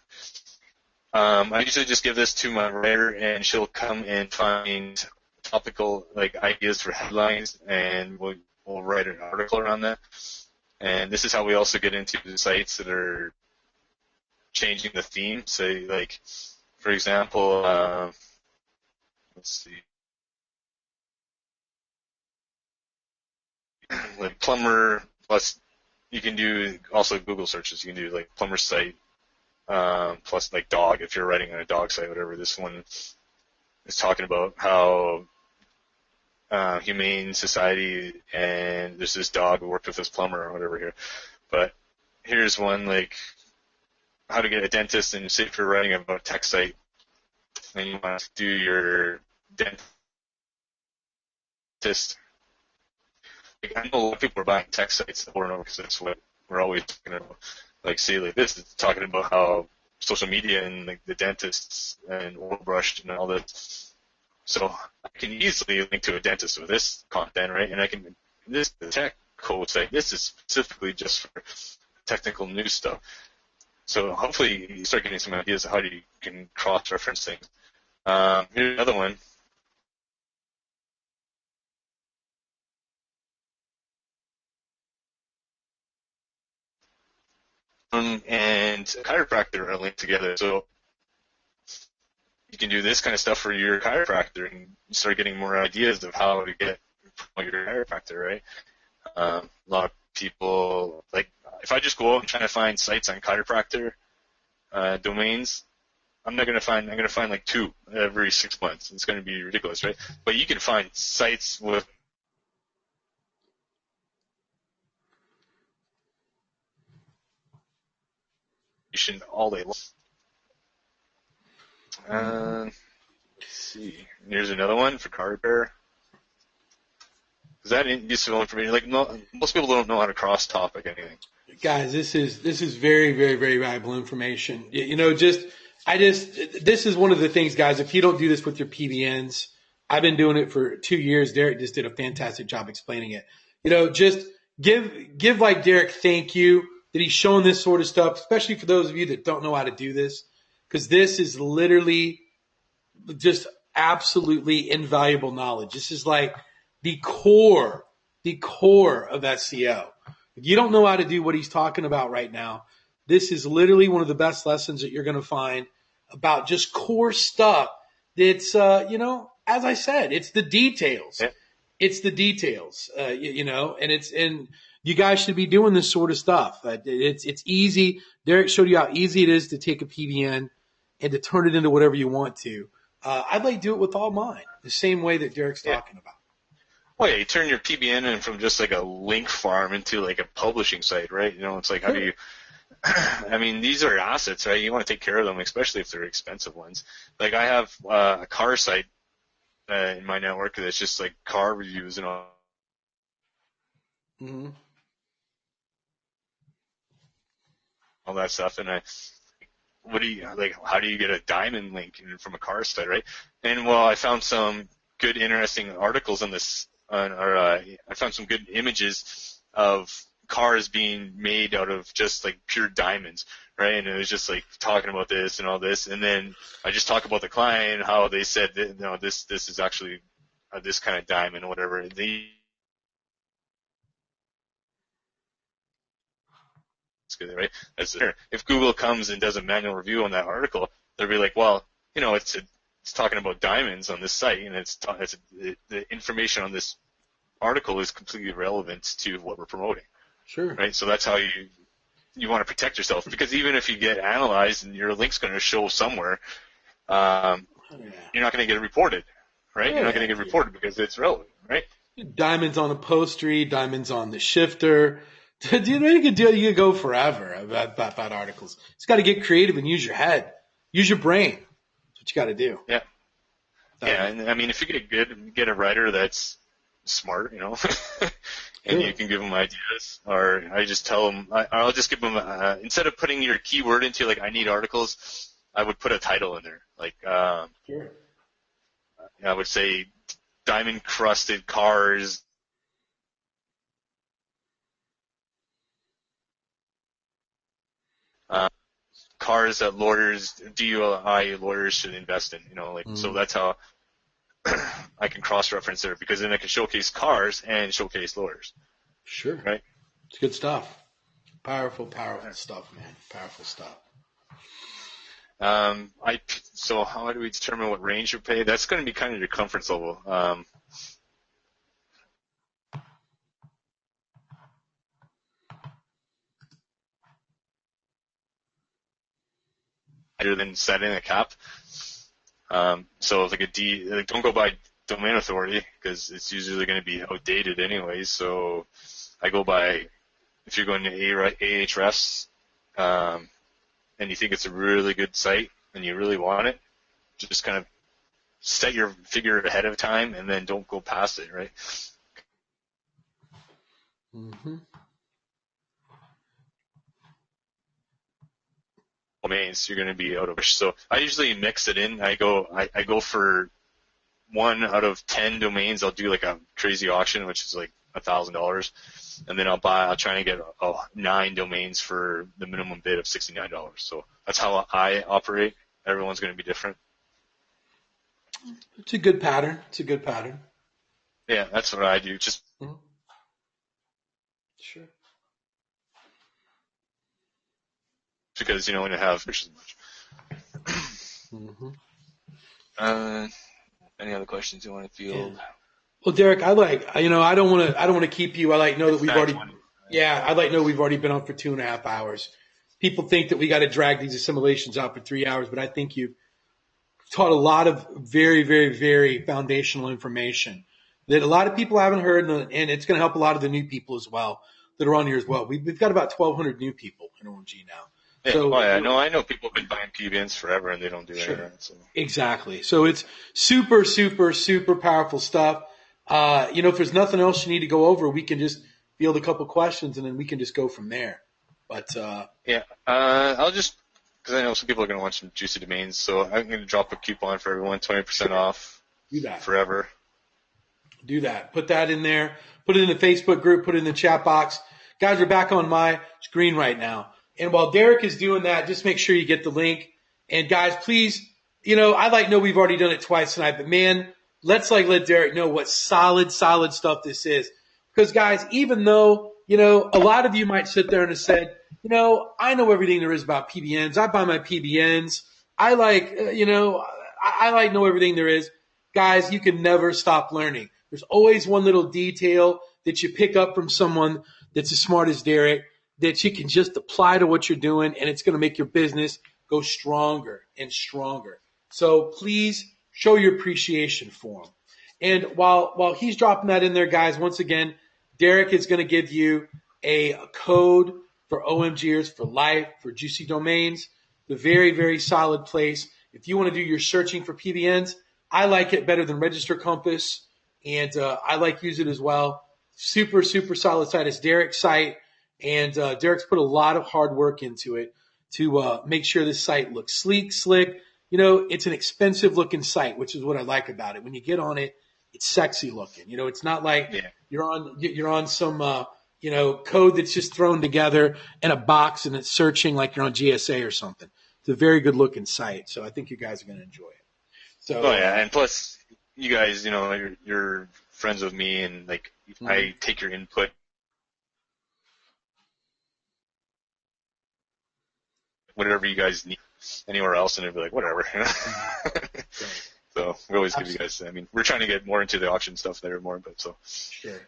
I usually just give this to my writer, and she'll come and find topical like ideas for headlines, and we'll write an article around that. And this is how we also get into the sites that are changing the theme. Say like, for example, let's see, like plumber plus. You can do also Google searches. You can do like plumber site. Plus like dog, if you're writing on a dog site, whatever. This one is talking about how humane society, and there's this dog who worked with this plumber or whatever here. But here's one like how to get a dentist, and say if you're writing about a tech site and you want to do your dentist, like, I know a lot of people are buying tech sites over and over because that's what we're always going to like say like this. It's talking about how social media and like the dentists and oil brush and all that. So I can easily link to a dentist with this content, right? And I can the tech code site. This is specifically just for technical news stuff. So hopefully you start getting some ideas of how you can cross-reference things. Here's another one. And a chiropractor are linked together. So you can do this kind of stuff for your chiropractor and start getting more ideas of how to get your chiropractor, right? A lot of people, like, if I just go out and try to find sites on chiropractor domains, I'm going to find like 2 every 6 months. It's going to be ridiculous, right? But you can find sites with all day long. Let's see. Here's another one for car repair. Is that useful information? Like, most people don't know how to cross-topic anything. Guys, this is very, very, very valuable information. This is one of the things, guys. If you don't do this with your PBNs, I've been doing it for 2 years. Derek just did a fantastic job explaining it. Just give like Derek thank you that he's showing this sort of stuff, especially for those of you that don't know how to do this, because this is literally just absolutely invaluable knowledge. This is like the core of SEO. If you don't know how to do what he's talking about right now, this is literally one of the best lessons that you're going to find about just core stuff. That's, as I said, it's the details. Yeah. It's the details, and you guys should be doing this sort of stuff. It's easy. Derek showed you how easy it is to take a PBN and to turn it into whatever you want to. I'd like to do it with all mine, the same way that Derek's talking about. Well, yeah, you turn your PBN in from just like a link farm into like a publishing site, right? It's like, how do you, I mean, these are assets, right? You want to take care of them, especially if they're expensive ones. Like I have a car site in my network that's just like car reviews and all. Mm-hmm. All that stuff, and how do you get a diamond link from a car site, right? And I found some good, interesting articles on this, I found some good images of cars being made out of just like pure diamonds, right? And it was just like talking about this and all this, and then I just talk about the client, how they said that, this is actually this kind of diamond or whatever. Right? If Google comes and does a manual review on that article, they'll be like, well, it's talking about diamonds on this site, and the information on this article is completely irrelevant to what we're promoting. Sure. Right? So that's how you want to protect yourself, because even if you get analyzed and your link's going to show somewhere, you're not going to get reported, right? You're not going to get reported because it's relevant, right? Diamonds on a postery, diamonds on the shifter. Dude, you can go forever about articles. It's got to get creative and use your head, use your brain. That's what you got to do. Yeah. And I mean, if you get a writer that's smart, and you can give them ideas, or I just tell them, I'll just give them, instead of putting your keyword into like, I need articles, I would put a title in there. Like, sure. I would say diamond crusted cars. Cars that DUI lawyers should invest in, so that's how I can cross-reference there, because then I can showcase cars and showcase lawyers. Sure. Right? It's good stuff. Powerful stuff, man. Powerful stuff. So how do we determine what range you pay? That's going to be kind of your comfort level. Better than setting a cap. So like don't go by domain authority, because it's usually going to be outdated anyways. So I go by, if you're going to Ahrefs, and you think it's a really good site and you really want it, just kind of set your figure ahead of time and then don't go past it, right? Mm-hmm. Domains, you're going to be out of. So I usually mix it in. I go for 1 out of 10 domains. I'll do like a crazy auction, which is like $1,000, and then I'll try and get 9 domains for the minimum bid of $69. So that's how I operate. Everyone's going to be different. It's a good pattern. It's a good pattern. Yeah, that's what I do. Just Sure. because when you have fish as much. Any other questions you want to field? Yeah. Well, Derek, I don't want to keep you. I know that we've already. Yeah, I'd know we've already been on for 2.5 hours. People think that we got to drag these assimilations out for 3 hours, but I think you've taught a lot of very, very, very foundational information that a lot of people haven't heard, and it's going to help a lot of the new people as well that are on here as well. We've got about 1,200 new people in OMG now. Yeah, so, I know people have been buying PBNs forever and they don't do anything. So. Exactly. So it's super, super, super powerful stuff. If there's nothing else you need to go over, we can just field a couple questions and then we can just go from there. But I'll just, because I know some people are going to want some juicy domains, so I'm going to drop a coupon for everyone, 20% off. Do that forever. Do that. Put that in there. Put it in the Facebook group. Put it in the chat box. Guys, we're back on my screen right now. And while Derek is doing that, just make sure you get the link. And guys, please, I know we've already done it twice tonight, but man, let's let Derek know what solid stuff this is. Because guys, even though, a lot of you might sit there and have said, I know everything there is about PBNs. I buy my PBNs. I know everything there is. Guys, you can never stop learning. There's always one little detail that you pick up from someone that's as smart as Derek that you can just apply to what you're doing, and it's going to make your business go stronger and stronger. So please show your appreciation for him. And while he's dropping that in there, guys, once again, Derek is going to give you a code for OMGers for life, for juicy domains, the very, very solid place. If you want to do your searching for PBNs, I like it better than Register Compass, and I use it as well. Super, super solid site. It's Derek's site. And Derek's put a lot of hard work into it to make sure this site looks sleek, slick. It's an expensive-looking site, which is what I like about it. When you get on it, it's sexy looking. It's not like you're on some code that's just thrown together in a box and it's searching like you're on GSA or something. It's a very good-looking site, so I think you guys are going to enjoy it. So, and plus, you guys, you're friends with me, and I take your input. Whatever you guys need anywhere else, and it'd be like, whatever. So we always give you guys, we're trying to get more into the auction stuff there more, but so. Sure.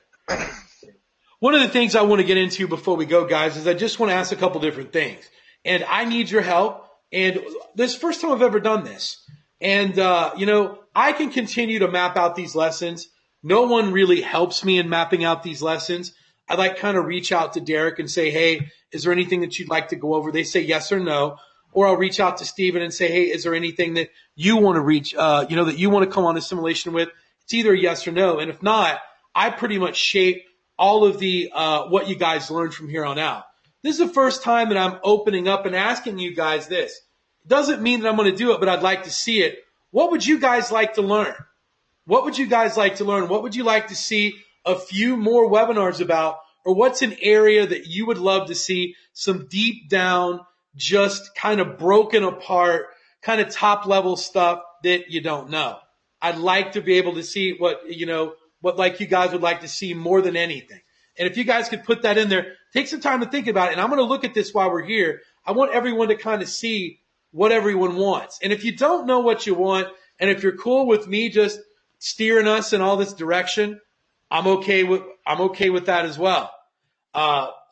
One of the things I want to get into before we go, guys, is I just want to ask a couple different things. And I need your help. And this is the first time I've ever done this. And, I can continue to map out these lessons. No one really helps me in mapping out these lessons. I kind of reach out to Derek and say, hey, is there anything that you'd like to go over? They say yes or no. Or I'll reach out to Steven and say, hey, is there anything that you want to reach, that you want to come on a simulation with? It's either yes or no. And if not, I pretty much shape all of the what you guys learned from here on out. This is the first time that I'm opening up and asking you guys this. It doesn't mean that I'm going to do it, but I'd like to see it. What would you guys like to learn? What would you guys like to learn? What would you like to see a few more webinars about? Or what's an area that you would love to see some deep down, just kind of broken apart, kind of top level stuff that you don't know? I'd like to be able to see what you guys would like to see more than anything. And if you guys could put that in there, take some time to think about it. And I'm going to look at this while we're here. I want everyone to kind of see what everyone wants. And if you don't know what you want, and if you're cool with me just steering us in all this direction, I'm okay with that as well.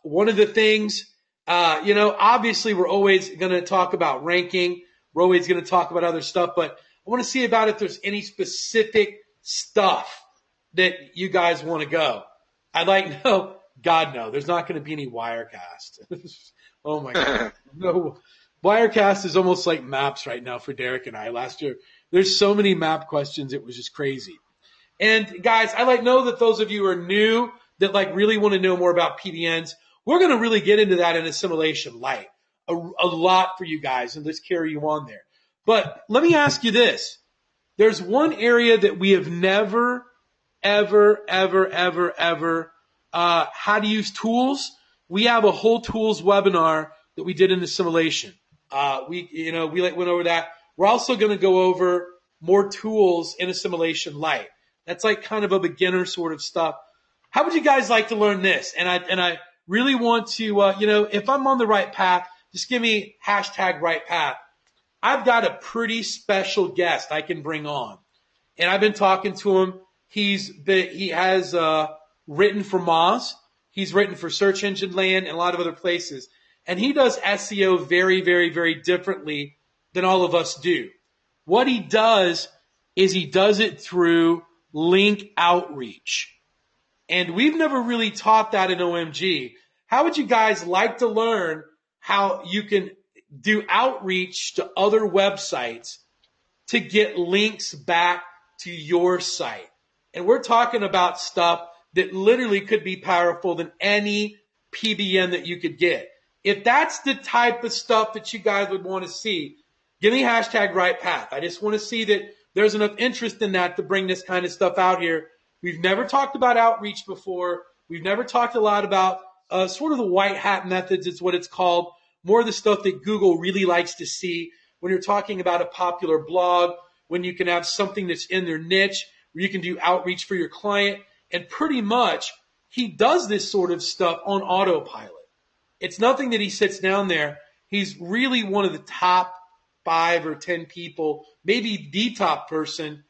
One of the things, obviously we're always going to talk about ranking. We're always going to talk about other stuff, but I want to see about if there's any specific stuff that you guys want to go. No, there's not going to be any Wirecast. Oh my God. No, Wirecast is almost like maps right now for Derek and I last year. There's so many map questions. It was just crazy. And guys, I know that those of you who are new that like really want to know more about PBNs, we're going to really get into that in Assimilation Light a lot for you guys, and let's carry you on there. But let me ask you this. There's one area that we have never, ever how to use tools. We have a whole tools webinar that we did in Assimilation. We went over that. We're also going to go over more tools in Assimilation Light. That's like kind of a beginner sort of stuff. How would you guys like to learn this? And I really want to, if I'm on the right path, just give me #right path. I've got a pretty special guest I can bring on, and I've been talking to him. He has written for Moz. He's written for Search Engine Land and a lot of other places, and he does SEO very, very, very differently than all of us do. What he does is he does it through link outreach. And we've never really taught that in OMG. How would you guys like to learn how you can do outreach to other websites to get links back to your site? And we're talking about stuff that literally could be powerful than any PBN that you could get. If that's the type of stuff that you guys would want to see, give me #right path. I just want to see that there's enough interest in that to bring this kind of stuff out here. We've never talked about outreach before. We've never talked a lot about sort of the white hat methods is what it's called. More of the stuff that Google really likes to see when you're talking about a popular blog, when you can have something that's in their niche, where you can do outreach for your client. And pretty much he does this sort of stuff on autopilot. It's nothing that he sits down there. He's really one of the top 5 or 10 people, maybe the top person.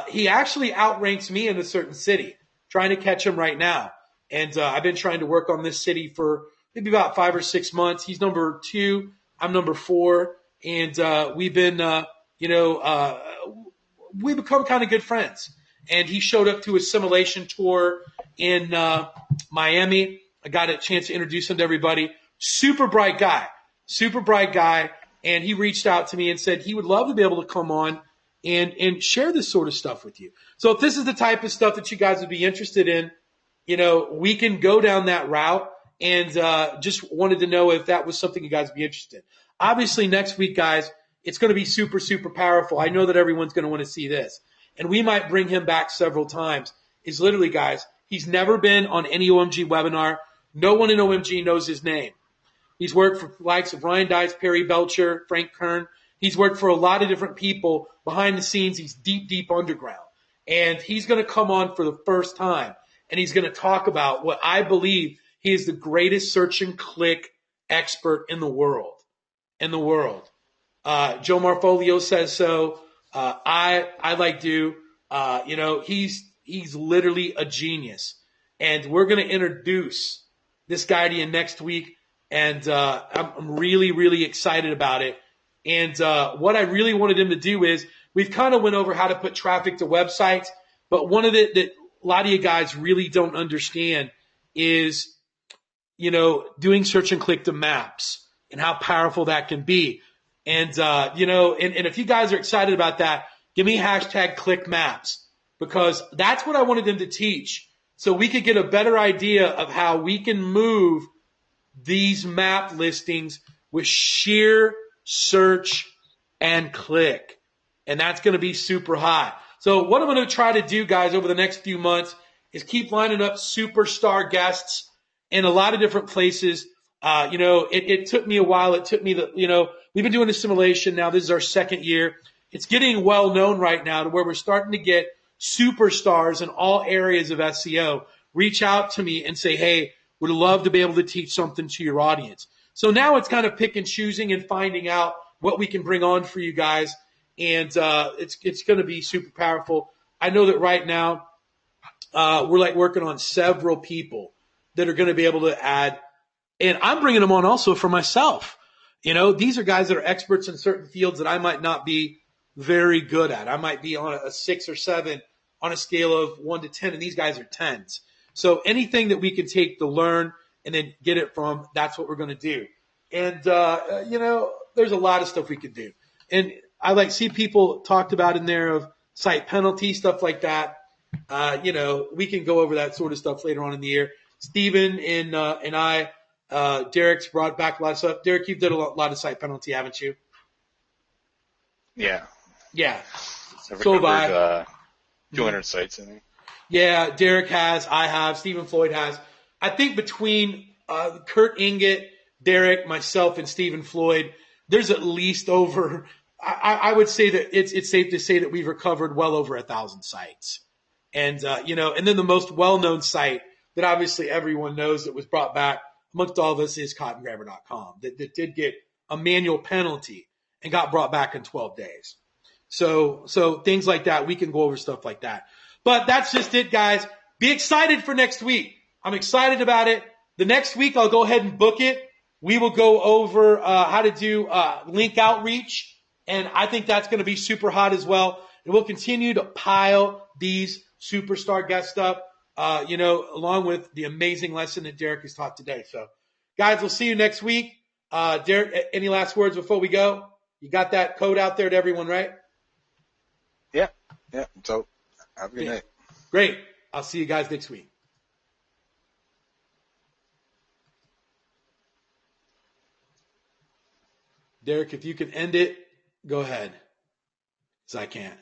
He actually outranks me in a certain city, trying to catch him right now. And I've been trying to work on this city for maybe about 5 or 6 months. He's number 2. I'm number 4. And we've been, we become kind of good friends. And he showed up to a Assimilation tour in Miami. I got a chance to introduce him to everybody. Super bright guy. And he reached out to me and said he would love to be able to come on and share this sort of stuff with you. So if this is the type of stuff that you guys would be interested in, we can go down that route, and just wanted to know if that was something you guys would be interested in. Obviously, next week, guys, it's going to be super, super powerful. I know that everyone's going to want to see this, and we might bring him back several times. Is literally, guys, he's never been on any OMG webinar. No one in OMG knows his name. He's worked for the likes of Ryan Dice, Perry Belcher, Frank Kern. He's worked for a lot of different people behind the scenes. He's deep, deep underground. And he's going to come on for the first time, and he's going to talk about what I believe he is the greatest search and click expert in the world. Joe Marfolio says so. I like do. He's literally a genius. And we're going to introduce this guy to you next week. And I'm really, really excited about it. And what I really wanted him to do is, we've kind of went over how to put traffic to websites, but one of it that a lot of you guys really don't understand is, doing search and click to maps and how powerful that can be. And, and if you guys are excited about that, give me #click maps, because that's what I wanted him to teach, so we could get a better idea of how we can move these map listings with sheer search and click. And that's going to be super hot. So what I'm going to try to do, guys, over the next few months is keep lining up superstar guests in a lot of different places. It took me a while. It took me we've been doing Assimilation now. This is our 2nd year. It's getting well known right now to where we're starting to get superstars in all areas of SEO reach out to me and say, hey, would love to be able to teach something to your audience. So now it's kind of pick and choosing and finding out what we can bring on for you guys. And it's going to be super powerful. I know that right now we're working on several people that are going to be able to add. And I'm bringing them on also for myself. These are guys that are experts in certain fields that I might not be very good at. I might be on a 6 or 7 on a scale of 1 to 10, and these guys are 10s. So anything that we can take to learn and then get it from, that's what we're going to do. And, there's a lot of stuff we could do. And I see people talked about in there of site penalty, stuff like that. We can go over that sort of stuff later on in the year. Steven and I, Derek's brought back a lot of stuff. Derek, you've done a lot of site penalty, haven't you? Yeah. Yeah. I've So have I. recovered 200 sites, I think. Yeah, Derek has, I have, Stephen Floyd has. I think between Kurt Inget, Derek, myself, and Stephen Floyd, there's at least over, I would say that it's safe to say that we've recovered well over 1,000 sites. And, and then the most well-known site that obviously everyone knows that was brought back amongst all of us is cottongrabber.com that did get a manual penalty and got brought back in 12 days. So things like that, we can go over stuff like that. But that's just it, guys. Be excited for next week. I'm excited about it. The next week, I'll go ahead and book it. We will go over how to do link outreach, and I think that's going to be super hot as well. And we'll continue to pile these superstar guests up, along with the amazing lesson that Derek has taught today. So, guys, we'll see you next week. Derek, any last words before we go? You got that code out there to everyone, right? Yeah. So, have a good night. Great. I'll see you guys next week. Derek, if you can end it, go ahead. Because I can't.